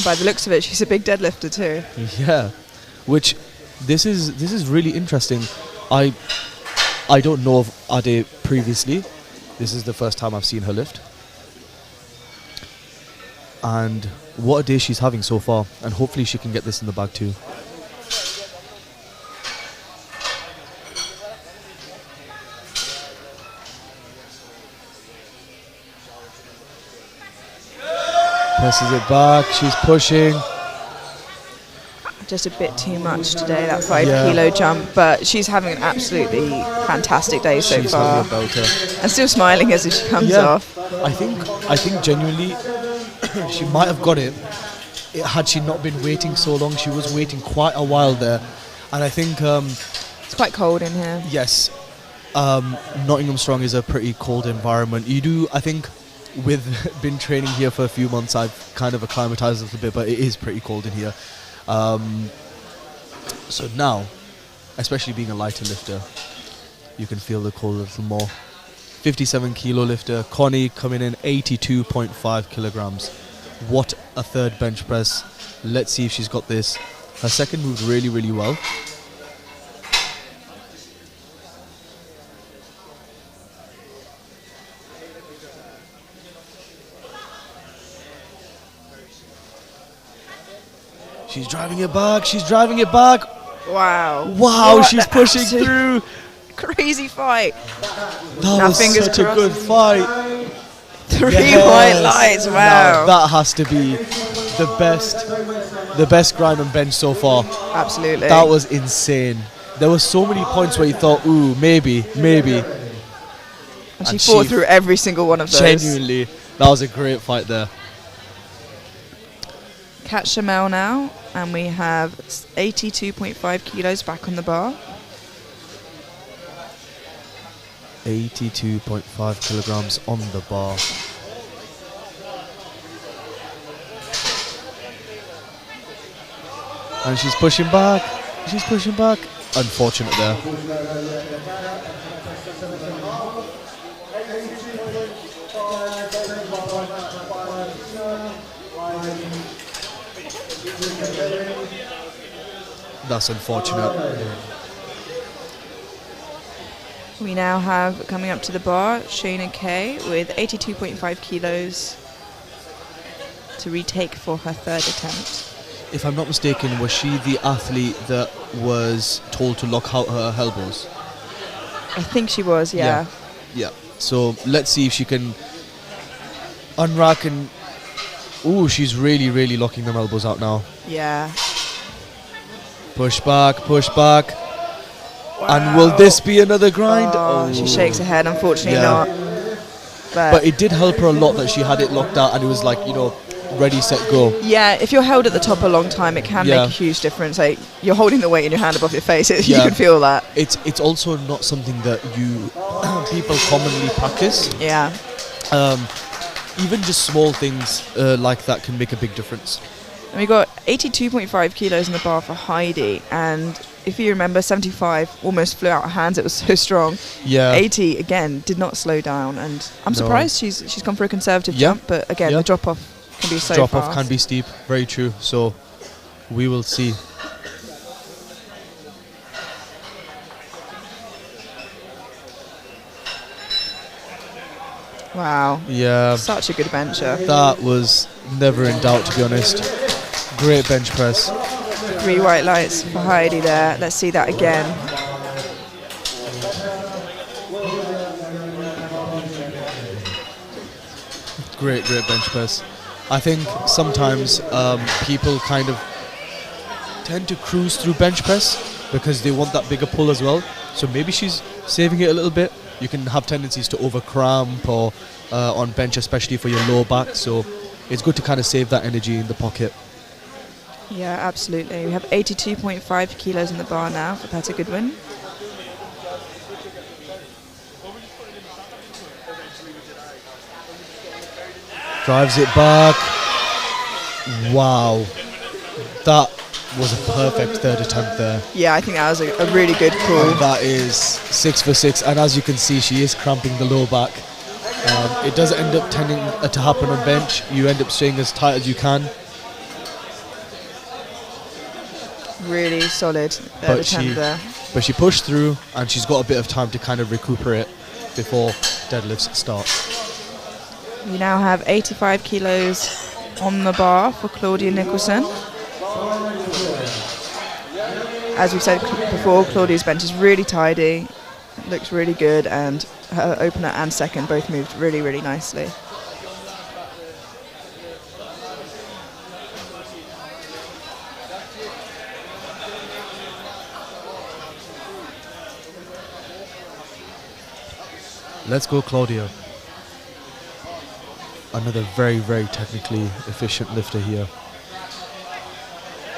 By the looks of it, she's a big deadlifter too. Yeah, which this is really interesting. I don't know of Ade previously. This is the first time I've seen her lift. And what a day she's having so far. And hopefully she can get this in the bag too. Presses it back, she's pushing. Just a bit too much today, that 5 kilo jump, but she's having an absolutely fantastic day so far. And still smiling as she comes off. I think genuinely she might have got it had she not been waiting so long. She was waiting quite a while there. And I think it's quite cold in here. Yes. Nottingham Strong is a pretty cold environment. I think with been training here for a few months, I've kind of acclimatized a little bit, but it is pretty cold in here. So now, especially being a lighter lifter, you can feel the cold a little more. 57 kilo lifter, Connie coming in 82.5 kilograms. What a third bench press. Let's see if she's got this. Her second moved really, really well. She's driving it back. Wow. Wow, What she's pushing through. Crazy crazy fight. That Now was fingers such a crossed. good fight. 3 Yes. white lights, Now, wow. that has to be the best grind on bench so far. Absolutely. That was insane. There were so many points where you thought, ooh, maybe. and she fought through every single one of those. Genuinely, that was a great fight there. Kat Chamel now, and we have 82.5 kilos back on the bar. 82.5 kilograms on the bar. And she's pushing back. Unfortunate there. That's unfortunate. We now have, coming up to the bar, Shayna Kay with 82.5 kilos to retake for her third attempt. If I'm not mistaken, was she the athlete that was told to lock out her elbows? I think she was, yeah. Yeah. So let's see if she can unrack and... Ooh, she's really locking them elbows out now. Yeah. Push back. Wow. And will this be another grind? Oh, she shakes her head, unfortunately Yeah. not. But it did help her a lot that she had it locked out and it was like, ready, set, go. Yeah, if you're held at the top a long time, it can make a huge difference. Like, you're holding the weight in your hand above your face, you can feel that. It's also not something that people commonly practice. Yeah. Even just small things like that can make a big difference. And we got 82.5 kilos in the bar for Heidi, and if you remember, 75 almost flew out her hands. It was so strong. Yeah. 80 again did not slow down, and I'm surprised she's gone for a conservative jump. But again, the drop off can be so fast. Drop off can be steep. Very true. So we will see. Wow. Yeah. Such a good bencher. That was never in doubt, to be honest. Great bench press. 3 white lights for Heidi there. Let's see that again. Great bench press. I think sometimes people kind of tend to cruise through bench press because they want that bigger pull as well. So maybe she's saving it a little bit. You can have tendencies to over cramp or on bench, especially for your lower back. So it's good to kind of save that energy in the pocket. Yeah, absolutely. We have 82.5 kilos in the bar now for Peta Goodwin. Drives it back. Wow. That was a perfect third attempt there. Yeah, I think that was a really good pull. And that is 6 for 6. And as you can see, she is cramping the lower back. It does end up tending to happen on bench. You end up staying as tight as you can. Really solid third attempt there. But she pushed through and she's got a bit of time to kind of recuperate before deadlifts start. We now have 85 kilos on the bar for Claudia Nicholson. As we've said before, Claudia's bench is really tidy, looks really good, and her opener and second both moved really nicely. Let's go, Claudia. Another very technically efficient lifter here.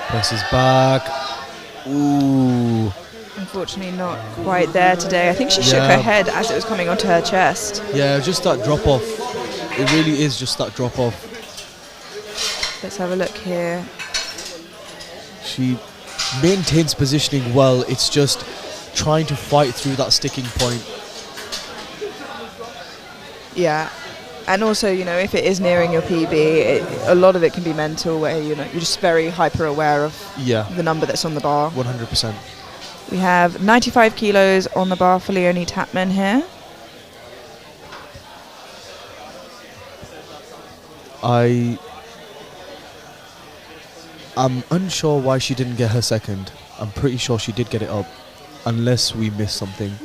Presses back. Ooh. Unfortunately not quite there today. I think she shook her head as it was coming onto her chest. Yeah, just that drop off. It really is just that drop off. Let's have a look here. She maintains positioning well. It's just trying to fight through that sticking point. Yeah. And also, if it is nearing your PB, a lot of it can be mental, where you're just very hyper aware of the number that's on the bar. 100%. We have 95 kilos on the bar for Leonie Tapman here. I'm unsure why she didn't get her second. I'm pretty sure she did get it up, unless we missed something.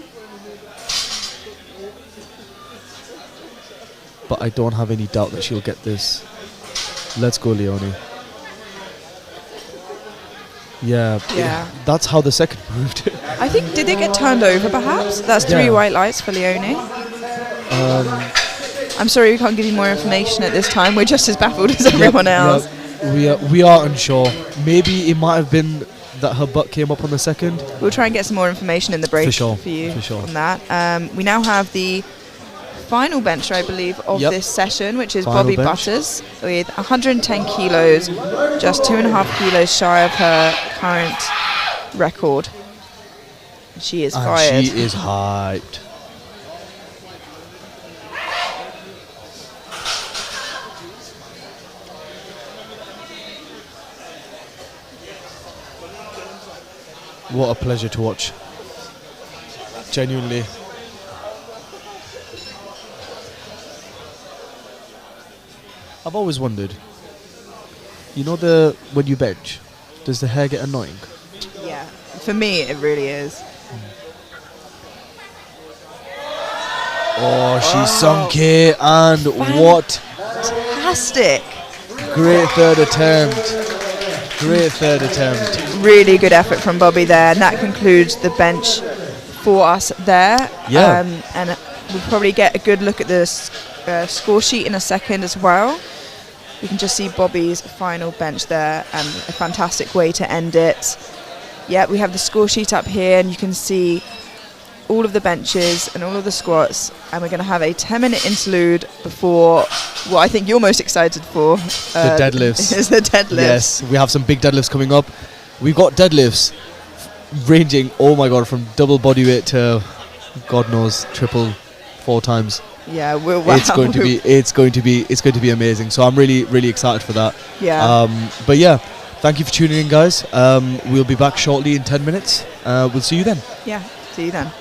but I don't have any doubt that she'll get this. Let's go, Leonie. Yeah, that's how the second moved. I think, did it get turned over perhaps? That's 3 Yeah. white lights for Leonie. I'm sorry we can't give you more information at this time. We're just as baffled as everyone else. We are unsure. Maybe it might have been that her butt came up on the second. We'll try and get some more information in the break For you sure. on that. We now have the final bencher, I believe, of this session, which is Final Bobby bench. Butters with 110 kilos, just 2.5 kilos shy of her current record. She is fired. And she is hyped. What a pleasure to watch. Genuinely. I've always wondered, you know, when you bench, does the hair get annoying? Yeah, for me it really is. Oh, she sunk it, and what Fantastic. great third attempt. Great third attempt. Really good effort from Bobby there, and that concludes the bench for us there. Yeah. And we'll probably get a good look at the score sheet in a second as well. You can just see Bobby's final bench there, and a fantastic way to end it. Yeah, we have the score sheet up here, and you can see all of the benches and all of the squats, and we're going to have a 10-minute interlude before what I think you're most excited for. The deadlifts. Is the deadlifts. Yes, we have some big deadlifts coming up. We've got deadlifts ranging, oh my god, from double body weight to God knows triple 4 times. Yeah, wow. It's going to be amazing. So I'm really excited for that. Yeah. But yeah, thank you for tuning in, guys. We'll be back shortly in 10 minutes. We'll see you then. Yeah, see you then.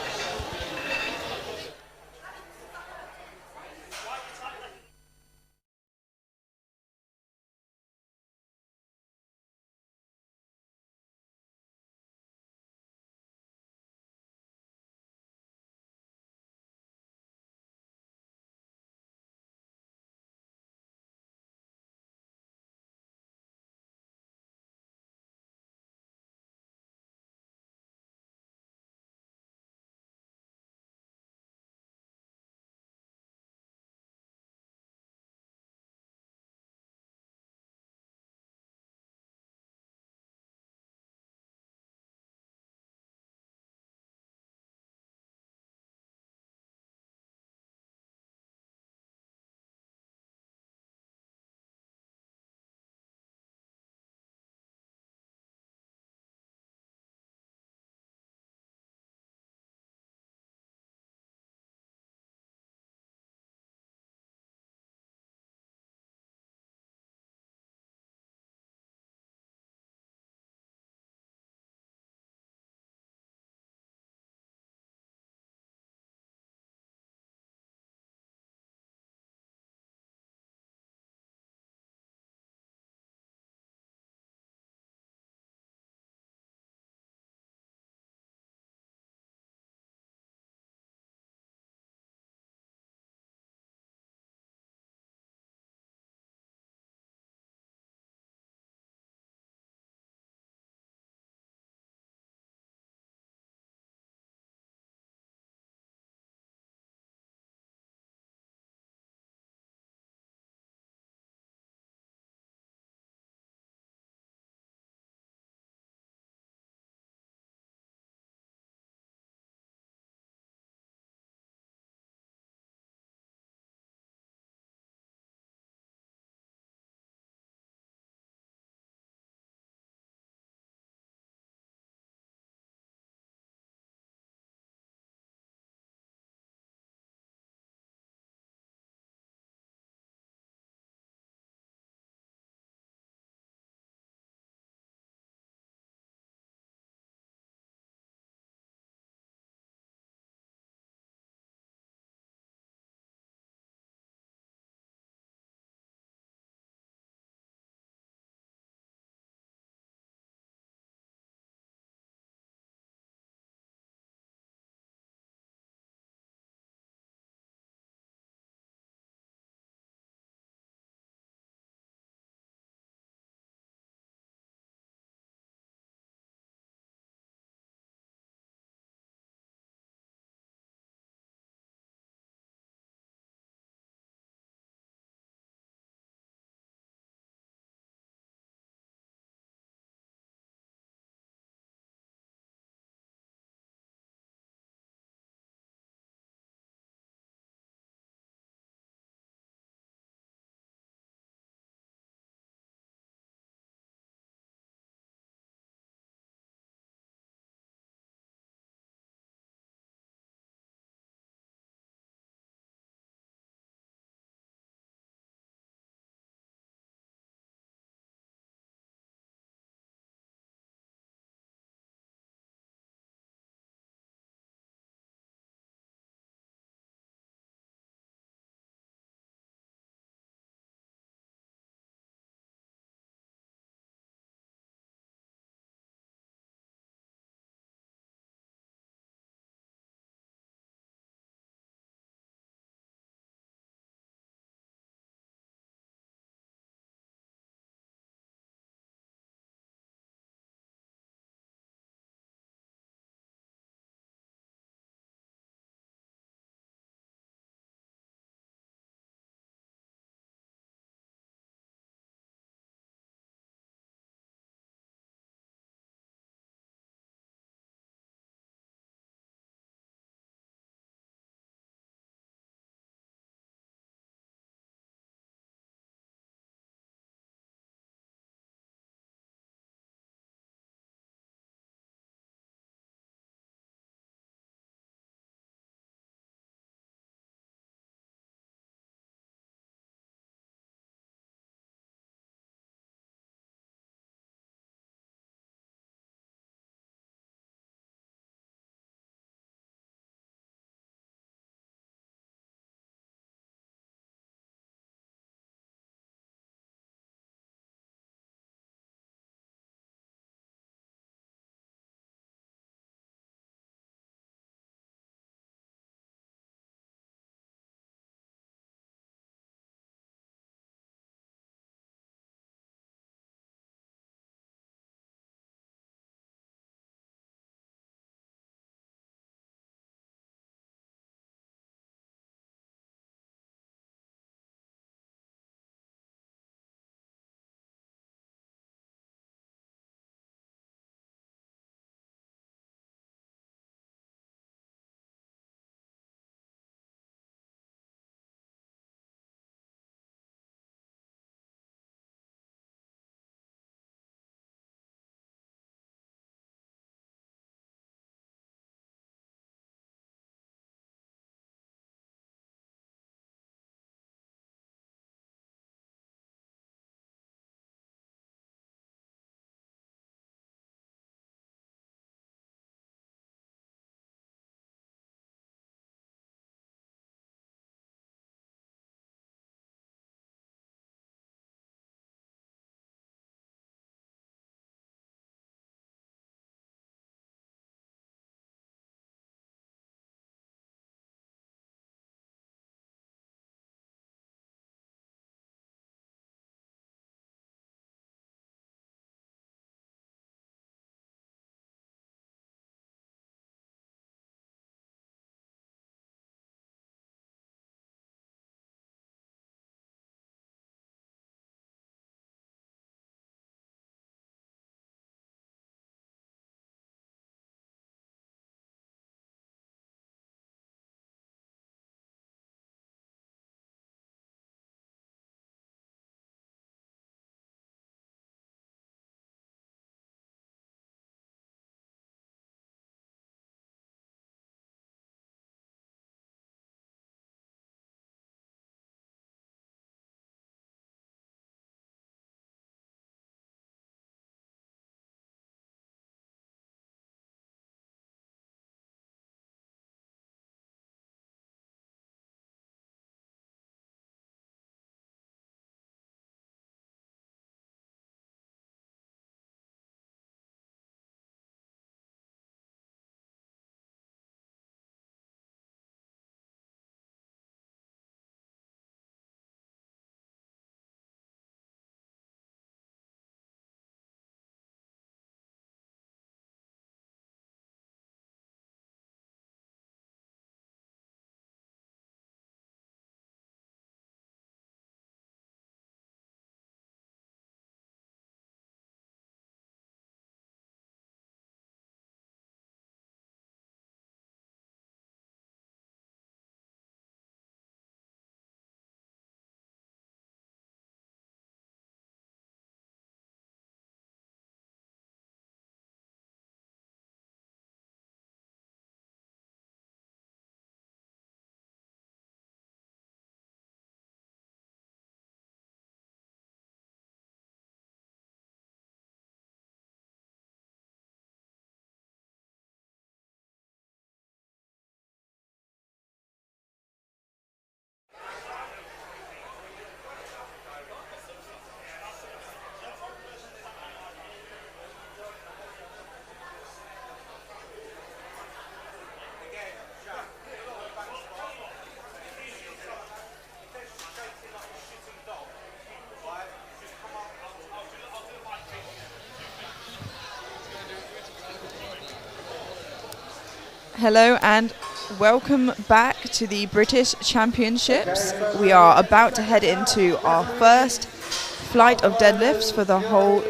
Hello and welcome back to the British Championships. We are about to head into our first flight of deadlifts for the whole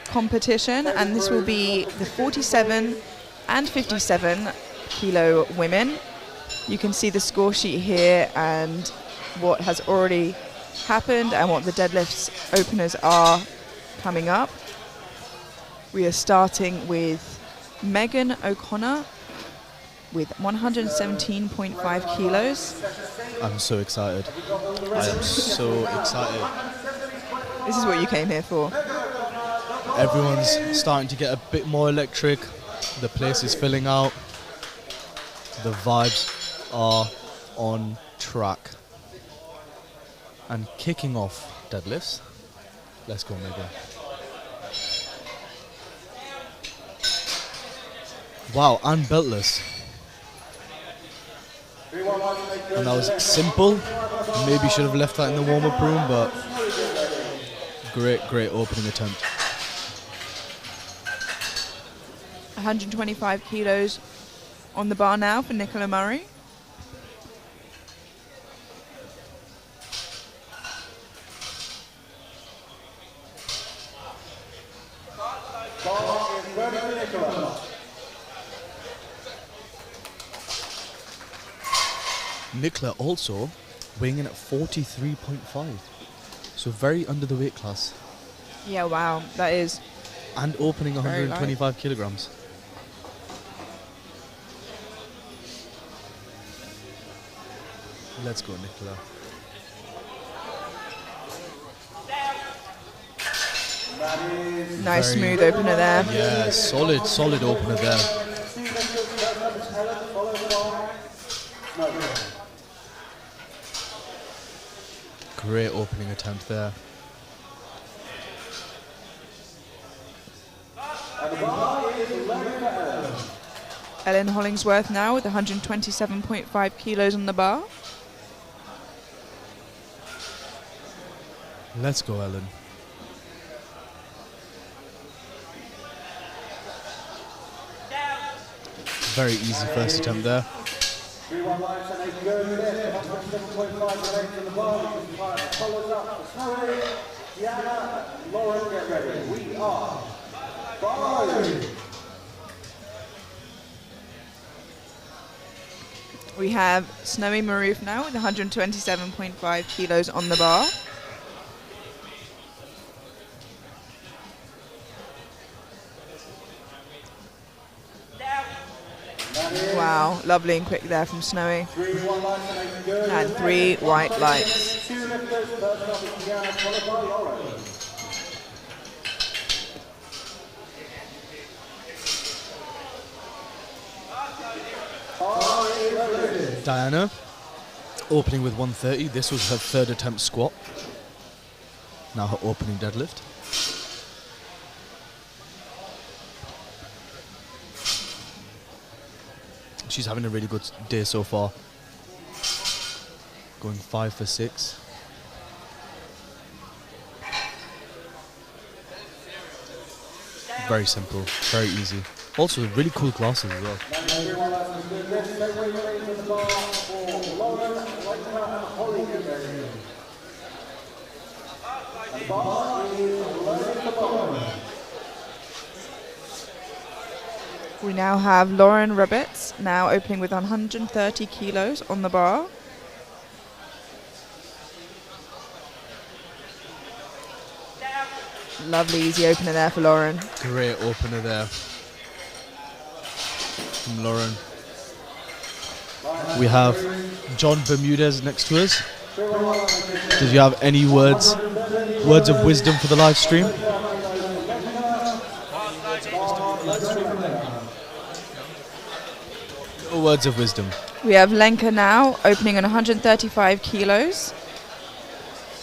competition, and this will be the 47 and 57 kilo women. You can see the score sheet here and what has already happened and what the deadlifts openers are coming up. We are starting with Megan O'Connor with 117.5 kilos. I'm so excited. I am so excited. This is what you came here for. Everyone's starting to get a bit more electric. The place is filling out. The vibes are on track. And kicking off deadlifts. Let's go, Megan. Wow, and beltless. And that was simple. Maybe should have left that in the warm-up room, but great opening attempt. 125 kilos on the bar now for Nicola Murray. Nicola also weighing in at 43.5, so very under the weight class, Yeah, wow, that is. and opening Very 125 kilograms. Let's go, Nicola. Nice Very- smooth opener there. Yeah, solid opener there. Great opening attempt there. Ellen Hollingsworth now with 127.5 kilos on the bar. Let's go, Ellen. Very easy first attempt there. We have Snowy Maroof now with 127.5 kilos on the bar. Wow, lovely and quick there from Snowy. And 3 white lights. Diana opening with 130. This was her third attempt squat. Now her opening deadlift. She's having a really good day so far. Going 5 for 6. Very simple, very easy. Also really cool glasses as well. We now have Lauren Rabbits now opening with 130 kilos on the bar. Lovely easy opener there for Lauren. Great opener there from Lauren. We have John Bermudez next to us. Did you have any words of wisdom for the live stream? Words of wisdom. We have Lenka now opening on 135 kilos.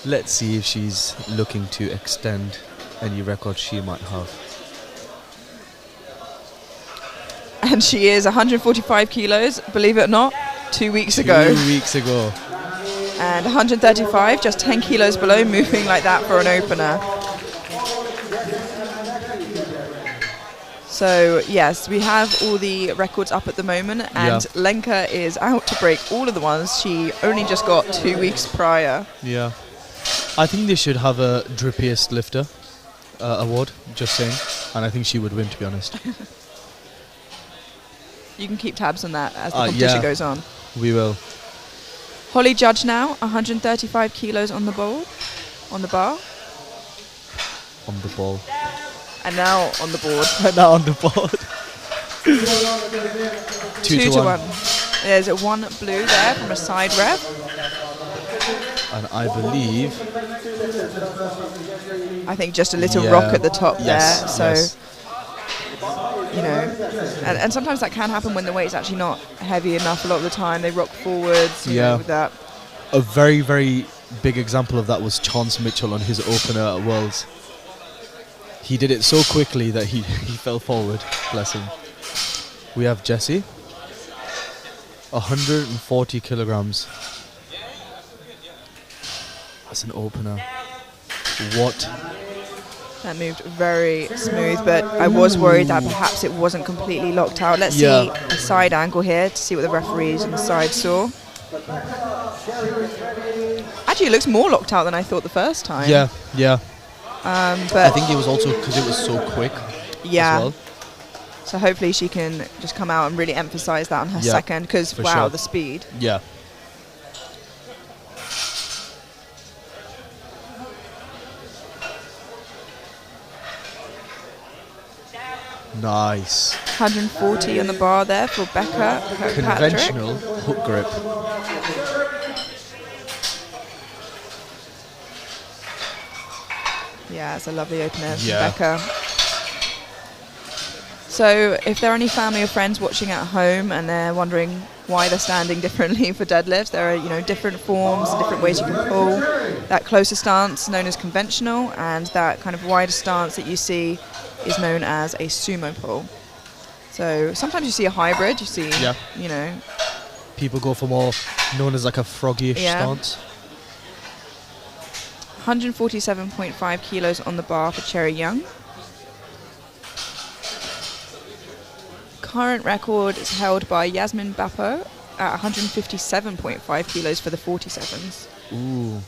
Let's see if she's looking to extend any record she might have. And she is 145 kilos, believe it or not, 2 weeks ago. 2 weeks ago. And 135, just 10 kilos below, moving like that for an opener. So yes, we have all the records up at the moment, and Yeah. Lenka is out to break all of the ones she only just got 2 weeks prior. Yeah. I think they should have a drippiest lifter award, just saying. And I think she would win, to be honest. You can keep tabs on that as the competition yeah. goes on. We will. Holly Judge now, 135 kilos on the bar. On the ball. And now on the board. Now on the board. 2 to 1. There's a 1 blue there from a side rep. And I believe... I think just a little Yeah. rock at the top Yes, there. So, yes. you know, and sometimes that can happen when the weight's actually not heavy enough. A lot of the time they rock forwards. You know, with that. A very, very big example of that was Chance Mitchell on his opener at Worlds. He did it so quickly that he fell forward. Bless him. We have Jessie. 140 kilograms. That's an opener. What? That moved very smooth, but I was worried that perhaps it wasn't completely locked out. Let's see a side angle here to see what the referees on the side saw. Actually, it looks more locked out than I thought the first time. Yeah, yeah. But I think it was also because it was so quick yeah. as well. So hopefully she can just come out and really emphasize that on her second, because for wow, sure. the speed. Yeah. Nice. 140 on the bar there for Becca Kirkpatrick. Conventional hook grip. Yeah, it's a lovely opener from Yeah. Becca. So if there are any family or friends watching at home and they're wondering why they're standing differently for deadlifts, there are, you know, different forms and different ways you can pull. That closer stance known as conventional, and that kind of wider stance that you see is known as a sumo pull. So sometimes you see a hybrid, you see, you know. People go for more known as like a froggy-ish stance. 147.5 kilos on the bar for Cherry Young. Current record is held by Yasmin Bappo at 157.5 kilos for the 47s. Ooh.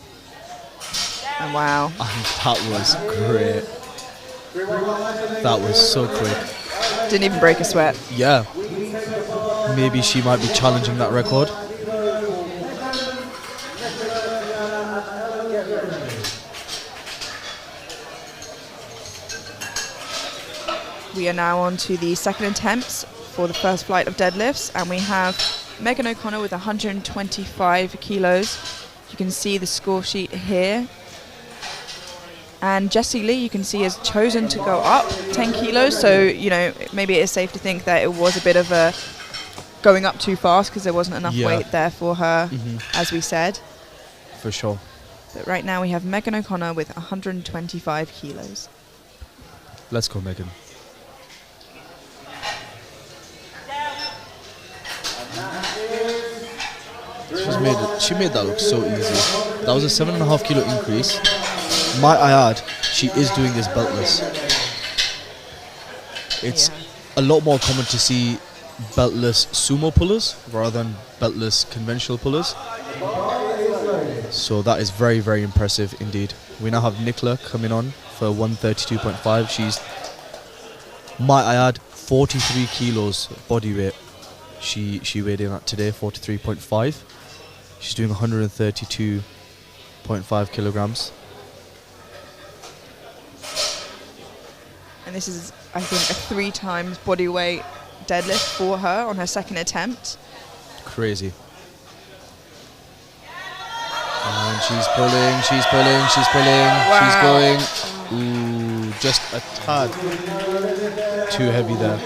And wow. That was great. That was so quick. Didn't even break a sweat. Yeah. Maybe she might be challenging that record. We are now on to the second attempts for the first flight of deadlifts, and we have Megan O'Connor with 125 kilos. You can see the score sheet here. And Jessie Lee, you can see, has chosen to go up 10 kilos, so, you know, maybe it is safe to think that it was a bit of a going up too fast because there wasn't enough weight there for her, as we said. For sure. But right now we have Megan O'Connor with 125 kilos. Let's go, Megan. She made that look so easy. That was a 7.5 kilo increase. Might I add, she is doing this beltless. It's a lot more common to see beltless sumo pullers rather than beltless conventional pullers. So that is very, very impressive indeed. We now have Nicola coming on for 132.5. She's, might I add, 43 kilos body weight. She weighed in at today, 43.5. She's doing 132.5 kilograms. And this is, I think, a 3 times body weight deadlift for her on her second attempt. Crazy. And she's pulling, she's pulling, she's pulling, she's going. Ooh, just a tad too heavy there.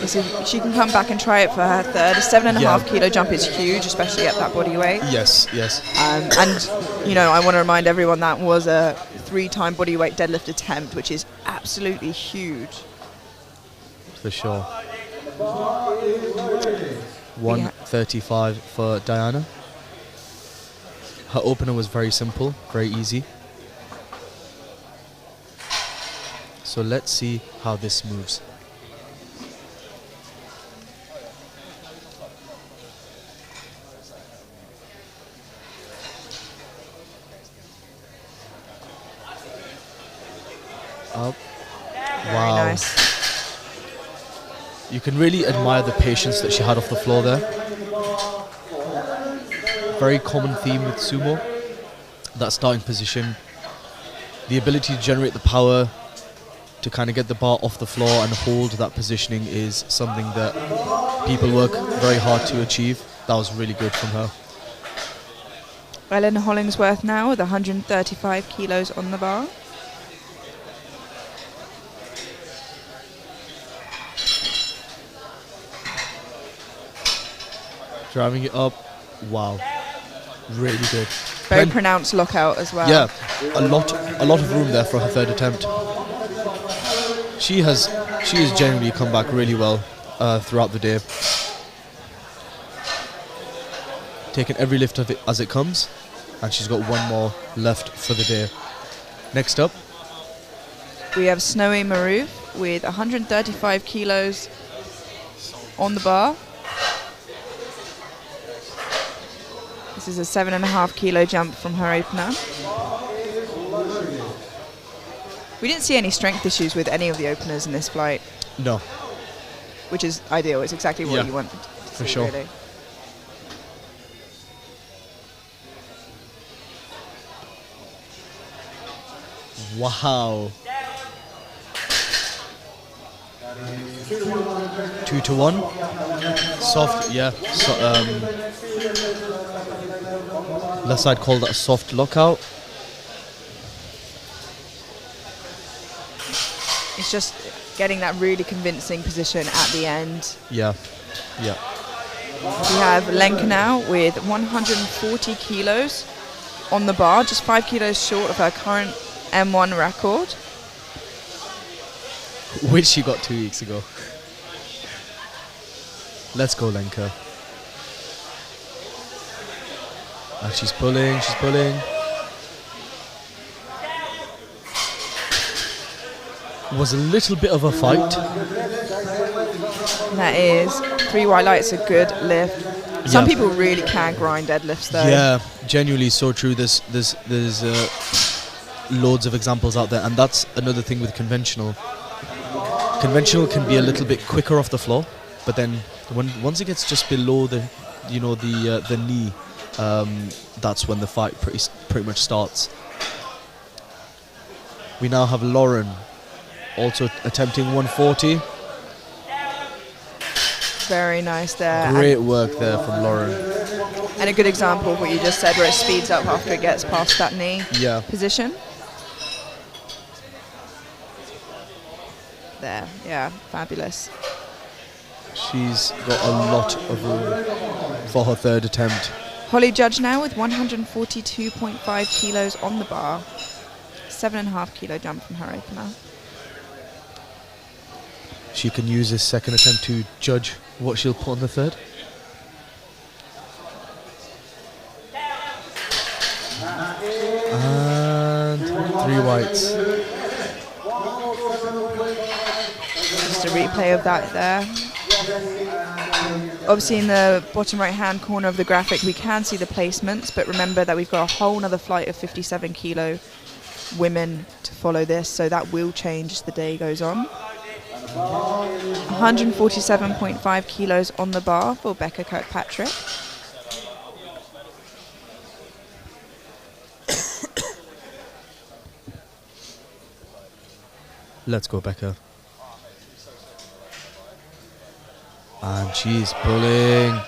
So she can come back and try it for her third. A 7.5 kilo jump is huge, especially at that body weight. Yes, yes. And, you know, I want to remind everyone that was a 3-time body weight deadlift attempt, which is absolutely huge. For sure. 135 for Diana. Her opener was very simple, very easy. So let's see how this moves. Up. Very Wow. nice. You can really admire the patience that she had off the floor there. Very common theme with sumo. That starting position. The ability to generate the power to kind of get the bar off the floor and hold that positioning is something that people work very hard to achieve. That was really good from her. Ellen Hollingsworth now with 135 kilos on the bar. Driving it up. Wow. Really good. Very Plen- pronounced lockout as well. Yeah, a lot of room there for her third attempt. She has genuinely come back really well throughout the day. Taken every lift of it as it comes, and she's got one more left for the day. Next up, We have Snowy Maroof with 135 kilos on the bar. This is a 7.5 kilo jump from her opener. We didn't see any strength issues with any of the openers in this flight, no, which is ideal. It's exactly what Yeah, you want to for see, sure. really. wow. 2-1. Soft, yeah. Left side called that a soft lockout. It's just getting that really convincing position at the end. Yeah, yeah. We have Lenka now with 140 kilos on the bar, just 5 kilos short of her current M1 record. Which she got 2 weeks ago. Let's go, Lenka. And she's pulling, she's pulling. Was a little bit of a fight. That is 3 white lights, a good lift. Some Yeah. people really can grind deadlifts though. Yeah, genuinely so true. There's loads of examples out there, and that's another thing with conventional. Conventional can be a little bit quicker off the floor, but then once it gets just below the knee, that's when the fight pretty much starts. We now have Lauren also attempting 140. Very nice there. Great work there from Lauren. And a good example of what you just said, where it speeds up after it gets past that knee Yeah. position. There, yeah, fabulous. She's got a lot of room for her third attempt. Holly Judge now with 142.5 kilos on the bar. 7.5 kilo jump from her opener. She can use this second attempt to judge what she'll put on the third. And 3 whites. Just a replay of that there. Obviously in the bottom right hand corner of the graphic we can see the placements, but remember that we've got a whole nother flight of 57 kilo women to follow this, so that will change as the day goes on. 147.5 kilos on the bar for Becca Kirkpatrick. Let's go, Becca. And she's pulling.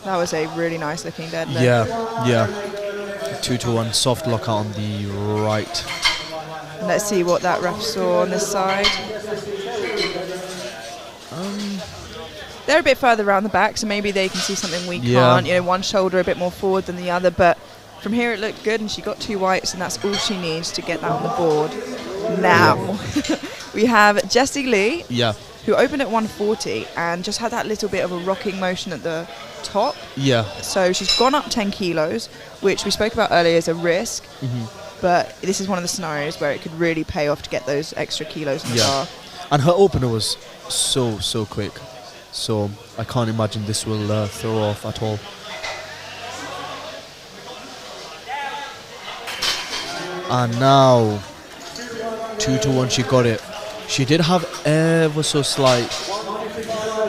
That was a really nice looking deadlift. Yeah. 2-1 soft lockout on the right. Let's see what that ref saw on this side. They're a bit further around the back, so maybe they can see something we Yeah. can't. You know, one shoulder a bit more forward than the other, but from here it looked good, and she got 2 whites, and that's all she needs to get that on the board. Now, we have Jessie Lee, Yeah. who opened at 140 and just had that little bit of a rocking motion at the top. Yeah. So she's gone up 10 kilos, which we spoke about earlier is a risk. But this is one of the scenarios where it could really pay off to get those extra kilos in the Yeah. bar. And her opener was so quick. So I can't imagine this will throw off at all. And now 2-1, she got it. She did have ever so slight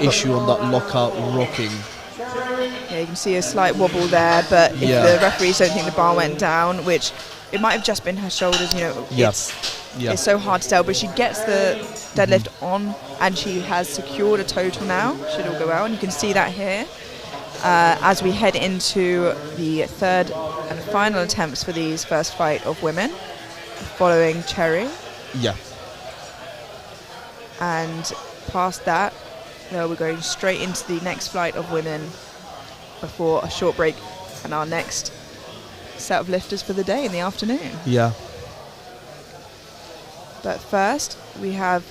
issue on that lockout rocking. Yeah, you can see a slight wobble there, but if Yeah. the referees don't think the bar went down, which it might have just been her shoulders, you know, Yeah. it's so hard to tell, but she gets the deadlift on and she has secured a total now. Should all go well, and you can see that here. As we head into the third and final attempts for these first fight of women, following Cherry, Yeah. and past that, we're going straight into the next flight of women before a short break and our next set of lifters for the day in the afternoon. Yeah. But first, we have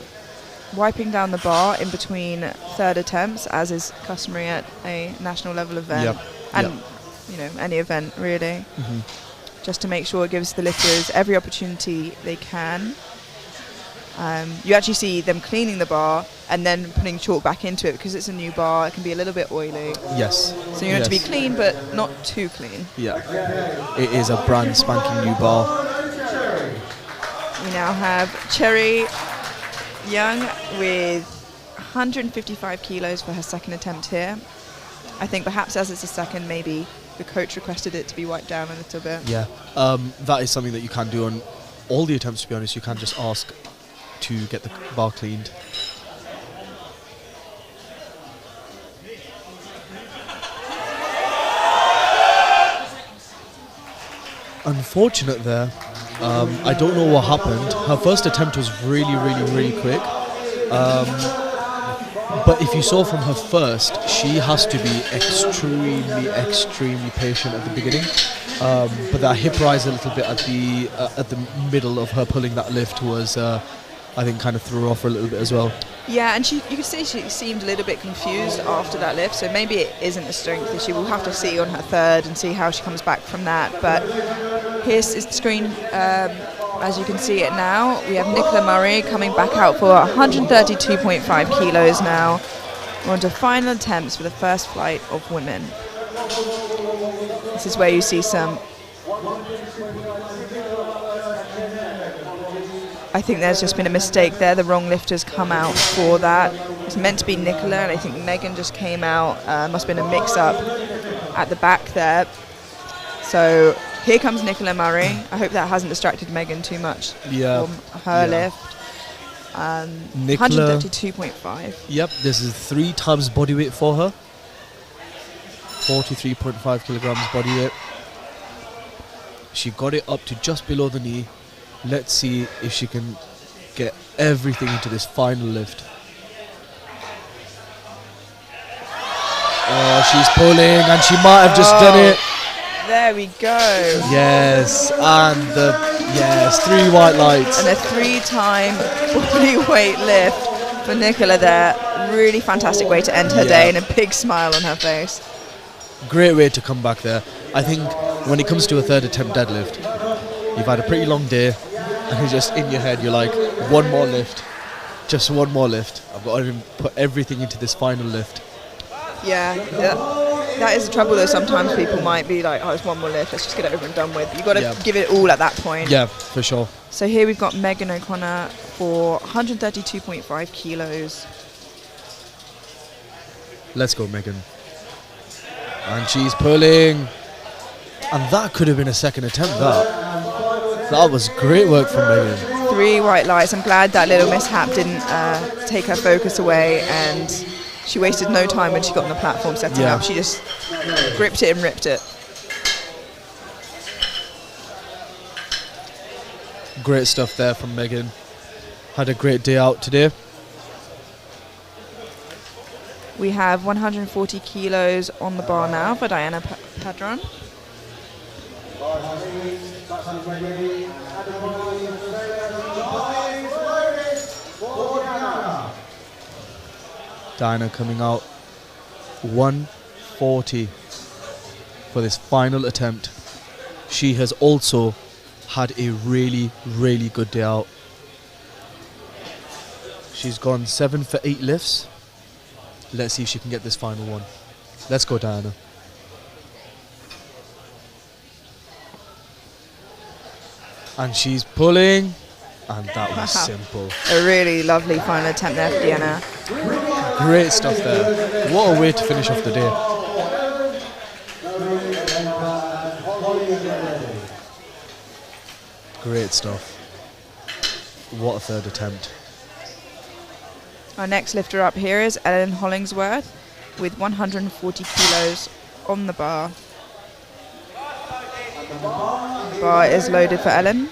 wiping down the bar in between third attempts, as is customary at a national level event, Yep. and Yep. you know, any event really, Mhm. just to make sure it gives the lifters every opportunity they can. You actually see them cleaning the bar and then putting chalk back into it because it's a new bar. It can be a little bit oily, Yes. so you want it to be Yes. clean but not too clean. Yeah. It is a brand spanking new bar. We now have Cherry Young with 155 kilos for her second attempt here. I think perhaps as it's a second, maybe the coach requested it to be wiped down a little bit. Yeah. That is something that you can do on all the attempts, to be honest. You can just ask to get the bar cleaned. Unfortunate there. I don't know what happened. Her first attempt was really quick. But if you saw from her first, she has to be extremely patient at the beginning. But that hip rise a little bit at the middle of her pulling that lift was, I think, kind of threw her off for a little bit as well. Yeah, and you could see she seemed a little bit confused after that lift, so maybe it isn't a strength issue. We'll have to see on her third and see how she comes back from that. But here's the screen. As you can see it now, we have Nicola Murray coming back out for 132.5 kilos now. We're on to final attempts for the first flight of women. This is where you see some... I think there's just been a mistake there. The wrong lifters come out for that. It's meant to be Nicola, and I think Megan just came out. Must have been a mix-up at the back there. So here comes Nicola Murray. I hope that hasn't distracted Megan too much from her lift. Nicola, 132.5. Yep, this is 3 times body weight for her. 43.5 kilograms body weight. She got it up to just below the knee. Let's see if she can get everything into this final lift. Oh, she's pulling, and she might have just done it. There we go. Yes, and 3 white lights. And a 3-time body weight lift for Nicola there. Really fantastic way to end her day, and a big smile on her face. Great way to come back there. I think when it comes to a third attempt deadlift, you've had a pretty long day, and it's just in your head, you're like, one more lift, just one more lift. I've got to put everything into this final lift. Yeah, that is the trouble though. Sometimes people might be like, oh, it's one more lift, let's just get it over and done with. You've got to give it all at that point. Yeah, for sure. So here we've got Megan O'Connor for 132.5 kilos. Let's go, Megan. And she's pulling. And that could have been a second attempt, that was great work from Megan. 3 white lights. I'm glad that little mishap didn't take her focus away, and she wasted no time when she got on the platform setting up. She just gripped it and ripped it. Great stuff there from Megan. Had a great day out today. We have 140 kilos on the bar now for Diana Padron. Diana coming out 140 for this final attempt. She has also had a really good day out. She's gone 7 for 8 lifts. Let's see if she can get this final one. Let's go, Diana. And she's pulling. And that was Wow. simple. A really lovely final attempt there for Deanna. Great stuff there. What a way to finish off the day. Great stuff. What a third attempt. Our next lifter up here is Ellen Hollingsworth with 140 kilos on the bar. The bar is loaded for Ellen.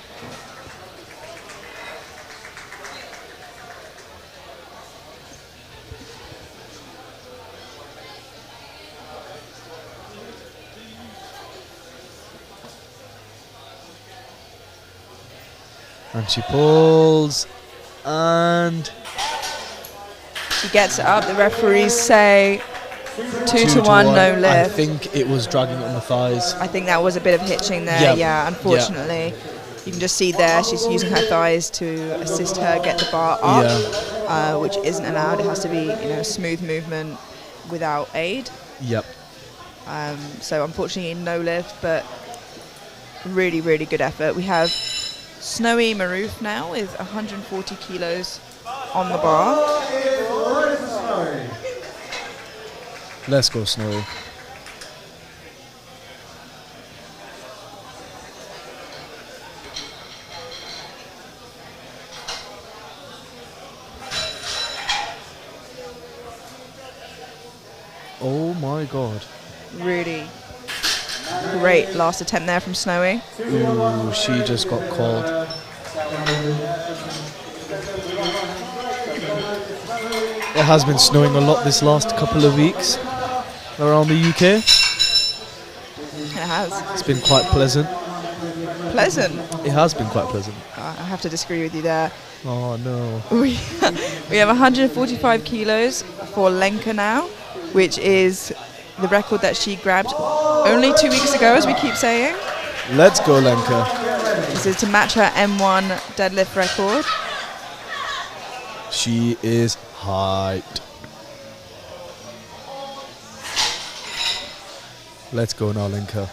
And she pulls. And She gets it up. The referees say 2 to 1, no lift. I think it was dragging on the thighs. I think that was a bit of hitching there, Yeah. yeah, unfortunately. You can just see there she's using her thighs to assist her get the bar up, which isn't allowed. It has to be, a smooth movement without aid. Yep. So unfortunately no lift, but really, really good effort. We have Snowy Maroof now with 140 kilos on the bar. Let's go, Snowy. Oh my god. Really great last attempt there from Snowy. Ooh, she just got called. It has been snowing a lot this last couple of weeks around the UK. It has. It's been quite pleasant. Pleasant. It has been quite pleasant. I have to disagree with you there. Oh no. We have 145 kilos for Lenka now, which is the record that she grabbed only 2 weeks ago, as we keep saying. Let's go, Lenka. This is to match her M1 deadlift record. She is hyped. Let's go now, Lenka.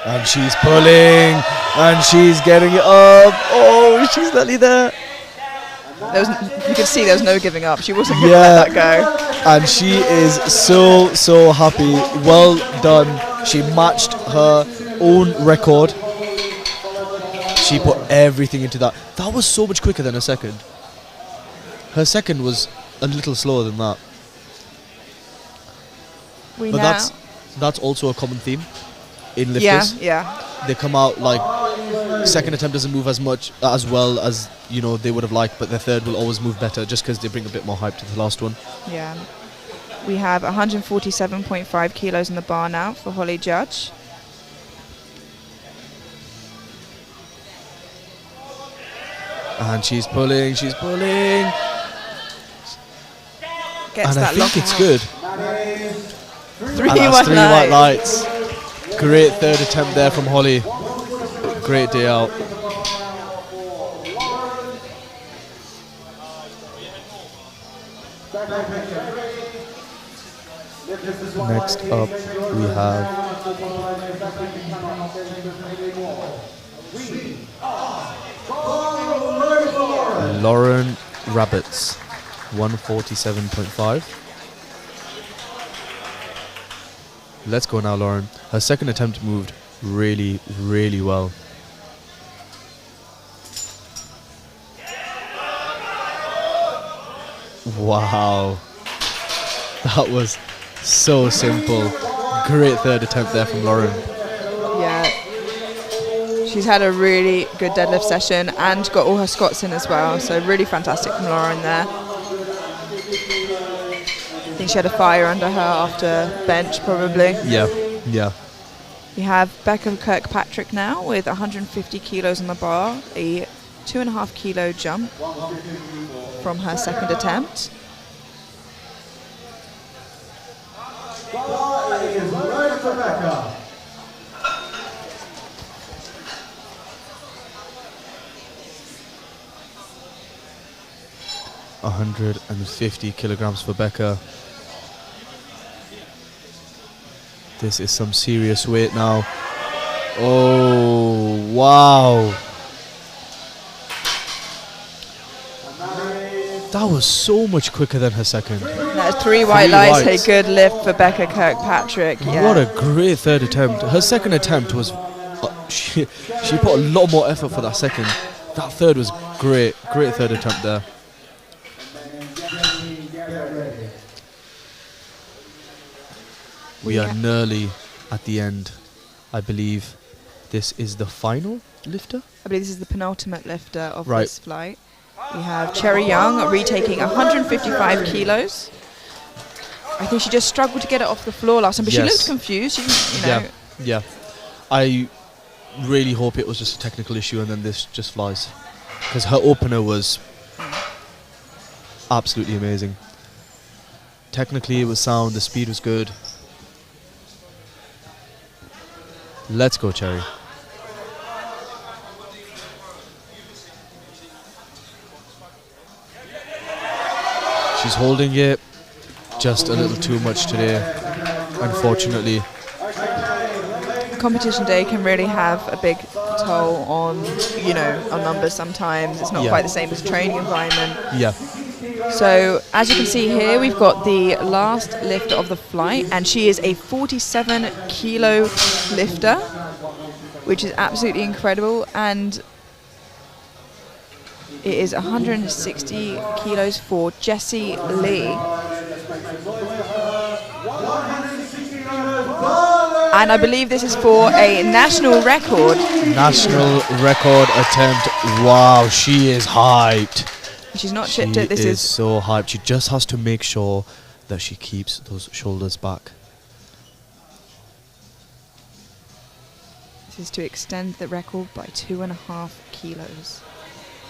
And she's pulling, and she's getting it up. Oh, she's nearly there. You could see there was no giving up. She wasn't going to let that go. And she is so happy. Well done. She matched her own record. She put everything into that. That was so much quicker than her second. Her second was a little slower than that. We But now, that's also a common theme in lifters. yeah. They come out like second attempt doesn't move as well as they would have liked, but their third will always move better just because they bring a bit more hype to the last one. Yeah. We have 147.5 kilos in the bar now for Holly Judge. And she's pulling. Gets And I that lock think it's out. good. 3 And that's white 3 white lights. Great third attempt there from Holly. Great day out. Next up we have Lauren Rabbits, 147.5. Let's go now, Lauren. Her second attempt moved really, really well. Wow. That was so simple. Great third attempt there from Lauren. Yeah. She's had a really good deadlift session and got all her squats in as well. So really fantastic from Lauren there. I think she had a fire under her after bench probably. Yeah. We have Becca Kirkpatrick now with 150 kilos on the bar, a 2.5 kilo jump from her second attempt. Is loaded for Becca. – 150 kilograms for Becca. This is some serious weight now. Oh, wow. That was so much quicker than her second. That's 3 white Three lights, whites. a good lift for Becca Kirkpatrick. Yeah. What a great third attempt. Her second attempt was... she put a lot more effort for that second. That third was great. Great third attempt there. We are nearly at the end. I believe this is the final lifter. I believe this is the penultimate lifter of Right. this flight. We have Cherry Young retaking 155 kilos. I think she just struggled to get it off the floor last time, but she Yes. looked confused. She, you know, Yeah. I really hope it was just a technical issue and then this just flies. Because her opener was absolutely amazing. Technically it was sound, the speed was good. Let's go, Cherry. She's holding it just a little too much today, unfortunately. competition day can really have a big toll on, you know, on numbers sometimes. It's not Yeah. quite the same as a training environment. Yeah. So as you can see here, we've got the last lifter of the flight, and she is a 47 kilo lifter, which is absolutely incredible. And it is 160 kilos for Jessie Lee. And I believe this is for a national record. National record attempt. Wow, she is hyped. She's not She chipped it. This is so hyped. She just has to make sure that she keeps those shoulders back. to extend the record by 2.5 kilos.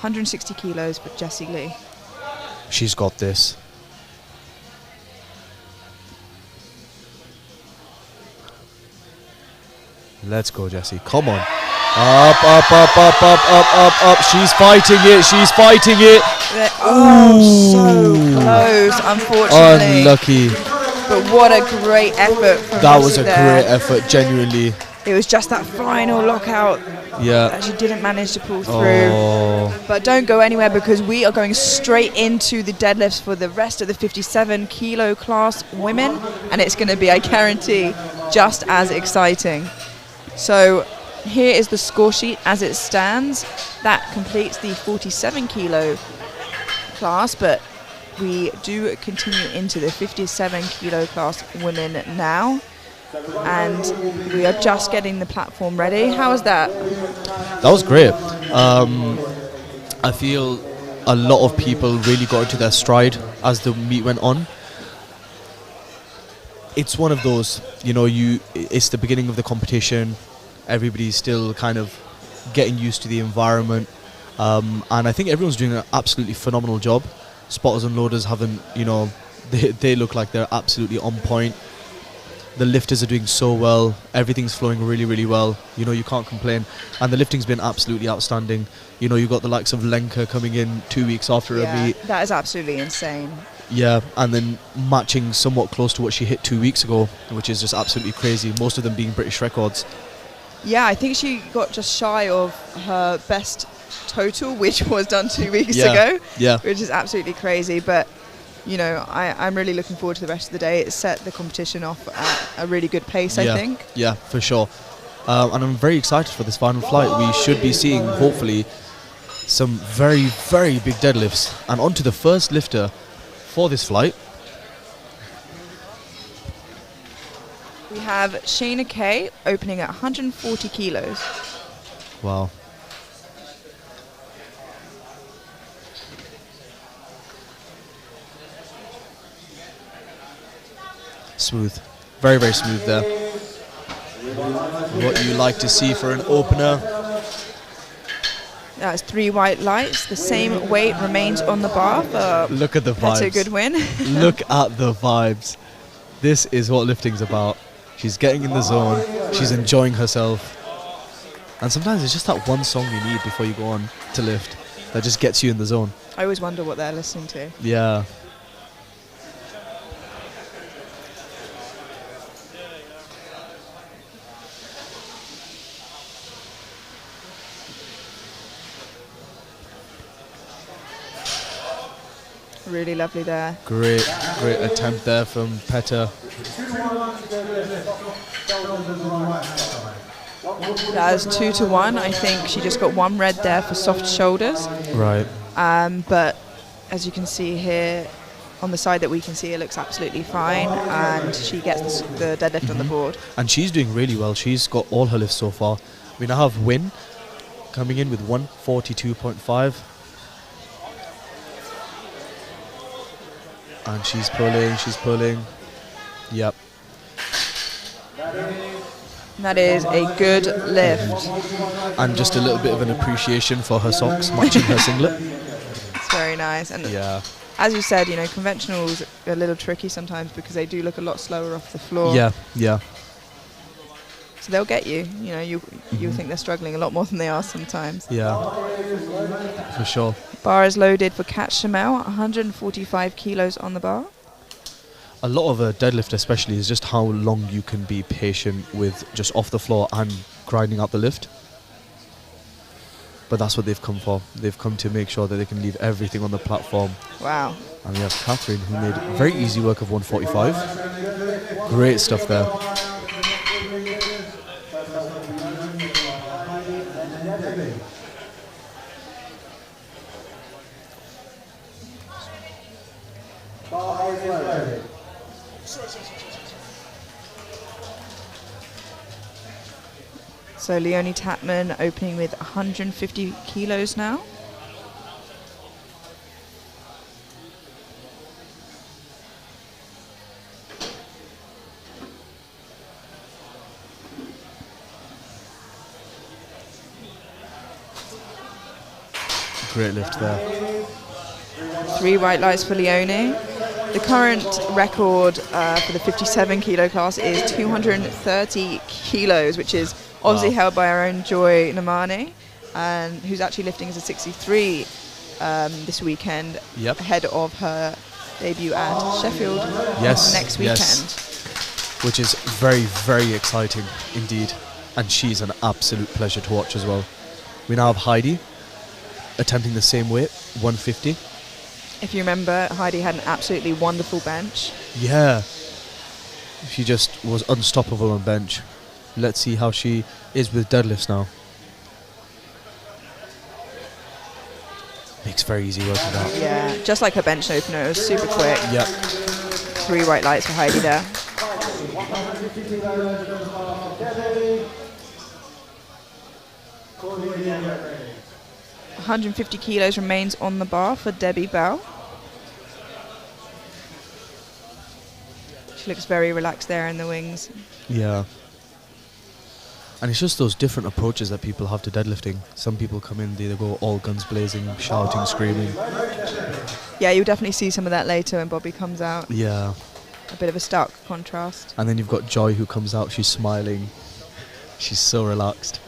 160 kilos for Jessie Lee. She's got this. Let's go, Jessie. Come on. Up, up, up, up, up, up, up, up. She's fighting it. She's fighting it. So close, unfortunately. Unlucky. But what a great effort from That Jessie was a there. great effort, genuinely. It was just that final lockout Yeah. that she didn't manage to pull through. Oh. But don't go anywhere, because we are going straight into the deadlifts for the rest of the 57 kilo class women, and it's going to be, I guarantee, just as exciting. So here is the score sheet as it stands. That completes the 47 kilo class, but we do continue into the 57 kilo class women now, and we are just getting the platform ready. How was that? That was great. I feel a lot of people really got into their stride as the meet went on. It's one of those, you know, it's the beginning of the competition. Everybody's still kind of getting used to the environment. And I think everyone's doing an absolutely phenomenal job. Spotters and loaders haven't, you know, they look like they're absolutely on point. The lifters are doing so well. Everything's flowing really, really well. You know, you can't complain. And the lifting's been absolutely outstanding. You know, you've got the likes of Lenka coming in 2 weeks after a meet. That is absolutely insane. Yeah, and then matching somewhat close to what she hit 2 weeks ago, which is just absolutely crazy. Most of them being British records. Yeah, I think she got just shy of her best total, which was done 2 weeks Yeah, ago. yeah. Which is absolutely crazy. But, you know, I'm really looking forward to the rest of the day. It set the competition off at a really good pace, I think. Yeah, for sure. And I'm very excited for this final flight. We should be seeing, hopefully, some very, very big deadlifts. And on to the first lifter for this flight. We have Shayna Kay opening at 140 kilos. Wow. Smooth. Very, very smooth there. What you like to see for an opener. That's 3 white lights. The same weight remains on the bar for Look at the vibes. that's a good win. Look at the vibes. This is what lifting's about. She's getting in the zone. She's enjoying herself. And sometimes it's just that one song you need before you go on to lift that just gets you in the zone. I always wonder what they're listening to. Yeah. Really lovely there. Great attempt there from Petter. That was 2-1. I think she just got 1 red there for soft shoulders. Right. But as you can see here, on the side that we can see, it looks absolutely fine, and she gets the deadlift on the board. And she's doing really well. She's got all her lifts so far. We now have Win coming in with 142.5. And she's pulling. Yep. That is a good lift. And just a little bit of an appreciation for her socks matching her singlet. It's very nice. And Yeah. as you said, conventionals are a little tricky sometimes because they do look a lot slower off the floor. Yeah. So they'll get you. You think they're struggling a lot more than they are sometimes. Yeah. For sure. Bar is loaded for Kat Shamel, 145 kilos on the bar. A lot of a deadlift especially is just how long you can be patient with just off the floor and grinding out the lift. But that's what they've come for. They've come to make sure that they can leave everything on the platform. Wow. And we have Catherine, who made very easy work of 145. Great stuff there. So Leonie Tatman opening with 150 kilos now. Great lift there. 3 white lights for Leonie. The current record for the 57 kilo class is 230 kilos, which is obviously held by our own Joy Namani, and who's actually lifting as a 63 this weekend, ahead of her debut at Sheffield next weekend. Which is very, very exciting indeed. And she's an absolute pleasure to watch as well. We now have Heidi attempting the same weight, 150. If you remember, Heidi had an absolutely wonderful bench. Yeah. She just was unstoppable on bench. Let's see how she is with deadlifts now. Makes very easy work of that. Yeah, just like her bench opener, it was super quick. Yep. 3 white lights for Heidi there. 150 kilos remains on the bar for Debbie Bell. She looks very relaxed there in the wings. Yeah. And it's just those different approaches that people have to deadlifting. Some people come in, they go all guns blazing, shouting, screaming. Yeah, you'll definitely see some of that later when Bobby comes out. Yeah. A bit of a stark contrast. And then you've got Joy who comes out, she's smiling. She's so relaxed.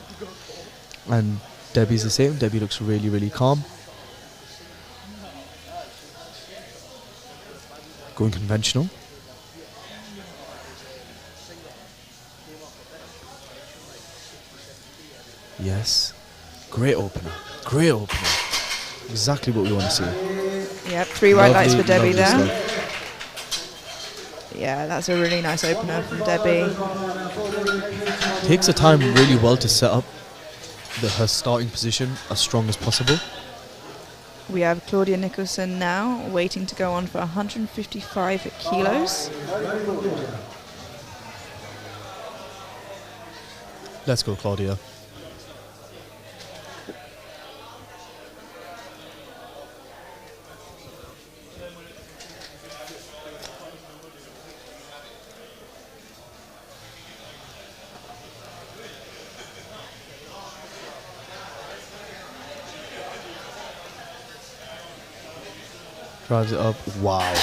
And Debbie's the same. Debbie looks really, really calm. Going conventional. Yes. Great opener. Great opener. Exactly what we want to see. Yep, 3 white lights for Debbie there. Stuff. Yeah, that's a really nice opener from Debbie. Takes her time really well to set up her starting position as strong as possible. We have Claudia Nicholson now, waiting to go on for 155 kilos. Let's go, Claudia. Drives it up. Wow.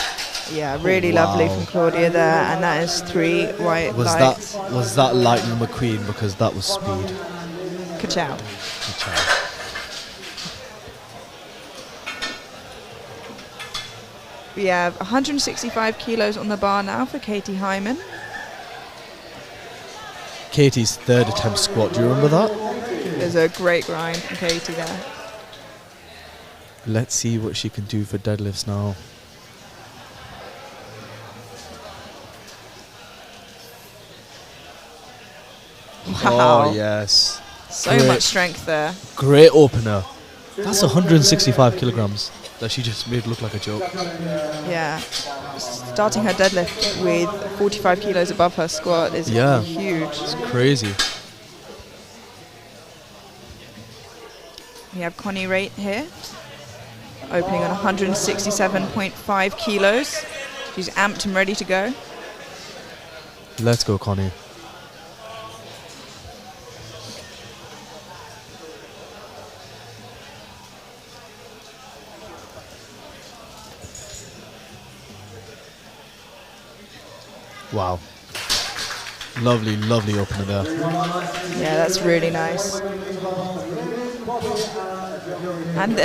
Yeah, really lovely from Claudia there, and that is 3 white lights. Was that Lightning McQueen? Because that was speed. Ka-chow. Ka-chow. We have 165 kilos on the bar now for Katie Hyman. Katie's third attempt squat. Do you remember that? There's a great grind from Katie there. Let's see what she can do for deadlifts now. Wow. Oh, yes. So Great. much strength there. Great opener. That's 165 kilograms that she just made look like a joke. Yeah. Starting her deadlift with 45 kilos above her squat is Yeah. huge. It's crazy. We have Connie Raitt here, opening on 167.5 kilos. She's amped and ready to go. Let's go, Connie. Wow. Lovely, lovely opener there. Yeah, that's really nice. And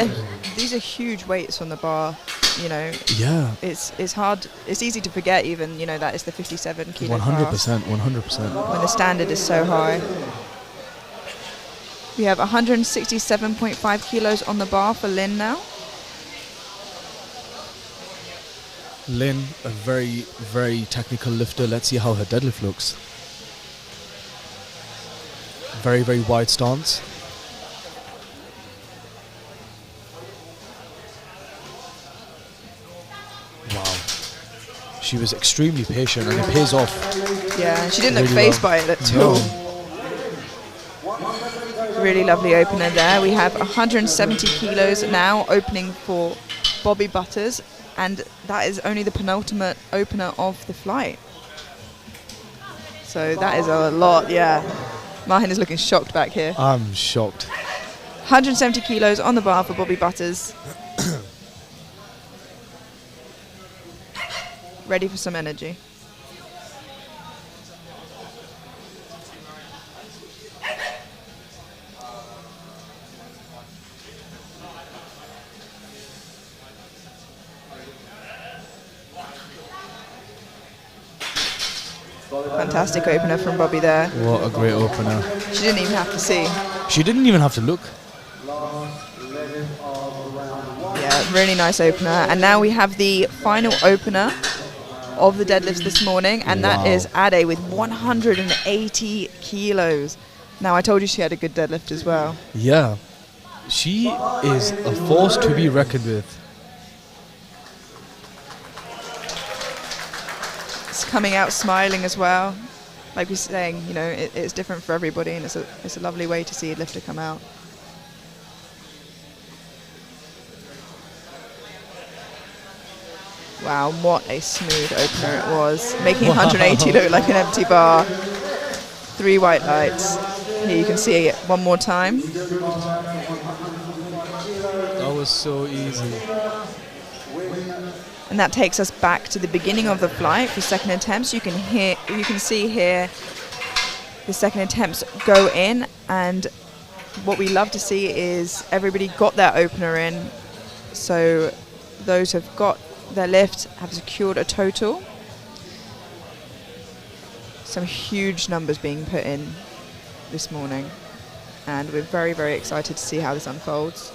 these are huge weights on the bar, you know. Yeah. It's hard, it's easy to forget even, you know, that is the 57 kilo 100%, 100%. when the standard is so high. We have 167.5 kilos on the bar for Lynn now. Lynn, a very, very technical lifter. Let's see how her deadlift looks. Very, very wide stance. Wow. She was extremely patient and it pays off. Yeah, she didn't look Really phased well. by it at No. all. Really lovely opener there. We have 170 kilos now opening for Bobby Butters, and that is only the penultimate opener of the flight. So that is a lot, yeah. Mahin is looking shocked back here. I'm shocked. 170 kilos on the bar for Bobby Butters. Ready for some energy. Fantastic opener from Bobby there. What a great opener. She didn't even have to see. She didn't even have to look. Yeah, really nice opener. And now we have the final opener of the deadlifts this morning, and that Wow. is Ade with 180 kilos. Now, I told you she had a good deadlift as well. Yeah. She is a force to be reckoned with. It's coming out smiling as well. Like we're saying, you know, it's different for everybody, and it's a lovely way to see a lifter come out. Wow, what a smooth opener it was. Making 180 look like an empty bar. 3 white lights. Here you can see it one more time. That was so easy. And that takes us back to the beginning of the flight for second attempts. You can see here the second attempts go in, and what we love to see is everybody got their opener in. So those who've got their lift have secured a total. Some huge numbers being put in this morning, and we're very, very excited to see how this unfolds.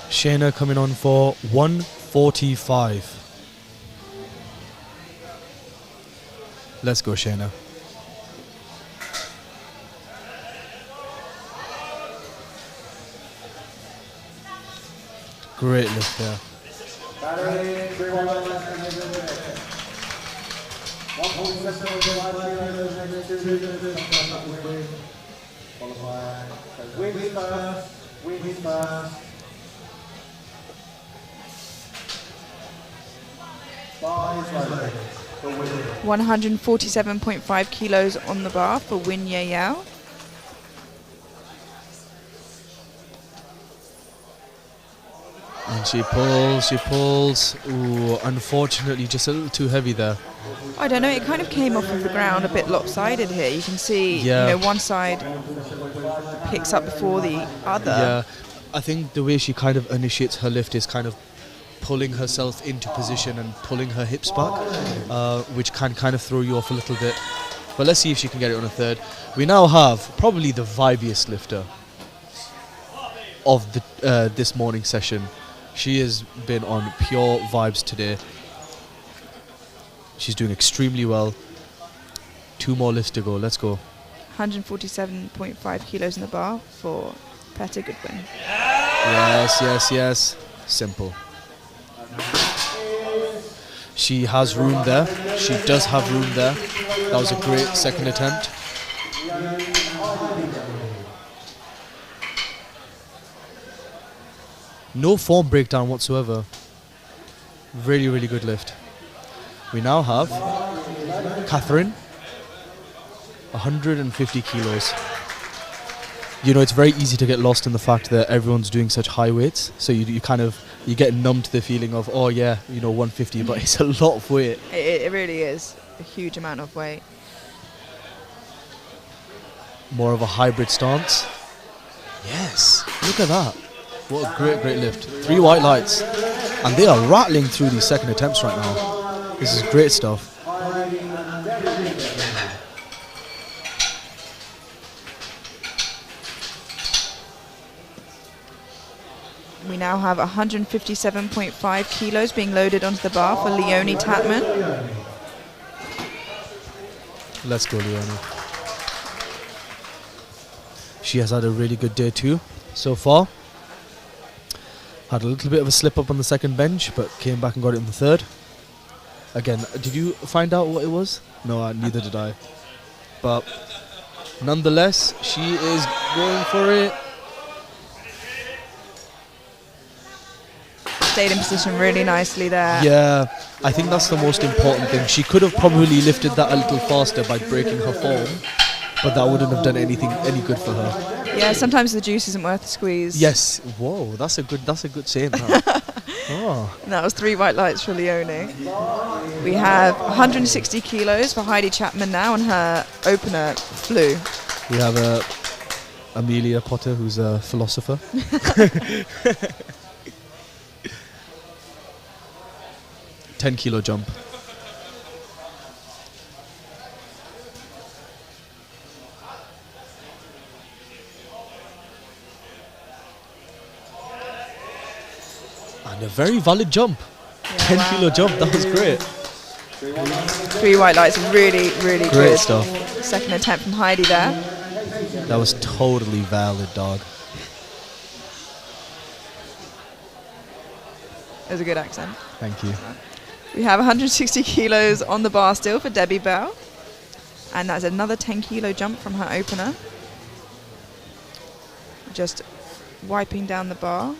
Shayna coming on for 145. Let's go, Shayna. Great lift there. Wins first. 147.5 kilos on the bar for Win Ye Yao. And she pulls. Ooh, unfortunately, just a little too heavy there. I don't know, it kind of came off of the ground a bit lopsided here. You can see, Yeah. you know, one side picks up before the other. Yeah, I think the way she kind of initiates her lift is kind of pulling herself into position and pulling her hips back, which can kind of throw you off a little bit. But let's see if she can get it on a third. We now have probably the vibiest lifter. of the this morning session. She has been on pure vibes today. She's doing extremely well. 2 more lifts to go. Let's go. 147.5 kilos in the bar for Petter Goodwin. Yes, yes, yes. Simple. She has room there. She does have room there. That was a great second attempt. No form breakdown whatsoever. Really, really good lift. We now have Catherine, 150 kilos. You know, it's very easy to get lost in the fact that everyone's doing such high weights. So you get numb to the feeling of, oh yeah, 150, but it's a lot of weight. It really is a huge amount of weight. More of a hybrid stance. Yes, look at that. What a great, great lift. 3 white lights. And they are rattling through these second attempts right now. This is great stuff. We now have 157.5 kilos being loaded onto the bar for Leonie Tatman. Let's go, Leonie. She has had a really good day too, so far. Had a little bit of a slip up on the second bench, but came back and got it in the third. Again, did you find out what it was? No, neither did I. But nonetheless, she is going for it. Stayed in position really nicely there. Yeah, I think that's the most important thing. She could have probably lifted that a little faster by breaking her form, but that wouldn't have done any good for her. Yeah, sometimes the juice isn't worth the squeeze. Yes. Whoa, that's a good saying. That. Oh. And that was 3 white lights for Leonie. We have 160 kilos for Heidi Chapman now, and her opener flew. We have Amelia Potter, who's a philosopher. $10-kilo jump. And a very valid jump. Yeah, 10-kilo jump, that was great. 3 white lights, really, really Great good. stuff. Second attempt from Heidi there. That was totally valid, dog. It was a good accent. Thank you. We have 160 kilos on the bar still for Debbie Bell. And that's another 10-kilo jump from her opener. Just wiping down the bar.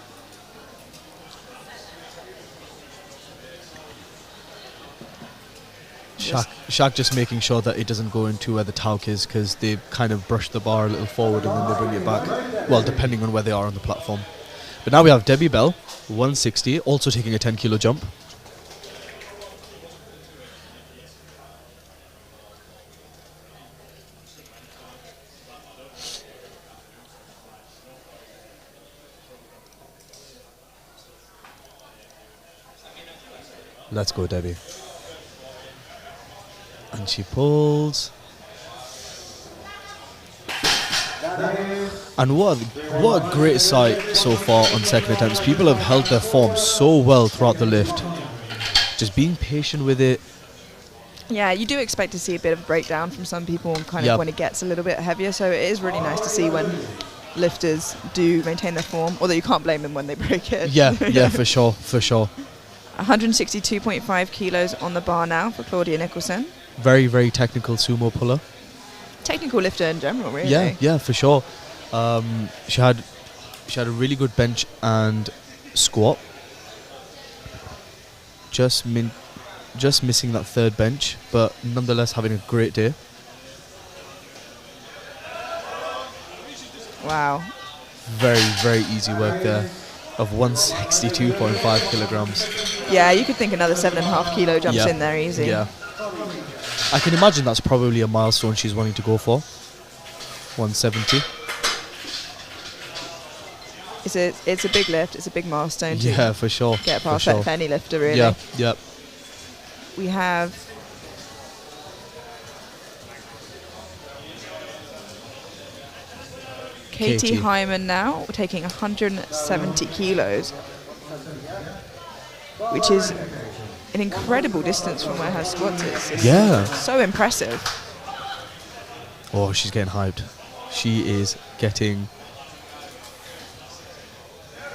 Shaq just making sure that it doesn't go into where the talc is, because they kind of brush the bar a little forward and then they bring it back. Well, depending on where they are on the platform. But now we have Debbie Bell, 160, also taking a 10-kilo jump. Let's go, Debbie. And she pulls. And what a great sight so far on second attempts. People have held their form so well throughout the lift. Just being patient with it. Yeah, you do expect to see a bit of a breakdown from some people kind of when it gets a little bit heavier. So it is really nice to see when lifters do maintain their form, although you can't blame them when they break it. Yeah, for sure. 162.5 kilos on the bar now for Claudia Nicholson. Very, very technical sumo puller. Technical lifter in general, really. Yeah, for sure. She had a really good bench and squat. Just missing that third bench, but nonetheless having a great day. Wow. Very, very easy work there of 162.5 kilograms. Yeah, you could think another 7.5 kilo jumps in there easy. Yeah. I can imagine that's probably a milestone she's wanting to go for. 170. It's a big lift. It's a big milestone to Yeah, for sure. get past for sure. for any lifter, really. Yeah. We have Katie Hyman now taking 170 kilos, which is an incredible distance from where her squat is. It's Yeah. so impressive. Oh, she's getting hyped. She is getting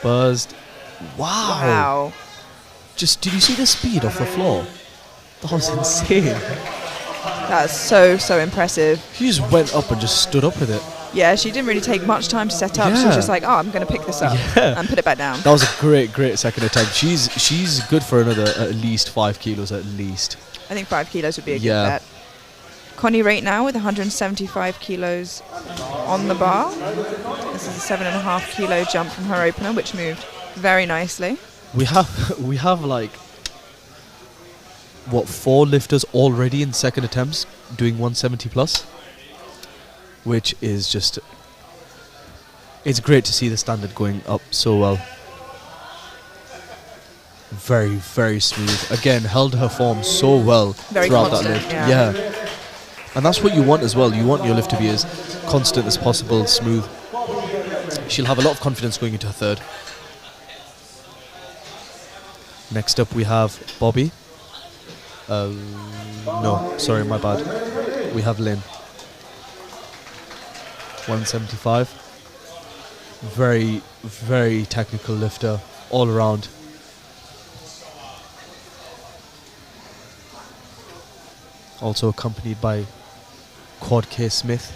buzzed. Wow. Just, did you see the speed off the floor? That was insane. That's so impressive. She just went up and just stood up with it. Yeah, she didn't really take much time to set up. She was Yeah. just like, oh, I'm going to pick this up Yeah. and put it back down. That was a great second attempt. She's good for another at least 5 kilos at least. I think 5 kilos would be a good Yeah. bet. Connie right now with 175 kilos on the bar. This is a 7.5 kilo jump from her opener, which moved very nicely. We have like what, 4 lifters already in second attempts doing 170 plus, which is just, it's great to see the standard going up so well. Very smooth. Again, held her form so well Very throughout constant, that lift. yeah. And that's what you want as well. You want your lift to be as constant as possible, smooth. She'll have a lot of confidence going into her third. Next up we have Bobby. No, sorry, my bad. We have Lynn. 175. Very technical lifter all around. Also accompanied by Quad K Smith.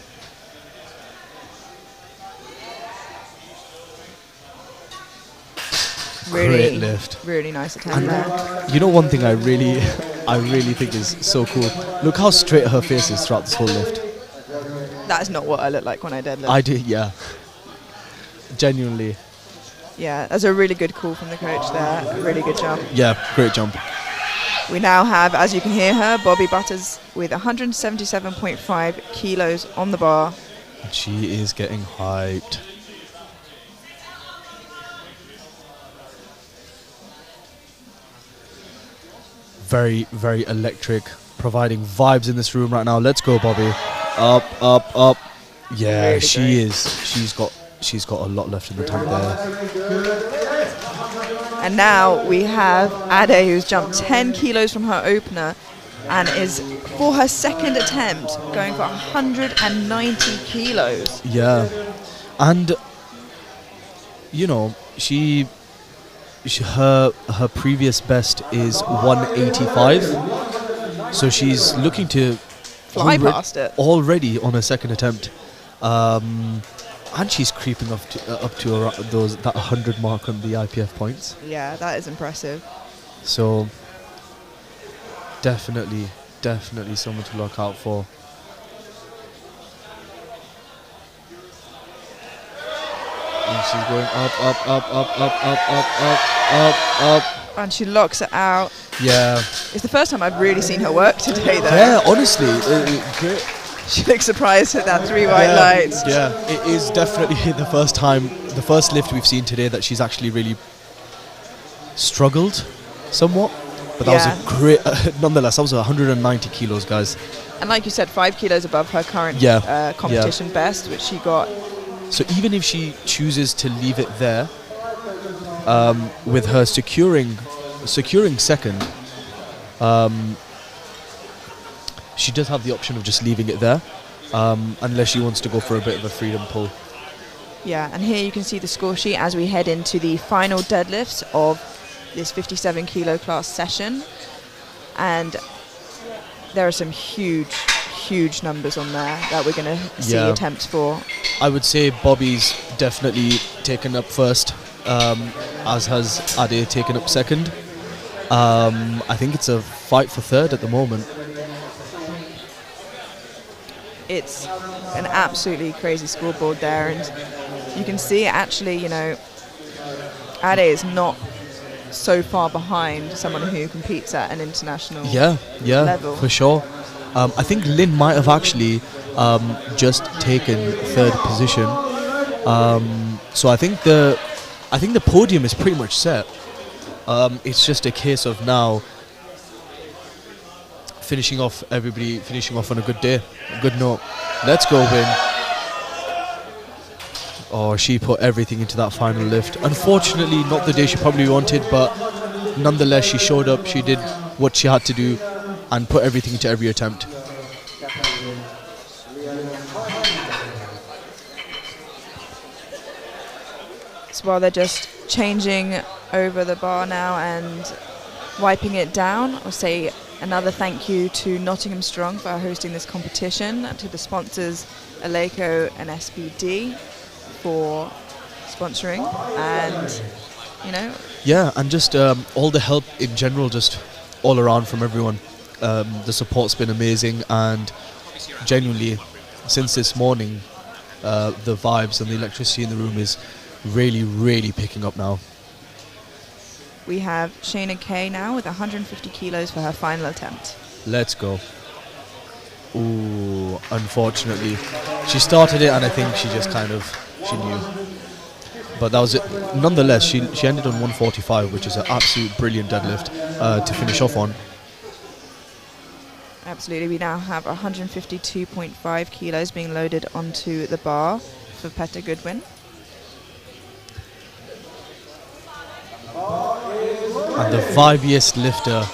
Great lift. Really nice attempt there. You know, one thing I really think is so cool. Look how straight her face is throughout this whole lift. That is not what I look like when I deadlift. I do, yeah. Genuinely. Yeah, that's a really good call from the coach there. A really good jump. Yeah, great jump. We now have, as you can hear her, Bobby Butters with 177.5 kilos on the bar. She is getting hyped. Very electric, providing vibes in this room right now. Let's go, Bobby. Up. Yeah, Really she great. is. She's got a lot left in the tank there. And now we have Ade, who's jumped 10 kilos from her opener and is, for her second attempt, going for 190 kilos. Yeah, and you know, her previous best is 185, so she's looking to Fly past it. already on her second attempt, and she's creeping up to around that 100 mark on the IPF points. Yeah, that is impressive. So definitely someone to look out for. And she's going up. And she locks it out. Yeah. It's the first time I've really seen her work today, though. Yeah, honestly, great. She looks surprised at that 3 white lights. Yeah, it is definitely the first lift we've seen today that she's actually really struggled somewhat. But that was a great, nonetheless, that was 190 kilos, guys. And like you said, 5 kilos above her current competition best, which she got. So even if she chooses to leave it there, with her securing second, she does have the option of just leaving it there, unless she wants to go for a bit of a freedom pull. Yeah, and here you can see the score sheet as we head into the final deadlifts of this 57 kilo class session. And there are some huge numbers on there that we're going to see attempts for. I would say Bobby's definitely taken up first, as has Ade taken up second. I think it's a fight for third at the moment. It's an absolutely crazy scoreboard there, and you can see actually, you know, Ade is not so far behind someone who competes at an international level. For sure. I think Lynn might have actually just taken third position. So I think the podium is pretty much set. It's just a case of now finishing off on a good day, a good note. Let's go, Win. Oh, she put everything into that final lift. Unfortunately, not the day she probably wanted, but nonetheless, she showed up. She did what she had to do and put everything into every attempt. So while they're just changing over the bar now and wiping it down, I'll say another thank you to Nottingham Strong for hosting this competition, and to the sponsors Aleco and SBD for sponsoring, and Yeah, and just all the help in general, just all around from everyone. The support's been amazing, and genuinely, since this morning, the vibes and the electricity in the room is really, really picking up now. we have Shayna Kay now with 150 kilos for her final attempt. Let's go. Ooh, unfortunately. She started it and I think she just she knew. But that was it. Nonetheless, she ended on 145, which is an absolute brilliant deadlift to finish off on. Absolutely, we now have 152.5 kilos being loaded onto the bar for Peta Goodwin. And the vibiest lifter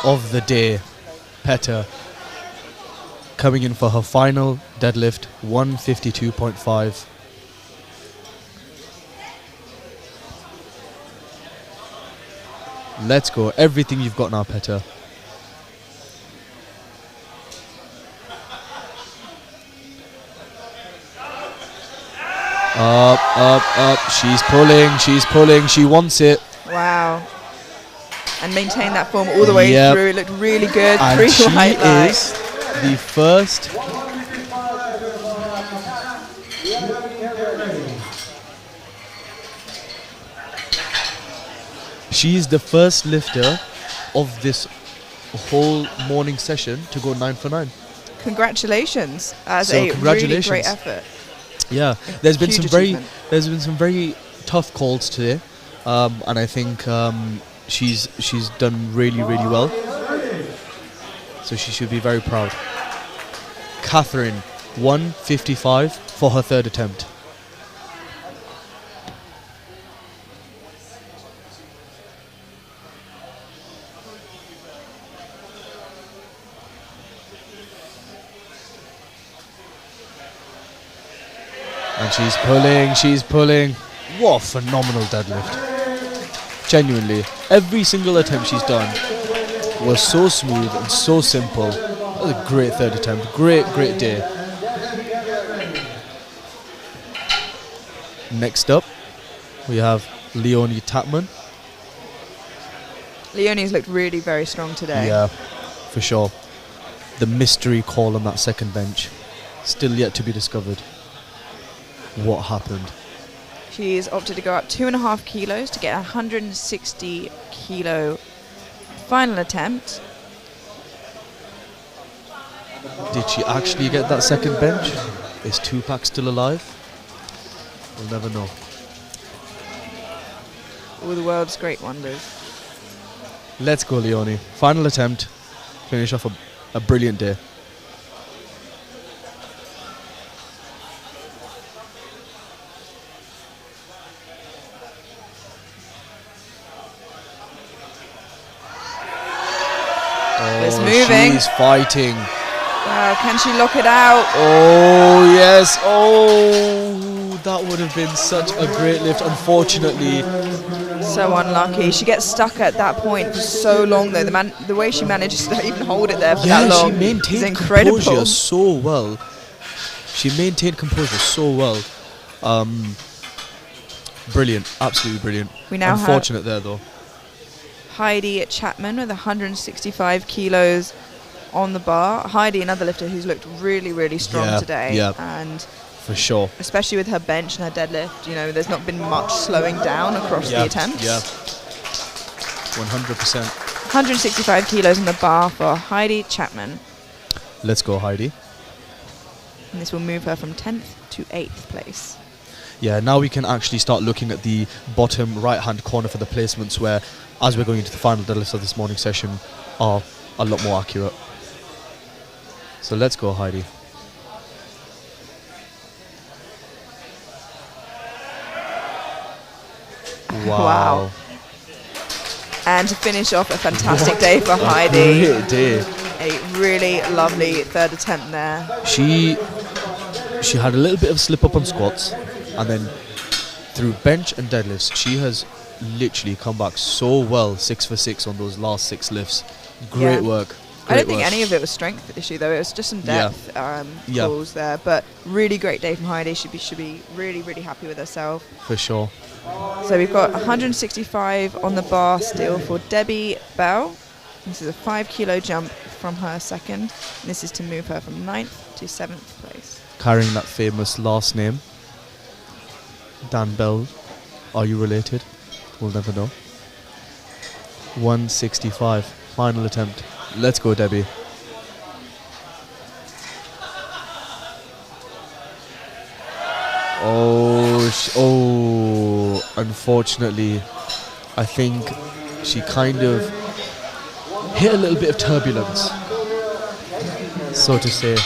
of the day, Peta, coming in for her final deadlift, 152.5. Let's go. Everything you've got now, Peta. Up. She's pulling. She wants it. Wow. And maintain that form all the way through. It looked really good. And Three she white is the first. She's the first lifter of this whole morning session to go 9 for 9. Congratulations. As So a really great effort. Yeah, there's been Huge some very tough calls today, and I think she's done really well. So she should be very proud. Catherine, 155 for her third attempt. And she's pulling. What a phenomenal deadlift. Genuinely. Every single attempt she's done was so smooth and so simple. That was a great third attempt. Great day. Next up, we have Leonie Tatman. Leonie's looked really very strong today. Yeah, for sure. The mystery call on that second bench. Still yet to be discovered. What happened? She's opted to go up 2.5 kilos to get a 160 kilo final attempt. Did she actually get that second bench? Is Tupac still alive? We'll never know. All the world's great wonders. Let's go, Leonie. Final attempt. Finish off a brilliant day. It's moving. She's fighting. Wow, can she lock it out? Oh, yes. Oh, that would have been such a great lift. Unfortunately. So unlucky. She gets stuck at that point for so long, though. The way she manages to even hold it there for that long she maintained is incredible. composure so well. She maintained composure so well. Brilliant. Absolutely brilliant. We now Unfortunate there, though. Heidi Chapman with 165 kilos on the bar. Heidi, another lifter who's looked really strong today. Yeah, and for sure. especially with her bench and her deadlift, there's not been much slowing down across the attempts. Yeah, 100%. 165 kilos on the bar for Heidi Chapman. Let's go, Heidi. And this will move her from 10th to 8th place. Yeah, now we can actually start looking at the bottom right-hand corner for the placements where, as we're going into the final deadlifts of this morning session, are a lot more accurate. So let's go, Heidi. Wow. And to finish off, a fantastic day for Heidi. Great day. A really lovely third attempt there. She had a little bit of slip up on squats, and then through bench and deadlifts, she has literally come back so well, 6 for 6 on those last 6 lifts. Great work. I don't think any of it was strength issue though. It was just some depth calls there. But really great day from Heidi. Should be really, really happy with herself. For sure. So we've got 165 on the bar still for Debbie Bell. This is a 5 kilo jump from her second. This is to move her from 9th to 7th place. Carrying that famous last name. Dan Bell. Are you related? We'll never know. 165. Final attempt. Let's go, Debbie. Unfortunately, I think she kind of hit a little bit of turbulence, so to say,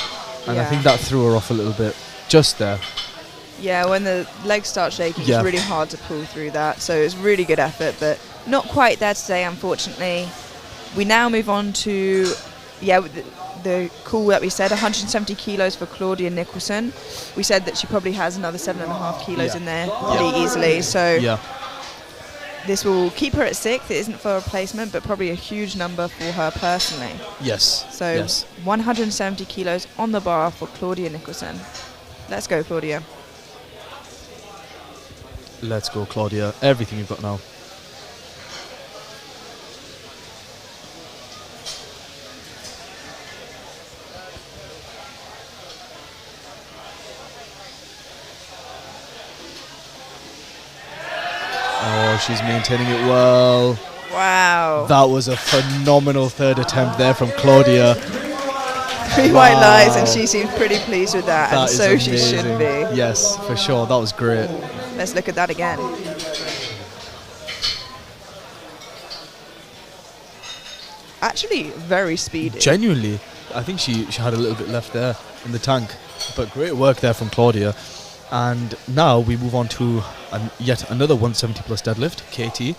and I think that threw her off a little bit, just there. Yeah, when the legs start shaking, it's really hard to pull through that, so it's really good effort, but not quite there today, unfortunately. We now move on to, the call that we said, 170 kilos for Claudia Nicholson. We said that she probably has another 7.5 kilos in there pretty easily. So this will keep her at 6th. It isn't for a replacement, but probably a huge number for her personally. Yes. So 170 kilos on the bar for Claudia Nicholson. Let's go, Claudia. Let's go, Claudia. Everything you've got now. Oh, she's maintaining it well. Wow. That was a phenomenal third attempt there from Claudia. 3 white lies, and she seems pretty pleased with that, and so amazing. she should be. Yes, for sure. That was great. Let's look at that again. Actually, very speedy. Genuinely, I think she had a little bit left there in the tank. But great work there from Claudia. And now we move on to yet another 170 plus deadlift, KT.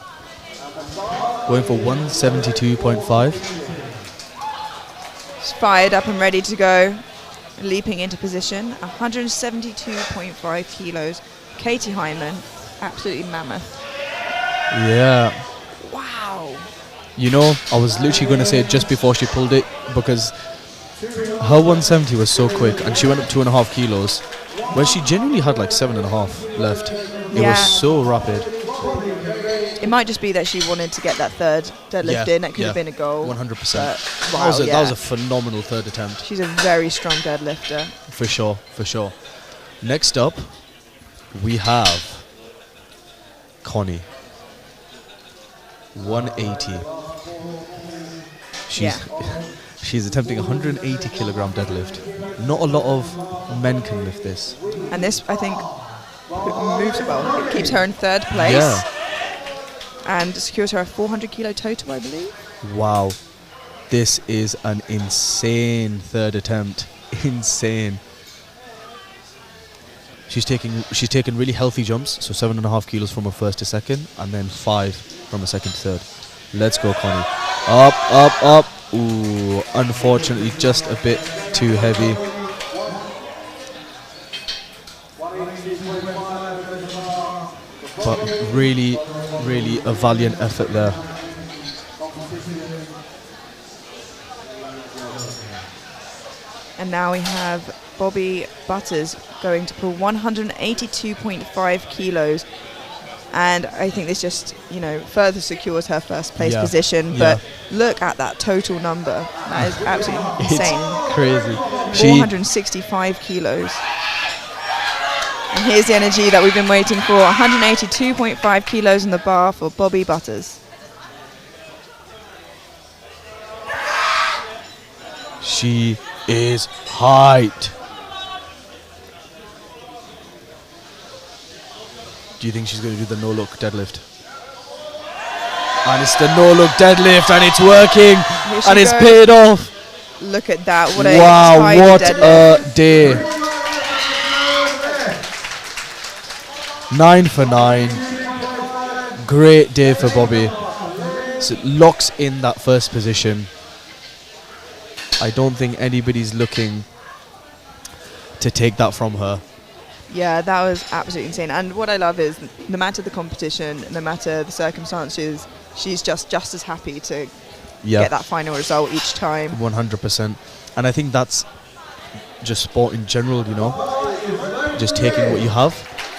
Going for 172.5. She's fired up and ready to go. Leaping into position. 172.5 kilos. Katie Hyman, absolutely mammoth. Yeah. Wow. You know, I was literally going to say it just before she pulled it, because her 170 was so quick, and she went up 2.5 kilos, where she genuinely had like 7.5 left. It was so rapid. It might just be that she wanted to get that third deadlift in. That could have been a goal. 100%. Wow, that was a phenomenal third attempt. She's a very strong deadlifter. For sure, for sure. Next up, we have Connie. 180. She's attempting 180 kilogram deadlift. Not a lot of men can lift this. And this, I think, moves well. It keeps her in third place. Yeah. And secures her a 400 kilo total, I believe. Wow. This is an insane third attempt. Insane. She's taken really healthy jumps, so 7.5 kilos from her first to second, and then 5 from her second to third. Let's go, Connie. Up, up, up. Ooh, unfortunately, just a bit too heavy. But really, really a valiant effort there. And now we have Bobby Butters going to pull 182.5 kilos. And I think this just, further secures her first place position. But look at that total number. That is absolutely insane. It's crazy. 465 kilos. And here's the energy that we've been waiting for. 182.5 kilos in the bar for Bobby Butters. She is hyped. Do you think she's going to do the no-look deadlift? And it's the no-look deadlift, and it's working, and it's paid off. Look at that! What a what deadlift. a day! 9 for 9. Great day for Bobby. So it locks in that first position. I don't think anybody's looking to take that from her. Yeah, that was absolutely insane. And what I love is, no matter the competition, no matter the circumstances, she's just as happy to get that final result each time. 100%. And I think that's just sport in general, you know, just taking what you have.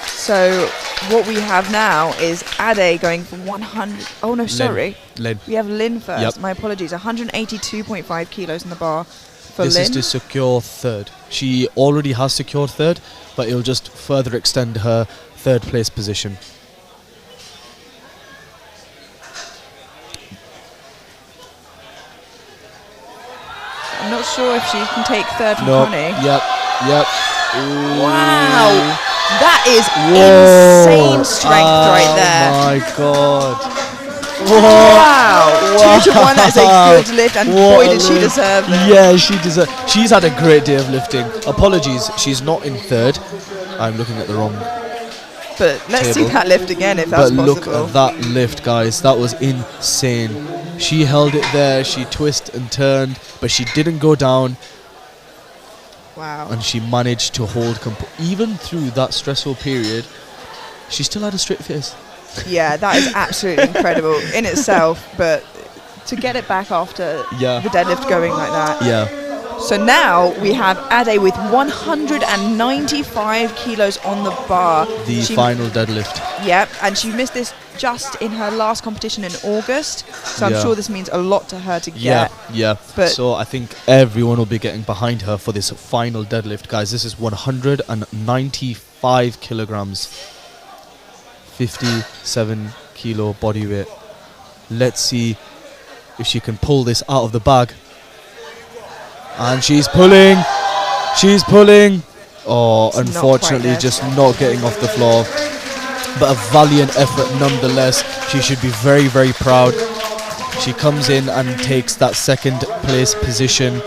So what we have now is Ade going for 100. Oh no, sorry. Lynn. We have Lynn first. Yep. My apologies. 182.5 kilos in the bar for This Lynn. is to secure third. She already has secured third, but it'll just further extend her third place position. I'm not sure if she can take third from No. Connie. Yep. Wow. That is Whoa. insane strength right there. Oh my god. Wow. 2 to 1, that's a good lift, and What boy a did she lift. deserve it. Yeah, she's had a great day of lifting. Apologies, she's not in third. I'm looking at the wrong. But let's see Table. that lift again if that's But look possible. at that lift, guys. That was insane. She held it there. She twisted and turned, but she didn't go down. Wow. And she managed to hold even through that stressful period. She still had a straight face. Yeah, that is absolutely incredible in itself, but to get it back after the deadlift going like that. Yeah. So now we have Ade with 195 kilos on the bar. The final deadlift. Yep, and she missed this just in her last competition in August. So I'm Yeah. sure this means a lot to her to get. Yeah. But so I think everyone will be getting behind her for this final deadlift, guys. This is 195 kilograms. 57 kilo body weight. Let's see if she can pull this out of the bag. And she's pulling. Oh, unfortunately, just not getting off the floor. But a valiant effort nonetheless. She should be very, very proud. She comes in and takes that second place position.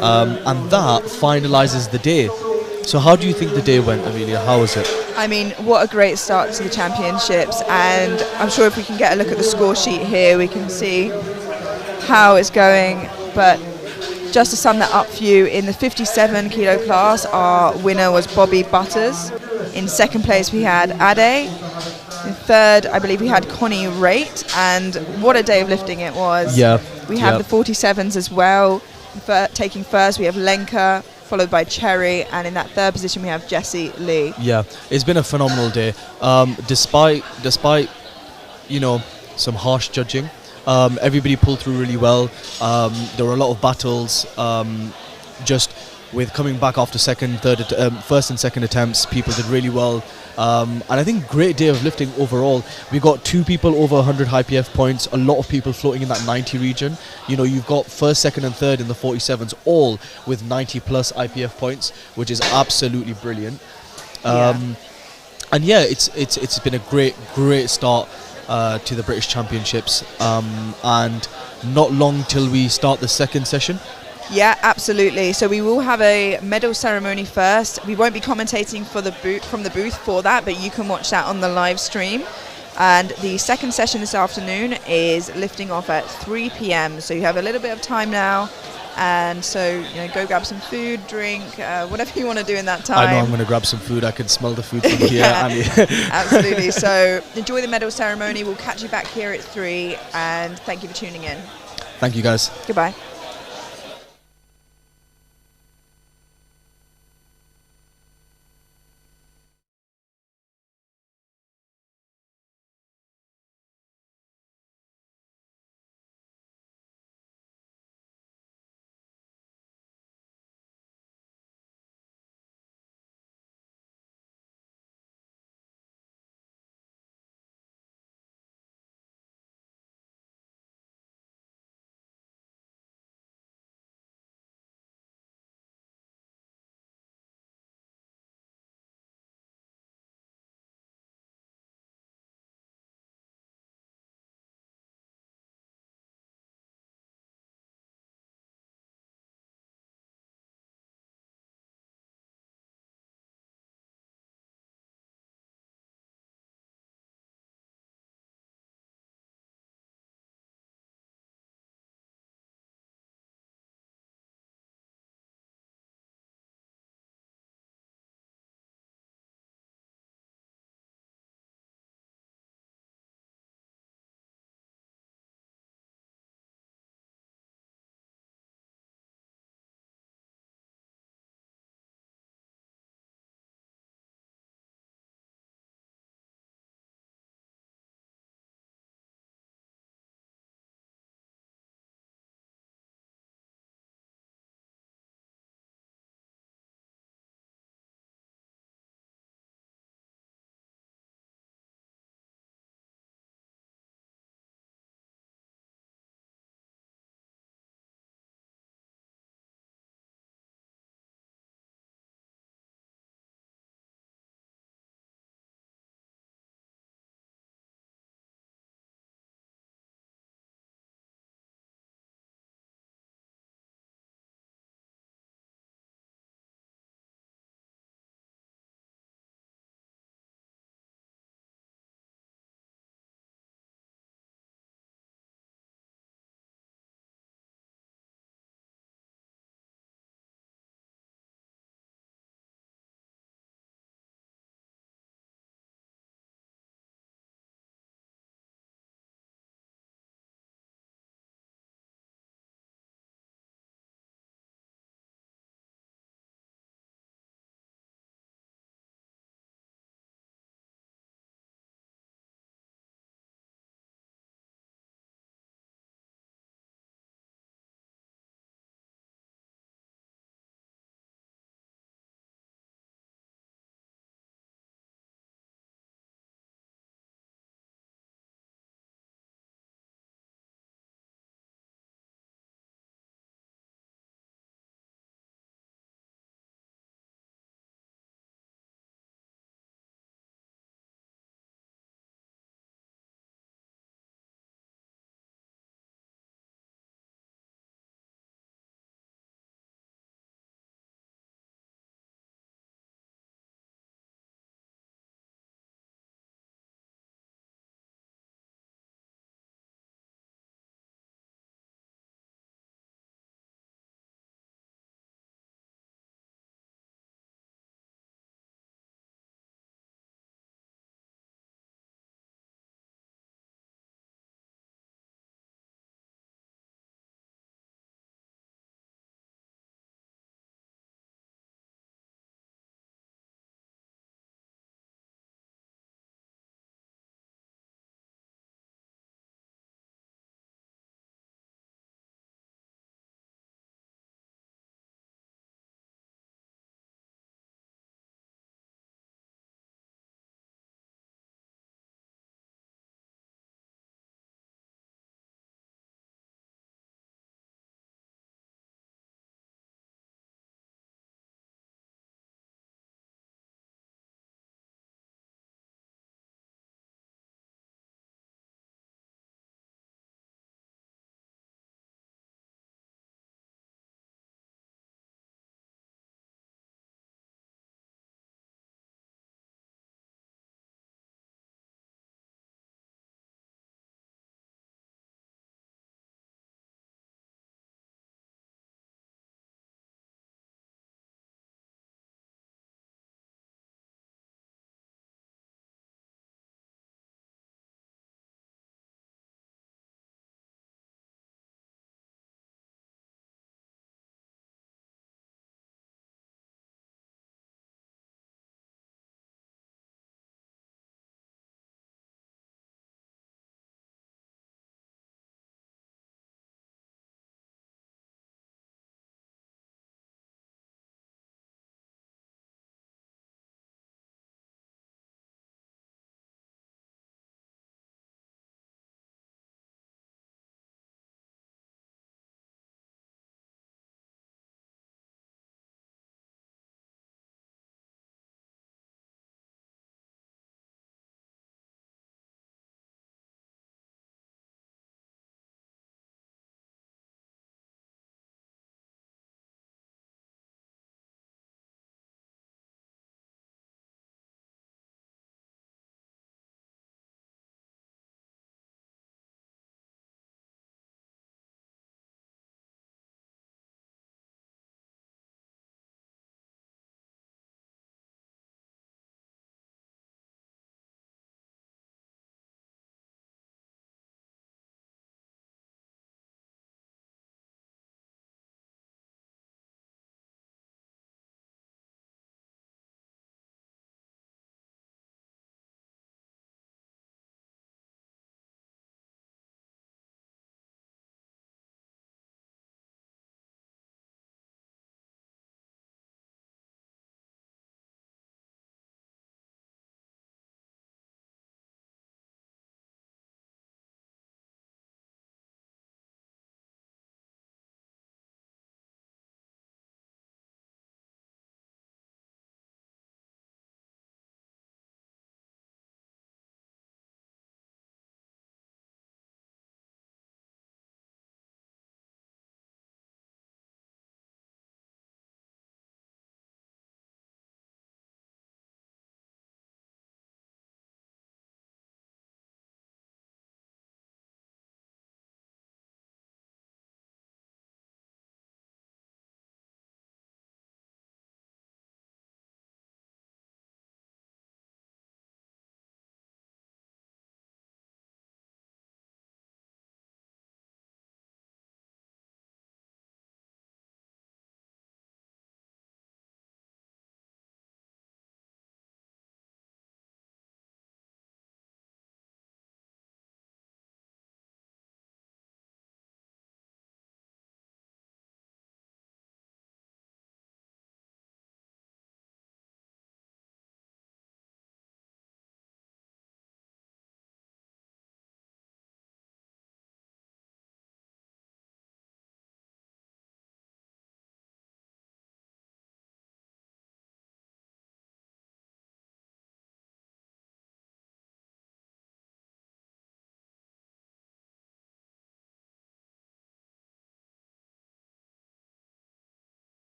And that finalizes the day. So how do you think the day went, Amelia? How was it? I mean, what a great start to the championships, and I'm sure if we can get a look at the score sheet here, we can see how it's going. But just to sum that up for you, in the 57 kilo class, our winner was Bobby Butters. In second place, we had Ade. In third, I believe we had Connie Raitt, and what a day of lifting it was. Yeah. We have the 47s as well. Taking first, we have Lenka, followed by Cherry, and in that third position we have Jessie Lee. Yeah, it's been a phenomenal day. Despite you know, some harsh judging, everybody pulled through really well. There were a lot of battles. Just with coming back after first and second attempts, people did really well. And I think great day of lifting overall. We got 2 people over 100 IPF points, a lot of people floating in that 90 region. You know, you've got first, second and third in the 47s, all with 90 plus IPF points, which is absolutely brilliant. And yeah, it's been a great start to the British Championships, and not long till we start the second session. Yeah, absolutely. So we will have a medal ceremony first. We won't be commentating from the booth for that, but you can watch that on the live stream. And the second session this afternoon is lifting off at 3 p.m. So you have a little bit of time now, and so go grab some food, drink, whatever you want to do in that time. I know I'm going to grab some food. I can smell the food from here. Absolutely. So enjoy the medal ceremony. We'll catch you back here at 3, and thank you for tuning in. Thank you, guys. Goodbye.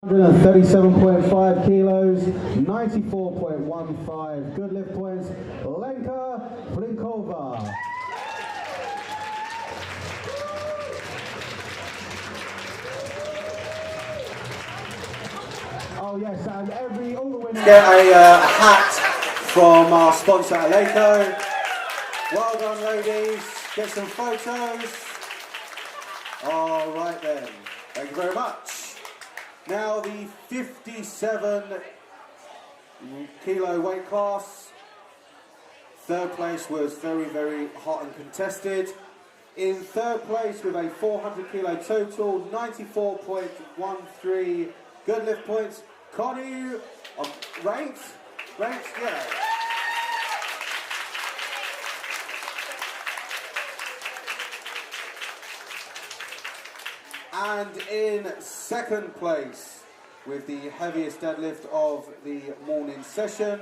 137.5 kilos, 94.15 good lift points, Lenka Flinkova. Oh yes, and all the winners get a hat from our sponsor Aleco. Well done, ladies. Get some photos. All right then. Thank you very much. Now the 57 kilo weight class. Third place was very, very hot and contested. In third place with a 400 kilo total, 94.13 good lift points. Connie, ranked, yeah. And in second place with the heaviest deadlift of the morning session,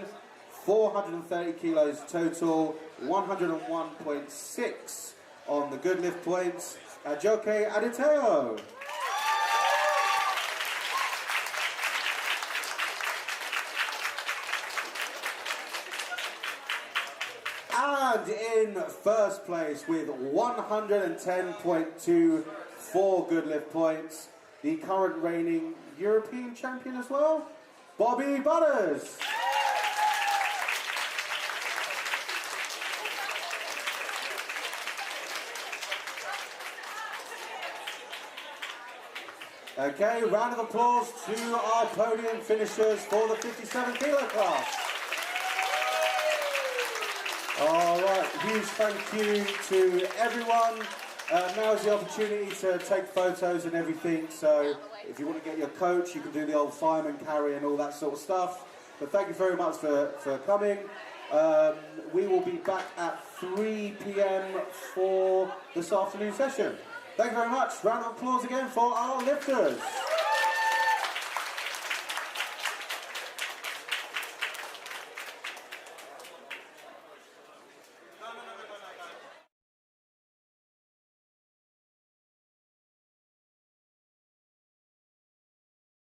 430 kilos total, 101.6 on the good lift points, Ajoke Aditeo. And in first place with 110.24 good lift points, the current reigning European champion as well, Bobby Butters. Okay, round of applause to our podium finishers for the 57 kilo class. All right, huge thank you to everyone. Now's the opportunity to take photos and everything, so if you want to get your coach, you can do the old fireman carry and all that sort of stuff. But thank you very much for coming. We will be back at 3 p.m. for this afternoon session. Thank you very much. Round of applause again for our lifters.